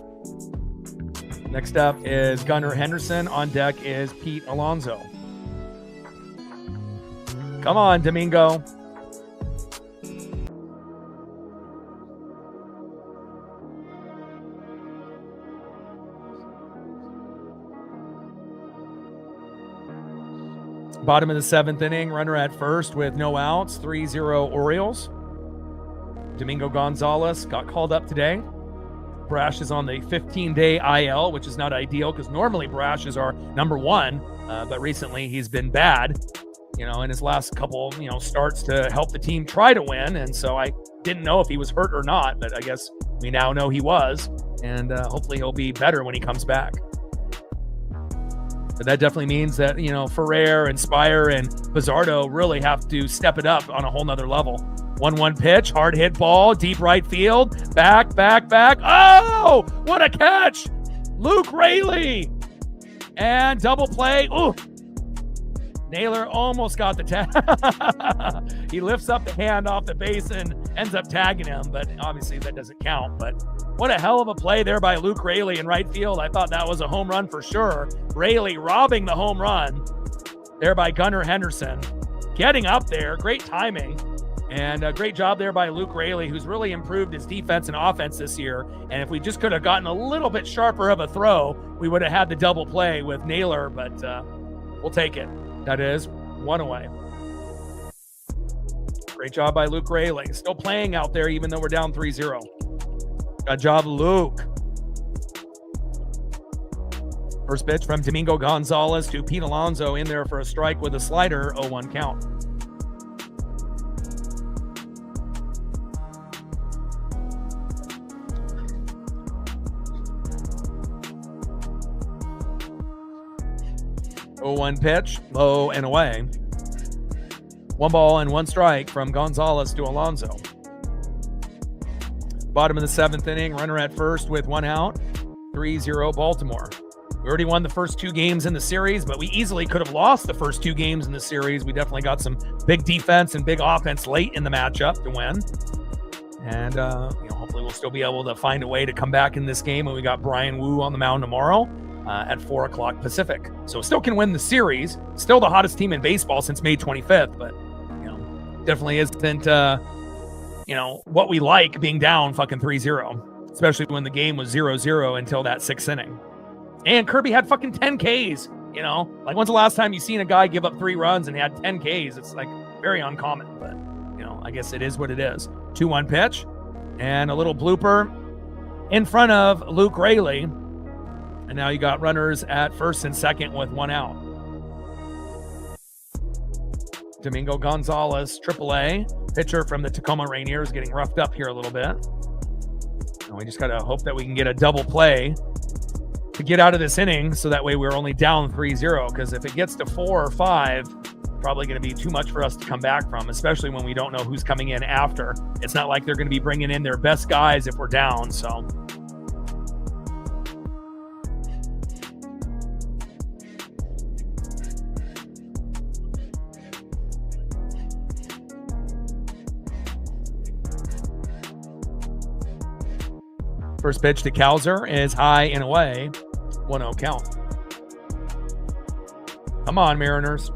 Next up is Gunnar Henderson. On deck is Pete Alonso. Come on, Domingo. Bottom of the 7th inning, runner at first with no outs, 3-0 Orioles. Domingo Gonzalez got called up today. Brash is on the 15-day IL, which is not ideal because normally Brash is our number one, but recently he's been bad, in his last couple, starts to help the team try to win. And so I didn't know if he was hurt or not, but I guess we now know he was, and hopefully he'll be better when he comes back. But that definitely means that, Ferrer and Spire and Bizzardo really have to step it up on a whole nother level. 1-1 pitch, hard hit ball, deep right field, back. Oh, what a catch! Luke Raley. And double play. Ooh. Naylor almost got the tag. He lifts up the hand off the base and ends up tagging him, but obviously that doesn't count. But what a hell of a play there by Luke Raley in right field. I thought that was a home run for sure. Raley robbing the home run there by Gunnar Henderson. Getting up there, great timing. And a great job there by Luke Raley, who's really improved his defense and offense this year. And if we just could have gotten a little bit sharper of a throw, we would have had the double play with Naylor, but we'll take it. That is 1 away. Great job by Luke Raley. Still playing out there even though we're down 3-0. Good job, Luke. First pitch from Domingo Gonzalez to Pete Alonso in there for a strike with a slider, 0-1 count. One pitch, low and away. 1 ball and 1 strike from Gonzalez to Alonso. Bottom of the 7th inning, runner at first with 1 out, 3-0 Baltimore. We already won the first 2 games in the series, but we easily could have lost the first 2 games in the series. We definitely got some big defense and big offense late in the matchup to win. And, hopefully we'll still be able to find a way to come back in this game when we got Brian Wu on the mound tomorrow. At 4 o'clock Pacific. So still can win the series. Still the hottest team in baseball since May 25th, but, definitely isn't, what we like being down fucking 3-0, especially when the game was 0-0 until that 6th inning. And Kirby had fucking 10 Ks, like when's the last time you seen a guy give up 3 runs and he had 10 Ks? It's like very uncommon, but, I guess it is what it is. 2-1 pitch and a little blooper in front of Luke Raley. And now you got runners at first and second with 1 out. Domingo Gonzalez, AAA, pitcher from the Tacoma Rainiers, getting roughed up here a little bit. And we just got to hope that we can get a double play to get out of this inning so that way we're only down 3-0. Because if it gets to 4 or 5, probably going to be too much for us to come back from, especially when we don't know who's coming in after. It's not like they're going to be bringing in their best guys if we're down, so... First pitch to Kowser is high and away. 1-0 count. Come on, Mariners.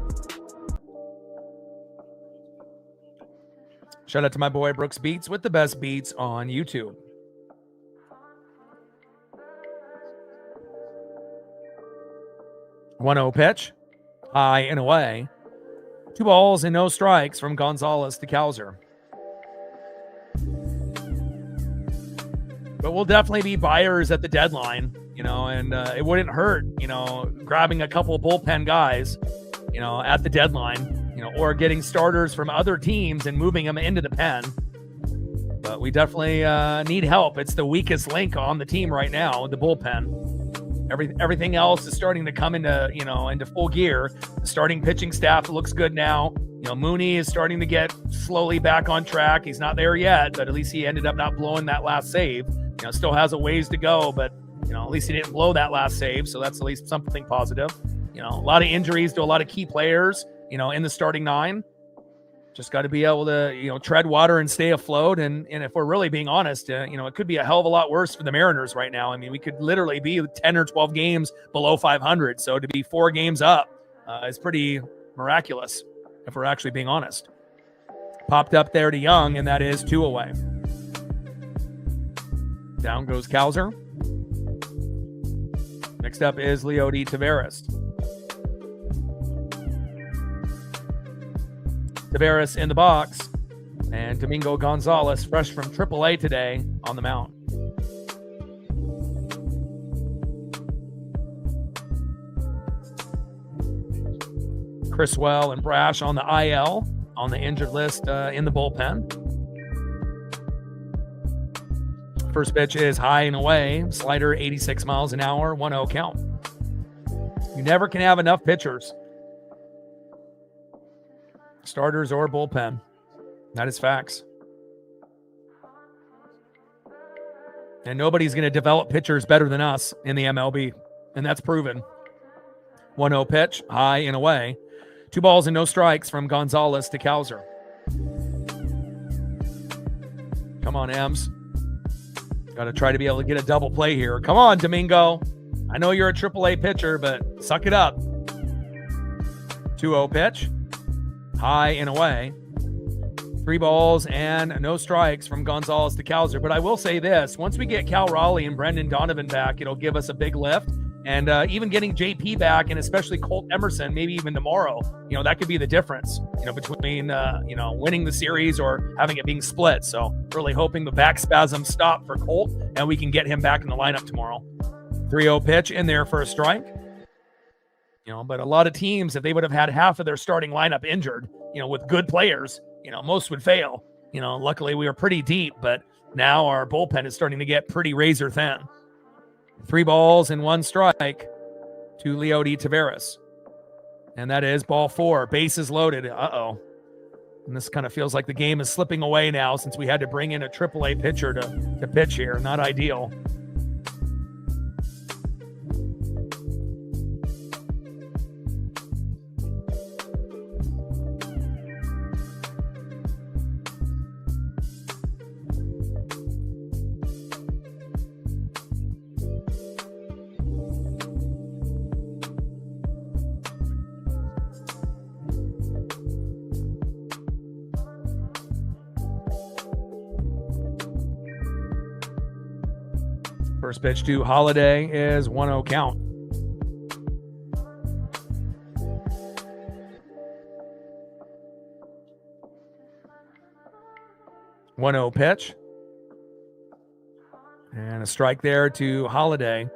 Shout out to my boy Brooks Beats with the best beats on YouTube. 1-0 pitch. High and away. 2 balls and no strikes from Gonzalez to Cowser. But we'll definitely be buyers at the deadline, and it wouldn't hurt, grabbing a couple of bullpen guys, at the deadline, or getting starters from other teams and moving them into the pen. But we definitely need help. It's the weakest link on the team right now, the bullpen. Everything else is starting to come into full gear. The starting pitching staff looks good now. Mooney is starting to get slowly back on track. He's not there yet, but at least he ended up not blowing that last save. Still has a ways to go, but at least he didn't blow that last save, so that's at least something positive. A lot of injuries to a lot of key players, in the starting 9. Just got to be able to, tread water and stay afloat. And if we're really being honest, it could be a hell of a lot worse for the Mariners right now. I mean, we could literally be 10 or 12 games below 500. So to be 4 games up is pretty miraculous, if we're actually being honest. Popped up there to Young, and that is 2 away. Down goes Cowser. Next up is Leody Taveras. Taveras in the box, and Domingo Gonzalez, fresh from AAA today, on the mound. Criswell and Brash on the IL, on the injured list in the bullpen. First pitch is high and away. Slider 86 miles an hour, 1-0 count. You never can have enough pitchers. Starters or bullpen. That is facts. And nobody's going to develop pitchers better than us in the MLB. And that's proven. 1-0 pitch, high and away. 2 balls and no strikes from Gonzalez to Cowser. Come on, Ems. Got to try to be able to get a double play here. Come on, Domingo. I know you're a AAA pitcher, but suck it up. 2-0 pitch. High and away. 3 balls and no strikes from Gonzalez to Cowser. But I will say this. Once we get Cal Raleigh and Brendan Donovan back, it'll give us a big lift. And even getting JP back, and especially Colt Emerson, maybe even tomorrow, that could be the difference, between, winning the series or having it being split. So really hoping the back spasm stop for Colt and we can get him back in the lineup tomorrow. 3-0 pitch in there for a strike. But a lot of teams, if they would have had half of their starting lineup injured, with good players, most would fail. Luckily we were pretty deep, but now our bullpen is starting to get pretty razor thin. 3 balls and 1 strike to Leody Taveras. And that is ball 4. Bases loaded. Uh-oh. And this kind of feels like the game is slipping away now since we had to bring in a AAA pitcher to pitch here. Not ideal. First pitch to Holiday is 1-0 count. One 0 pitch. And a strike there to Holiday.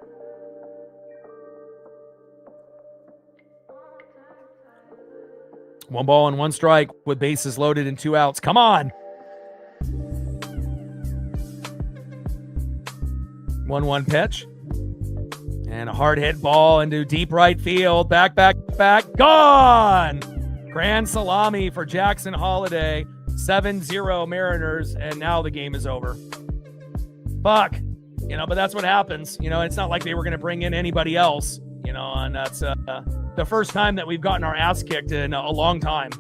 One ball and 1 strike with bases loaded and 2 outs. Come on. 1-1 pitch. And a hard hit ball into deep right field. Back. Gone! Grand salami for Jackson Holiday. 7-0 Mariners, and now the game is over. Fuck. But that's what happens. It's not like they were going to bring in anybody else, and that's the first time that we've gotten our ass kicked in a long time.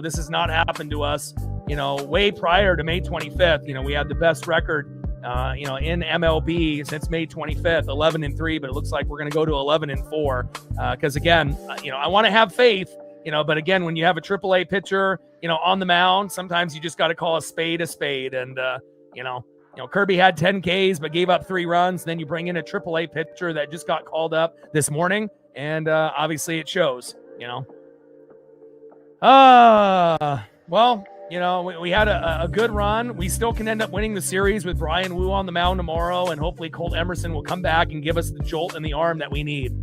This has not happened to us, way prior to May 25th. We had the best record, in MLB since May 25th, 11-3, but it looks like we're going to go to 11-4. Because again, I want to have faith, but again, when you have a AAA pitcher, on the mound, sometimes you just got to call a spade. And, Kirby had 10 Ks, but gave up 3 runs. Then you bring in a AAA pitcher that just got called up this morning. and obviously it shows, well, we had a good run. We still can end up winning the series with Brian Wu on the mound tomorrow, and hopefully Colt Emerson will come back and give us the jolt in the arm that we need.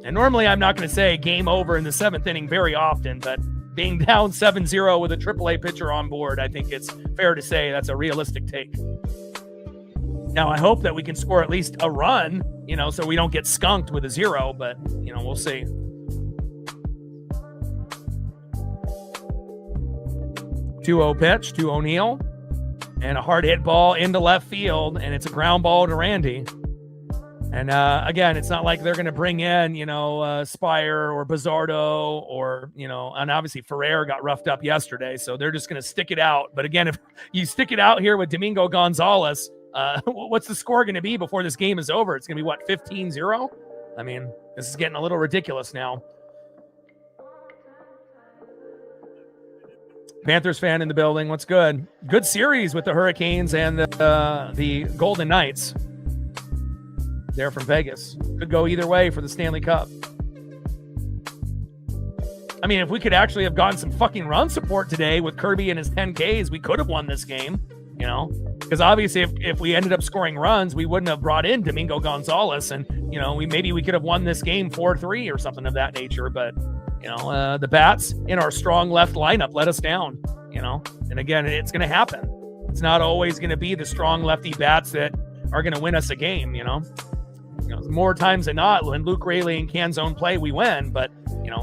And normally I'm not going to say game over in the 7th inning very often, but being down 7-0 with a AAA pitcher on board, I think it's fair to say that's a realistic take. Now, I hope that we can score at least a run, so we don't get skunked with a 0, but, we'll see. Two-0 pitch to O'Neill, and a hard hit ball into left field, and it's a ground ball to Randy. And again, it's not like they're going to bring in, Spire or Bizzardo or, and obviously Ferrer got roughed up yesterday, so they're just going to stick it out. But again, if you stick it out here with Domingo Gonzalez, what's the score going to be before this game is over? It's going to be, 15-0? I mean, this is getting a little ridiculous now. Panthers fan in the building. What's good? Good series with the Hurricanes and the Golden Knights. They're from Vegas. Could go either way for the Stanley Cup. I mean, if we could actually have gotten some fucking run support today with Kirby and his 10 Ks, we could have won this game, because obviously if we ended up scoring runs, we wouldn't have brought in Domingo Gonzalez, and, maybe we could have won this game 4-3 or something of that nature, but, the bats in our strong left lineup let us down, and again, it's going to happen. It's not always going to be the strong lefty bats that are going to win us a game, more times than not, when Luke Rayleigh and Canzone play, we win. But,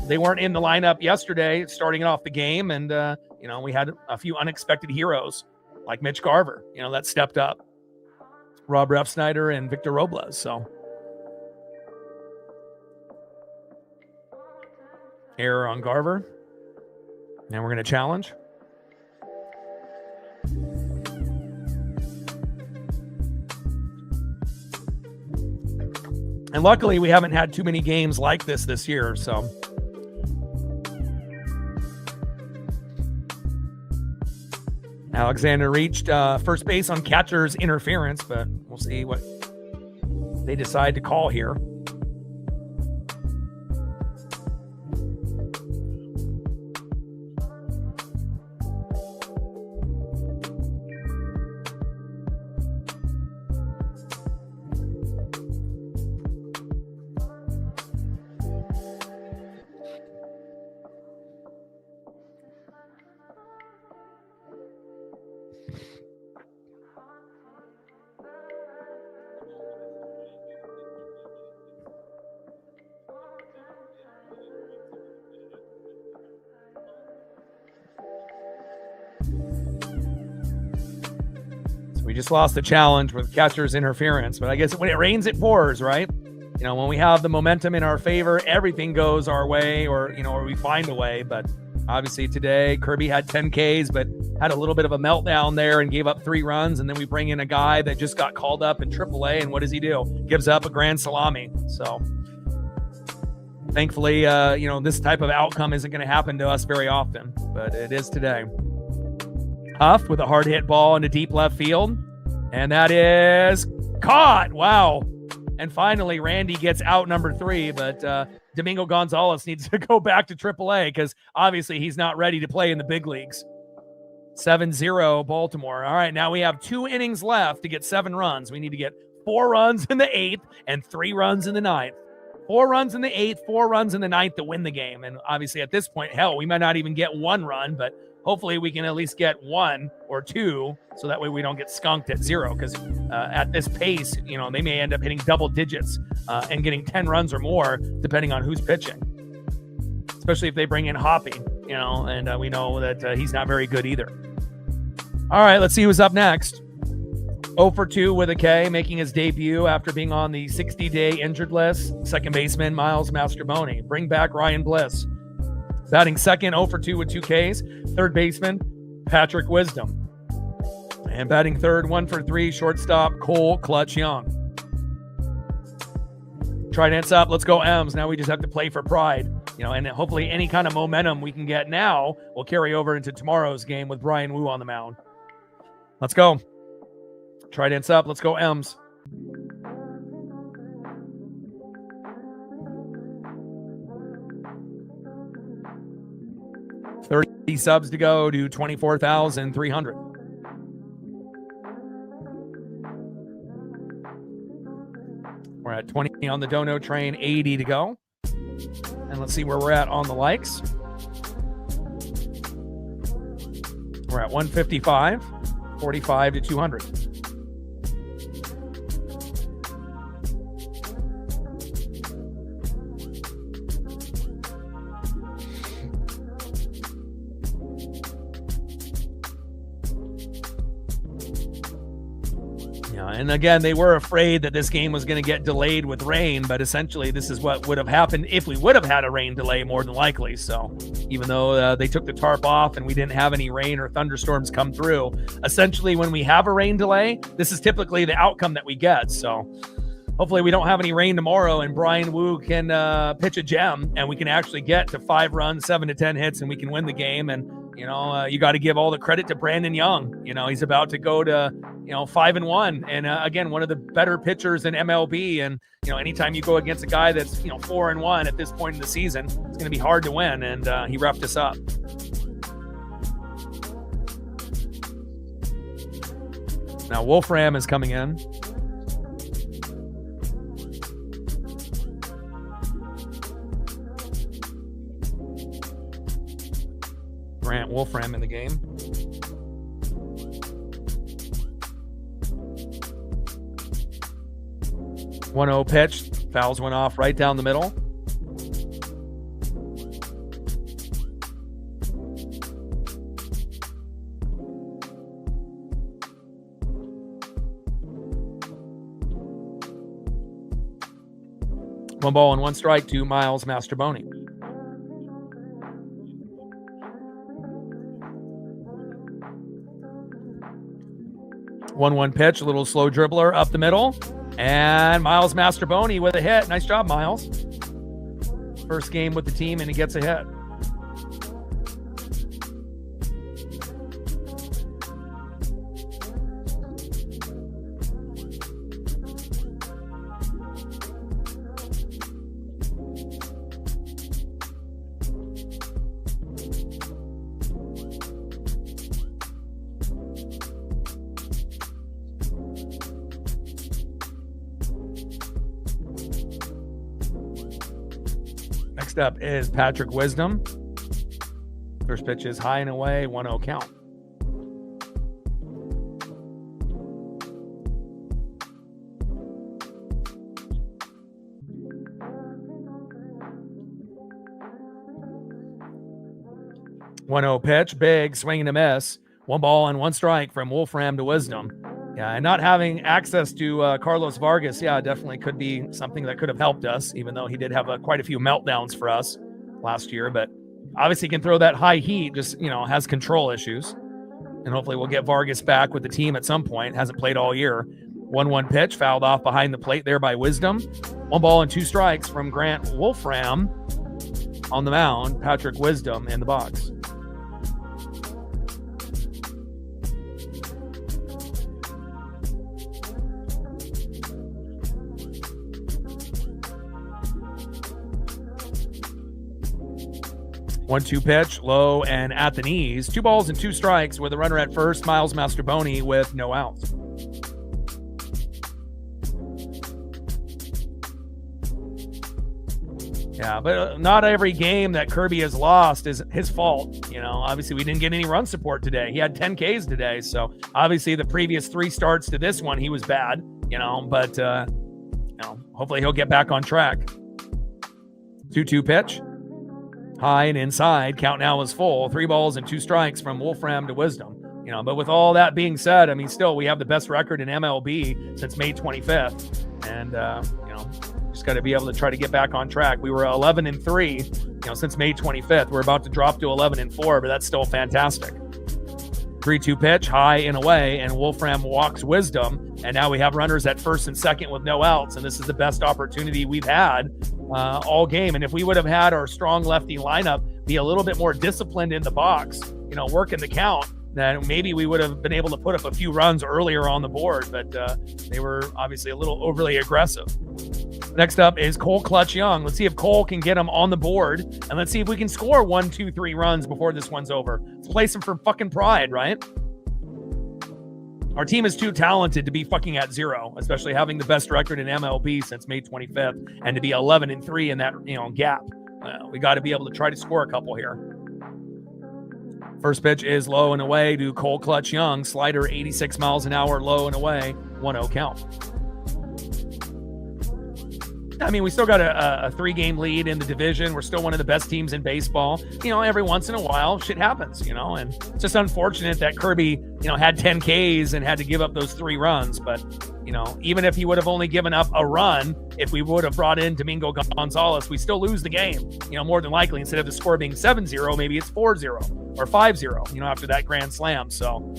they weren't in the lineup yesterday, starting off the game. And, we had a few unexpected heroes like Mitch Garver, that stepped up. Rob Refsnyder and Victor Robles. So, error on Garver. And we're going to challenge. And luckily, we haven't had too many games like this year, so. Alexander reached first base on catcher's interference, but we'll see what they decide to call here. We just lost the challenge with catcher's interference, but I guess when it rains, it pours, right? When we have the momentum in our favor, everything goes our way, or we find a way. But obviously today, Kirby had 10 Ks, but had a little bit of a meltdown there and gave up 3 runs. And then we bring in a guy that just got called up in AAA. And what does he do? Gives up a grand salami. So thankfully, this type of outcome isn't going to happen to us very often, but it is today. Huff with a hard hit ball into deep left field. And that is caught. Wow. And finally, Randy gets out number 3, but Domingo Gonzalez needs to go back to AAA because obviously he's not ready to play in the big leagues. 7-0 Baltimore. All right, now we have 2 innings left to get 7 runs. We need to get 4 runs in the 8th and 3 runs in the 9th. 4 runs in the 8th, 4 runs in the 9th to win the game. And obviously at this point, hell, we might not even get 1 run, but hopefully we can at least get 1 or 2 so that way we don't get skunked at 0 because at this pace, they may end up hitting double digits and getting 10 runs or more depending on who's pitching, especially if they bring in Hoppy, and we know that he's not very good either. All right, let's see who's up next. 0 for 2 with a K, making his debut after being on the 60-day injured list. Second baseman, Miles Mastrobuoni. Bring back Ryan Bliss. Batting second, 0 for 2 with 2 Ks. Third baseman, Patrick Wisdom. And batting third, 1 for 3, shortstop, Cole Clutch Young. Trident's up. Let's go, M's. Now we just have to play for pride. And hopefully any kind of momentum we can get now will carry over into tomorrow's game with Brian Wu on the mound. Let's go. Trident's up. Let's go, M's. 30 subs to go to 24,300. We're at 20 on the dono train, 80 to go. And let's see where we're at on the likes. We're at 155, 45 to 200. And again, they were afraid that this game was going to get delayed with rain, but essentially this is what would have happened if we would have had a rain delay, more than likely. So even though they took the tarp off and we didn't have any rain or thunderstorms come through, essentially when we have a rain delay, this is typically the outcome that we get. So hopefully we don't have any rain tomorrow and Brian Wu can pitch a gem and we can actually get to 5 runs, 7 to 10 hits, and we can win the game. And you got to give all the credit to Brandon Young. He's about to go to 5-1, and again, one of the better pitchers in MLB. And anytime you go against a guy that's 4-1 at this point in the season, it's going to be hard to win. And he roughed us up. Now Wolfram is coming in. Grant Wolfram in the game. One-0 pitch. Fouls went off right down the middle. One ball and one strike to Miles Masterboni. 1-1 pitch, a little slow dribbler up the middle. And Miles Masterboni with a hit. Nice job, Miles. First game with the team, and he gets a hit. Next up is Patrick Wisdom. First pitch is high and away, 1-0 count. One-0 pitch, big swing and a miss. One ball and one strike from Wolfram to Wisdom. Yeah, and not having access to Carlos Vargas, definitely could be something that could have helped us, even though he did have quite a few meltdowns for us last year. But obviously can throw that high heat, just, has control issues. And hopefully we'll get Vargas back with the team at some point. Hasn't played all year. 1-1 pitch, fouled off behind the plate there by Wisdom. One ball and two strikes from Grant Wolfram on the mound. Patrick Wisdom in the box. One-two pitch, low and at the knees. 2 balls and 2 strikes with a runner at first. Miles Masterboni with no outs. Yeah, but not every game that Kirby has lost is his fault. Obviously we didn't get any run support today. He had 10 Ks today. So obviously the previous 3 starts to this one, he was bad, but hopefully he'll get back on track. 2-2 pitch. High and inside. Count now is full. 3 balls and 2 strikes from Wolfram to Wisdom. But with all that being said, still we have the best record in MLB since May 25th. And, just got to be able to try to get back on track. We were 11-3, since May 25th. We're about to drop to 11-4, but that's still fantastic. 3-2 pitch, high and away, and Wolfram walks Wisdom. And now we have runners at first and second with no outs. And this is the best opportunity we've had all game. And if we would have had our strong lefty lineup be a little bit more disciplined in the box, working the count, then maybe we would have been able to put up a few runs earlier on the board. But they were obviously a little overly aggressive. Next up is Cole Clutch Young. Let's see if Cole can get him on the board, and let's see if we can score 1, 2, 3 runs before this one's over. Let's play some for fucking pride, right? Our team is too talented to be fucking at 0, especially having the best record in MLB since May 25th, and to be 11-3 in that gap. We got to be able to try to score a couple here. First pitch is low and away to Cole Clutch Young. Slider 86 miles an hour, low and away, 1-0 count. I mean, we still got a 3-game lead in the division. We're still one of the best teams in baseball. Every once in a while, shit happens, and it's just unfortunate that Kirby, had 10 Ks and had to give up those 3 runs. But, even if he would have only given up a run, if we would have brought in Domingo Gonzalez, we still lose the game, more than likely. Instead of the score being 7-0, maybe it's 4-0 or 5-0, after that grand slam. So,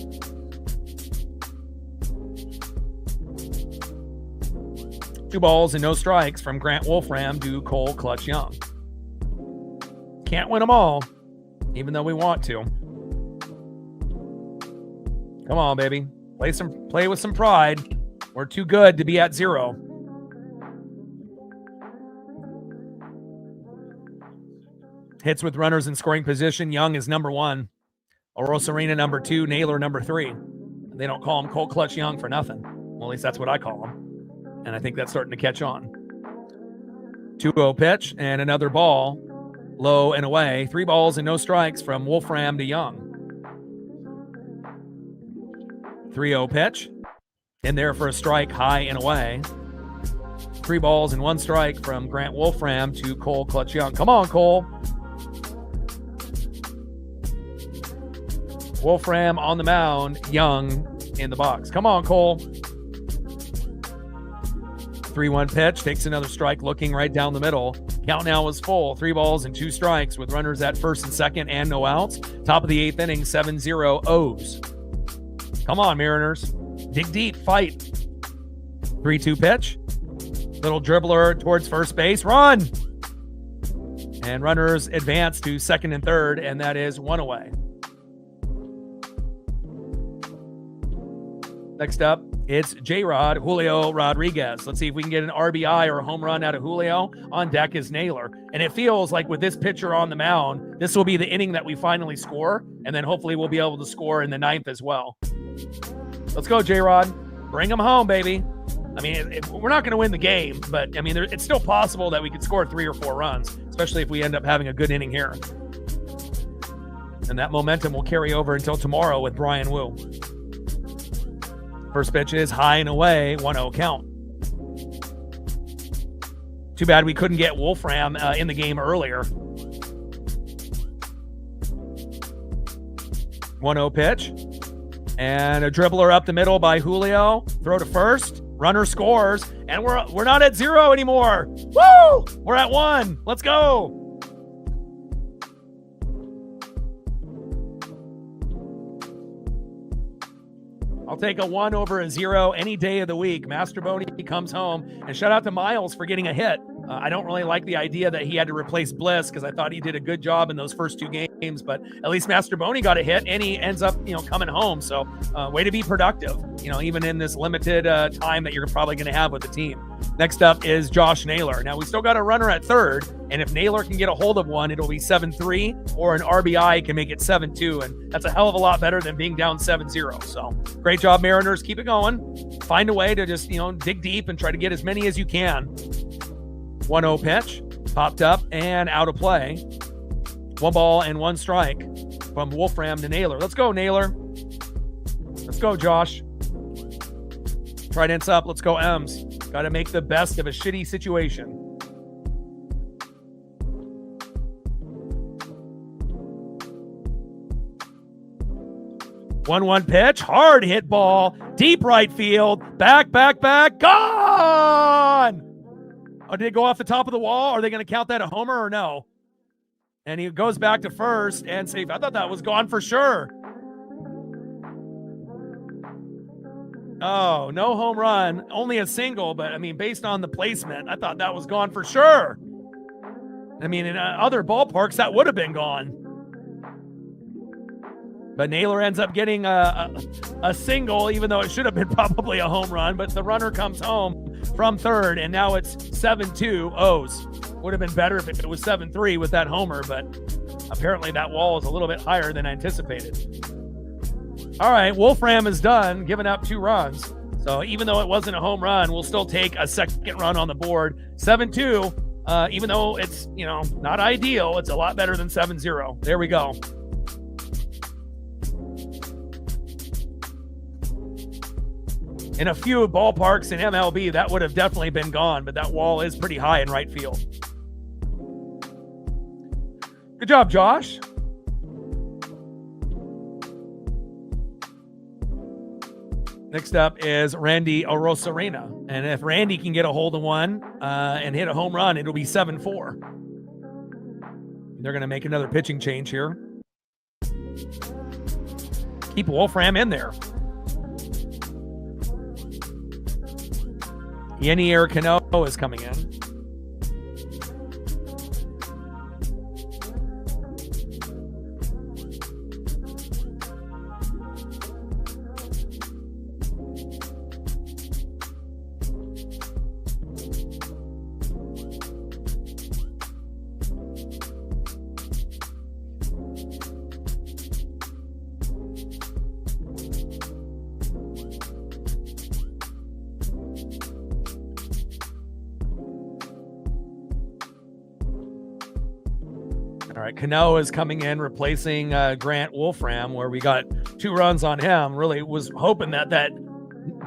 2 balls and no strikes from Grant Wolfram to Cole Clutch Young. Can't win them all, even though we want to. Come on, baby. Play with some pride. We're too good to be at 0. Hits with runners in scoring position. Young is number 1. Orosarena number 2. Naylor number 3. They don't call him Cole Clutch Young for nothing. Well, at least that's what I call him. And I think that's starting to catch on. 2-0 pitch and another ball, low and away. 3 balls and no strikes from Wolfram to Young. 3-0 pitch. In there for a strike, high and away. 3 balls and 1 strike from Grant Wolfram to Cole Clutch Young. Come on, Cole. Wolfram on the mound, Young in the box. Come on, Cole. 3-1 pitch, takes another strike, looking right down the middle. Count now is full. 3 balls and 2 strikes with runners at first and second and no outs. Top of the 8th inning, 7-0 O's. Come on, Mariners. Dig deep, fight. 3-2 pitch. Little dribbler towards first base. Run! And runners advance to second and third, and that is 1 away. Next up, it's J-Rod, Julio Rodriguez. Let's see if we can get an RBI or a home run out of Julio. On deck is Naylor. And it feels like with this pitcher on the mound, this will be the inning that we finally score, and then hopefully we'll be able to score in the 9th as well. Let's go, J-Rod. Bring him home, baby. I mean, we're not going to win the game, but, I mean, it's still possible that we could score 3 or 4 runs, especially if we end up having a good inning here. And that momentum will carry over until tomorrow with Brian Wu. First pitch is high and away, 1-0 count. Too bad we couldn't get Wolfram in the game earlier. 1-0 pitch. And a dribbler up the middle by Julio. Throw to first. Runner scores. And we're not at 0 anymore. Woo! We're at 1. Let's go. I'll take a 1 over a 0 any day of the week. Master Boney comes home. And shout out to Miles for getting a hit. I don't really like the idea that he had to replace Bliss because I thought he did a good job in those first 2 games, but at least Master Boney got a hit and he ends up, coming home. So way to be productive, even in this limited time that you're probably going to have with the team. Next up is Josh Naylor. Now we still got a runner at third, and if Naylor can get a hold of one, it'll be 7-3, or an RBI can make it 7-2, and that's a hell of a lot better than being down 7-0. So great job, Mariners. Keep it going. Find a way to just, dig deep and try to get as many as you can. 1-0 pitch, popped up and out of play. 1 ball and 1 strike from Wolfram to Naylor. Let's go, Naylor. Let's go, Josh. Trident's up. Let's go, M's. Got to make the best of a shitty situation. 1-1 pitch, hard hit ball, deep right field, back, gone! Oh, did it go off the top of the wall? Are they going to count that a homer or no? And he goes back to first and safe. I thought that was gone for sure. Oh, no home run, only a single, but I mean, based on the placement, I thought that was gone for sure. I mean, in other ballparks, that would have been gone. But Naylor ends up getting a single, even though it should have been probably a home run. But the runner comes home from third, and now it's 7-2 O's. Would have been better if it was 7-3 with that homer, but apparently that wall is a little bit higher than anticipated. All right, Wolfram is done, giving up 2 runs. So even though it wasn't a home run, we'll still take a second run on the board. 7-2, even though it's, not ideal, it's a lot better than 7-0. There we go. In a few ballparks in MLB, that would have definitely been gone, but that wall is pretty high in right field. Good job, Josh. Next up is Randy Arozarena. And if Randy can get a hold of one and hit a home run, it'll be 7-4. They're going to make another pitching change here. Keep Wolfram in there. Yenier Cano is coming in. All right, Cano is coming in, replacing Grant Wolfram, where we got 2 runs on him. Really was hoping that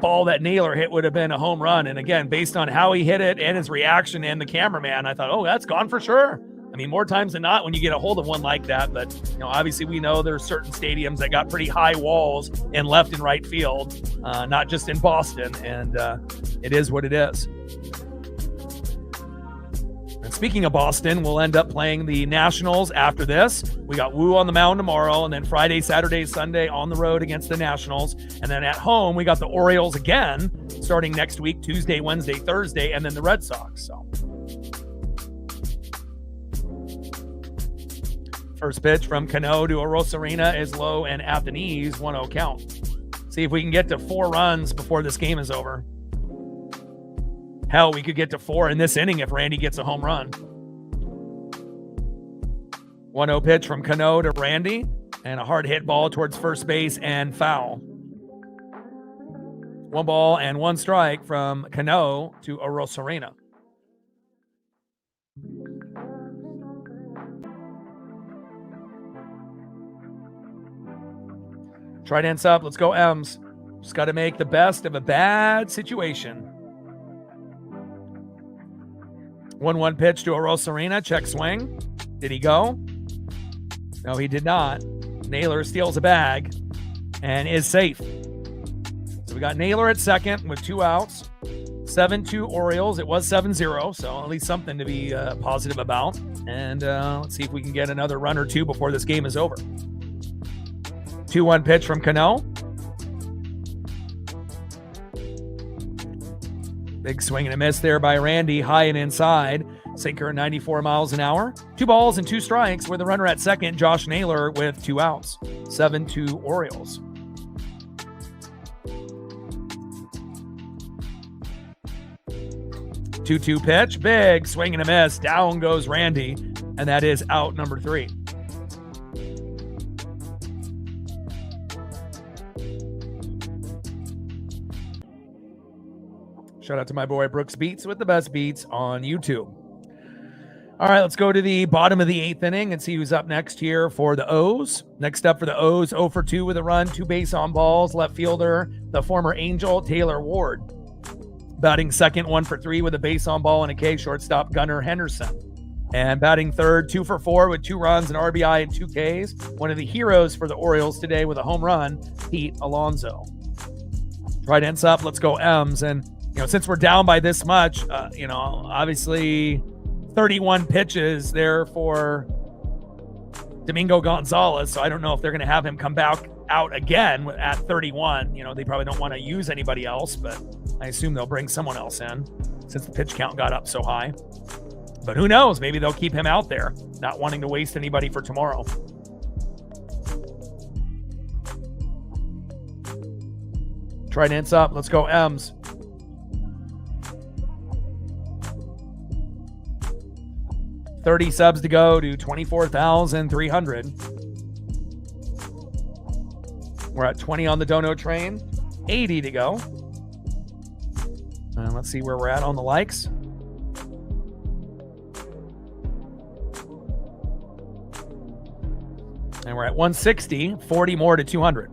ball that Naylor hit would have been a home run. And again, based on how he hit it and his reaction and the cameraman, I thought, oh, that's gone for sure. I mean, more times than not when you get a hold of one like that. But, obviously we know there's certain stadiums that got pretty high walls in left and right field, not just in Boston. And it is what it is. And speaking of Boston, we'll end up playing the Nationals after this. We got Woo on the mound tomorrow, and then Friday, Saturday, Sunday on the road against the Nationals. And then at home, we got the Orioles again, starting next week, Tuesday, Wednesday, Thursday, and then the Red Sox. So, first pitch from Cano to Arozarena is low and at the knees, 1-0 count. See if we can get to 4 runs before this game is over. Hell, we could get to 4 in this inning if Randy gets a home run. 1-0 pitch from Cano to Randy, and a hard hit ball towards first base and foul. 1 ball and 1 strike from Cano to Arozarena. Trident's up. Let's go, M's. Just got to make the best of a bad situation. 1-1 pitch to Arozarena. Check swing. Did he go? No, he did not. Naylor steals a bag and is safe. So we got Naylor at second with 2 outs. 7-2 Orioles. It was 7-0, so at least something to be positive about. And let's see if we can get another run or 2 before this game is over. 2-1 pitch from Cano. Big swing and a miss there by Randy, high and inside. Sinker at 94 miles an hour. 2 balls and 2 strikes with the runner at second, Josh Naylor, with 2 outs. 7-2 Orioles. Two-two pitch, big swing and a miss. Down goes Randy, and that is out number 3. Shout out to my boy Brooks Beats with the best beats on YouTube. All right, let's go to the bottom of the 8th inning and see who's up next here for the O's. Next up for the O's, 0 for 2 with a run, 2 base on balls, left fielder, the former Angel, Taylor Ward. Batting second, 1 for 3 with a base on ball and a K, shortstop Gunnar Henderson. And batting third, 2 for 4 with 2 runs, an RBI, and 2 Ks. One of the heroes for the Orioles today with a home run, Pete Alonso. Trident's up, let's go M's. And since we're down by this much, obviously 31 pitches there for Domingo Gonzalez. So I don't know if they're going to have him come back out again at 31. They probably don't want to use anybody else, but I assume they'll bring someone else in since the pitch count got up so high. But who knows? Maybe they'll keep him out there, not wanting to waste anybody for tomorrow. Trident's up. Let's go M's. $30 subs to go to 24,300. We're at 20 on the dono train. 80 to go. Let's see where we're at on the likes. And we're at 160, 40 more to 200.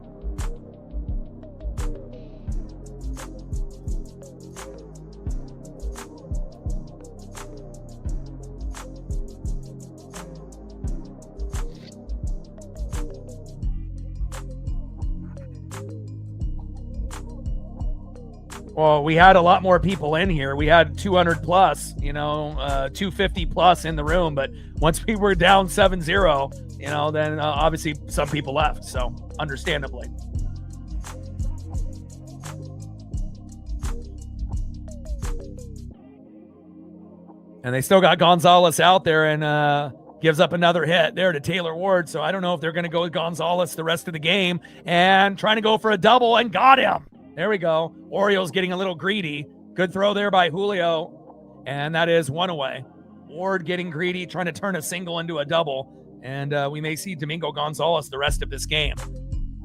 Well, we had a lot more people in here. We had 200 plus, 250 plus in the room. But once we were down 7-0, then obviously some people left. So understandably. And they still got Gonzalez out there and gives up another hit there to Taylor Ward. So I don't know if they're going to go with Gonzalez the rest of the game and trying to go for a double and got him. There we go. Orioles getting a little greedy. Good throw there by Julio. And that is one away. Ward getting greedy, trying to turn a single into a double. And we may see Domingo Gonzalez the rest of this game.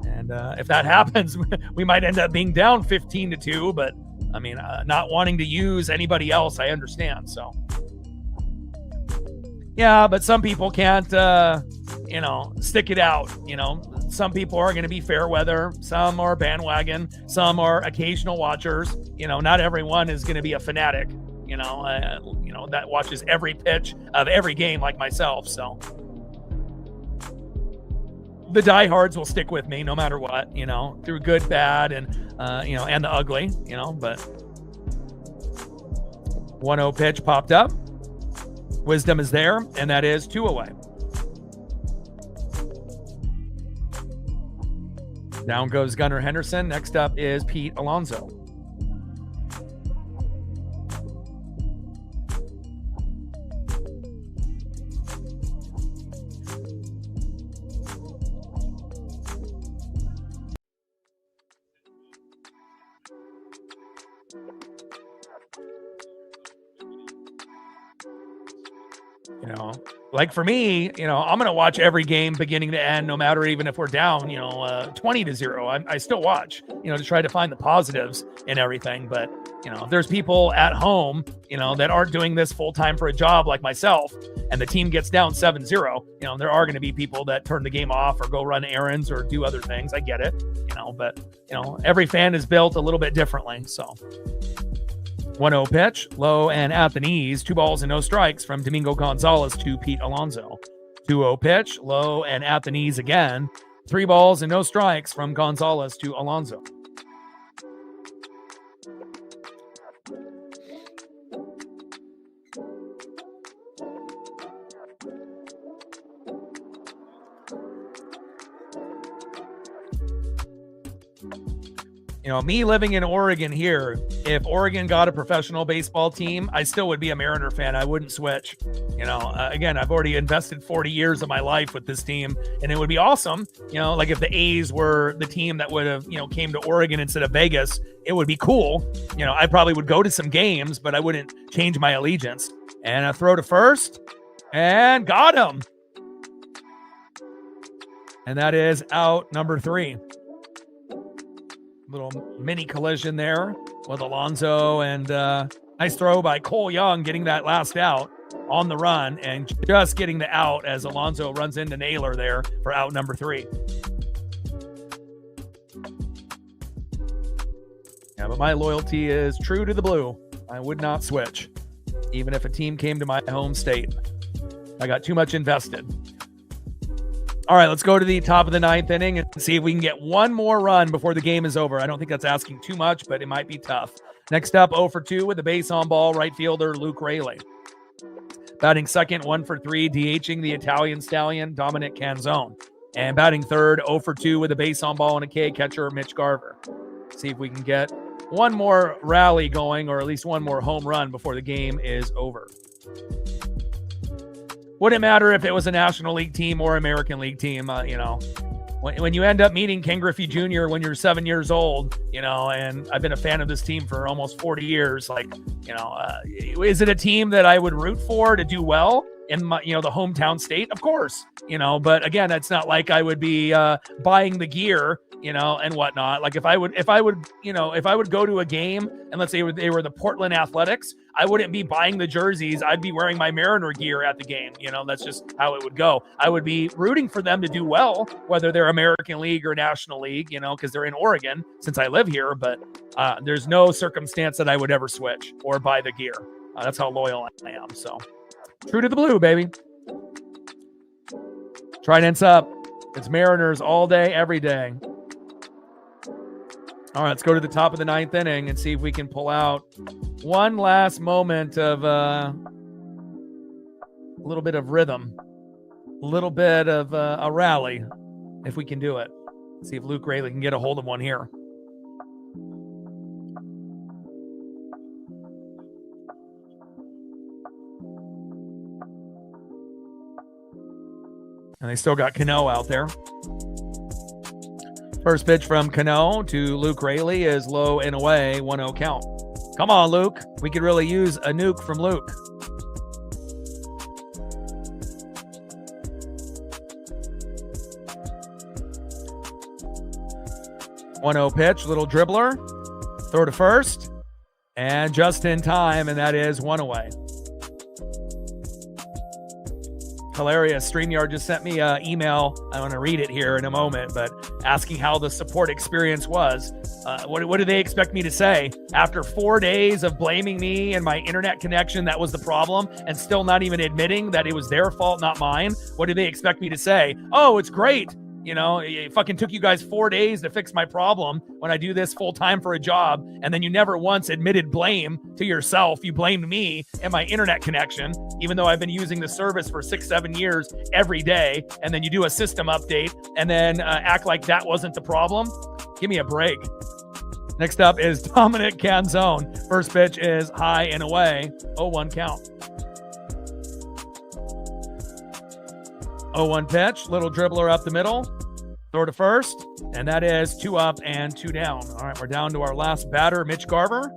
And if that happens, we might end up being down 15-2. But, I mean, not wanting to use anybody else, I understand. So, yeah, but some people can't, stick it out, Some people are going to be fair weather. Some are bandwagon. Some are occasional watchers. Not everyone is going to be a fanatic, that watches every pitch of every game like myself. So the diehards will stick with me no matter what, through good, bad, and, and the ugly, but 1-0 pitch popped up. Wisdom is there, and that is 2 away. Down goes Gunnar Henderson. Next up is Pete Alonso. Like for me, I'm going to watch every game beginning to end, no matter even if we're down, 20-0. I still watch, to try to find the positives in everything. But, if there's people at home, that aren't doing this full time for a job like myself, and the team gets down 7-0, there are going to be people that turn the game off or go run errands or do other things. I get it, but, every fan is built a little bit differently. So 1-0 pitch, low and at the knees, 2 balls and no strikes from Domingo Gonzalez to Pete Alonso. 2-0 pitch, low and at the knees again, 3 balls and no strikes from Gonzalez to Alonso. Me living in Oregon here, if Oregon got a professional baseball team, I still would be a Mariner fan. I wouldn't switch. Again, I've already invested 40 years of my life with this team, and it would be awesome. Like if the A's were the team that would have, came to Oregon instead of Vegas, it would be cool. I probably would go to some games, but I wouldn't change my allegiance. And a throw to first, and got him. And that is out number 3. Little mini collision there with Alonso, and nice throw by Cole Young getting that last out on the run and just getting the out as Alonso runs into Naylor there for out number 3. Yeah, but my loyalty is true to the blue. I would not switch, even if a team came to my home state. I got too much invested. All right, let's go to the top of the 9th inning and see if we can get one more run before the game is over. I don't think that's asking too much, but it might be tough. Next up, 0 for 2 with the base on ball, right fielder Luke Raley. Batting second, 1 for 3, DHing the Italian stallion, Dominic Canzone. And batting third, 0 for 2 with a base on ball and a K, catcher Mitch Garver. See if we can get one more rally going, or at least one more home run before the game is over. Wouldn't matter if it was a National League team or American League team, we'll when you end up meeting Ken Griffey Jr. when you're 7 years old, and I've been a fan of this team for almost 40 years, is it a team that I would root for to do well in my, the hometown state? Of course, but again, it's not like I would be buying the gear, and whatnot. Like if I would go to a game and let's say they were the Portland Athletics, I wouldn't be buying the jerseys. I'd be wearing my Mariner gear at the game. That's just how it would go. I would be rooting for them to do well, whether they're American League or National League, because they're in Oregon since I live here. But there's no circumstance that I would ever switch or buy the gear. That's how loyal I am. So true to the blue, baby. Trident's up. It's Mariners all day, every day. All right, let's go to the top of the 9th inning and see if we can pull out one last moment of a little bit of rhythm, a little bit of a rally, if we can do it. See if Luke Raley can get a hold of one here. And they still got Cano out there. First pitch from Cano to Luke Raley is low and away, 1-0 count. Come on, Luke. We could really use a nuke from Luke. One-0 pitch, little dribbler. Throw to first. And just in time, and that is one away. Hilarious. StreamYard just sent me an email. I want to read it here in a moment, but asking how the support experience was. What do they expect me to say? After 4 days of blaming me and my internet connection, that was the problem, and still not even admitting that it was their fault, not mine. What do they expect me to say? Oh, it's great. It fucking took you guys 4 days to fix my problem when I do this full time for a job. And then you never once admitted blame to yourself. You blamed me and my internet connection, even though I've been using the service for 6-7 years every day. And then you do a system update and then act like that wasn't the problem. Give me a break. Next up is Dominic Canzone. First pitch is high and away. 0-1 count. 0-1 pitch, little dribbler up the middle, throw to first, and that is 2 up and 2 down. All right, we're down to our last batter, Mitch Garver,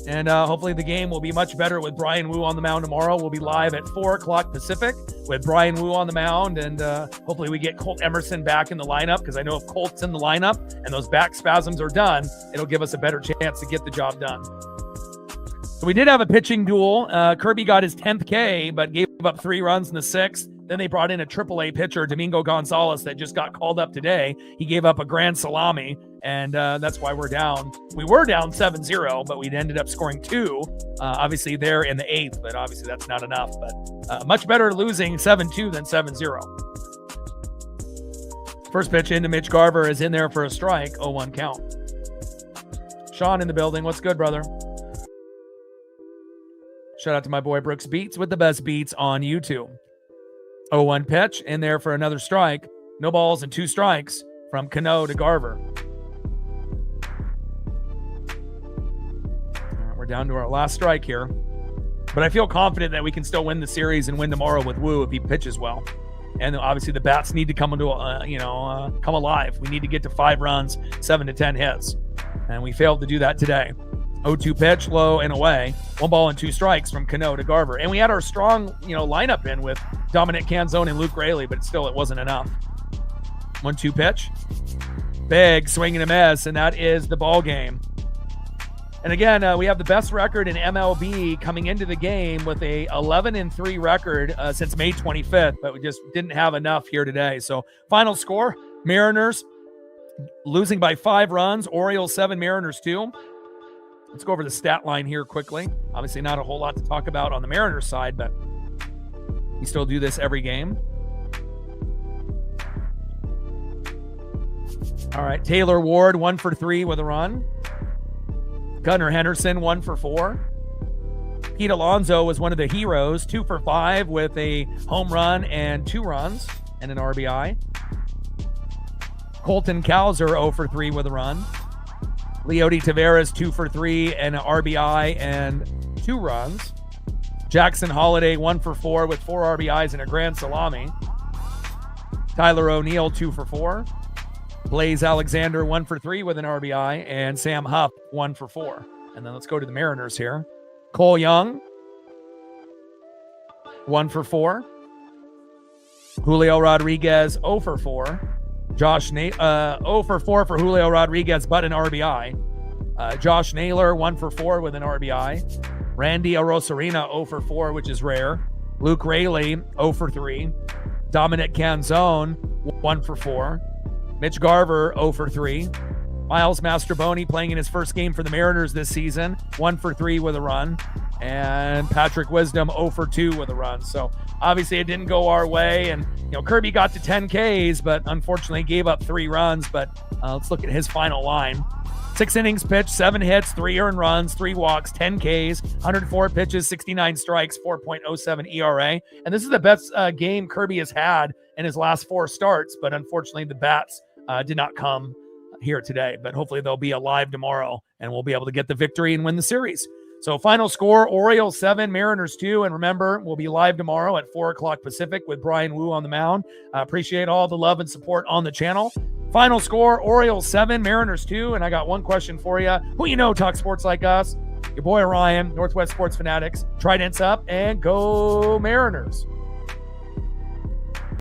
and hopefully the game will be much better with Brian Wu on the mound tomorrow. We'll be live at 4 o'clock Pacific with Brian Wu on the mound, and hopefully we get Colt Emerson back in the lineup, because I know if Colt's in the lineup and those back spasms are done, it'll give us a better chance to get the job done. So we did have a pitching duel. Kirby got his 10th K, but gave up 3 runs in the 6th. Then they brought in a AAA pitcher, Domingo Gonzalez, that just got called up today. He gave up a grand salami, and that's why we're down. We were down 7-0, but we ended up scoring 2. Obviously, they're in the 8th, but obviously that's not enough. But much better losing 7-2 than 7-0. First pitch into Mitch Garver is in there for a strike, 0-1 count. Sean in the building. What's good, brother? Shout out to my boy Brooks Beats with the best beats on YouTube. 0-1 pitch in there for another strike. No balls and 2 strikes from Cano to Garver. Right, we're down to our last strike here. But I feel confident that we can still win the series and win tomorrow with Wu if he pitches well. And obviously the bats need to come into come alive. We need to get to 5 runs, 7 to 10 hits. And we failed to do that today. 0-2 pitch, low and away. 1 ball and 2 strikes from Cano to Garver. And we had our strong, lineup in with Dominic Canzone and Luke Raley, but still it wasn't enough. 1-2 pitch. Big swing and a miss, and that is the ball game. And again, we have the best record in MLB coming into the game with a 11-3 record since May 25th, but we just didn't have enough here today. So final score, Mariners losing by 5 runs, Orioles 7, Mariners 2. Let's go over the stat line here quickly. Obviously not a whole lot to talk about on the Mariners side, but we still do this every game. All right, Taylor Ward, 1 for 3 with a run. Gunnar Henderson, 1 for 4. Pete Alonso was one of the heroes, 2 for 5 with a home run and 2 runs and an RBI. Colton Cowser, 0 for 3 with a run. Leody Taveras, 2 for 3 and an RBI and 2 runs. Jackson Holiday, 1 for 4 with 4 RBIs and a grand salami. Tyler O'Neill, 2 for 4. Blaze Alexander 1 for 3 with an RBI, and Sam Huff 1 for 4. And then let's go to the Mariners here. Cole Young 1 for 4. Julio Rodriguez 0 for 4. 0 for 4 for Julio Rodriguez, but an RBI. Josh Naylor 1 for 4 with an RBI. Randy Arozarena 0 for 4, which is rare. Luke Raley 0 for 3. Dominic Canzone 1 for 4. Mitch Garver 0 for 3. Miles Mastroboni playing in his first game for the Mariners this season, 1 for 3 with a run. And Patrick Wisdom 0 for 2 with a run. So obviously it didn't go our way. And, Kirby got to 10 Ks, but unfortunately gave up 3 runs. But let's look at his final line. 6 innings pitched, 7 hits, 3 earned runs, 3 walks, 10 Ks, 104 pitches, 69 strikes, 4.07 ERA. And this is the best game Kirby has had in his last 4 starts. But unfortunately, the bats did not come here today. But hopefully they'll be alive tomorrow and we'll be able to get the victory and win the series. So final score, Orioles 7, Mariners 2. And remember, we'll be live tomorrow at 4 o'clock Pacific with Brian Wu on the mound. Appreciate all the love and support on the channel. Final score, Orioles 7, Mariners 2. And I got one question for you. Who talk sports like us? Your boy Ryan, Northwest Sports Fanatics. Tridents up and go Mariners.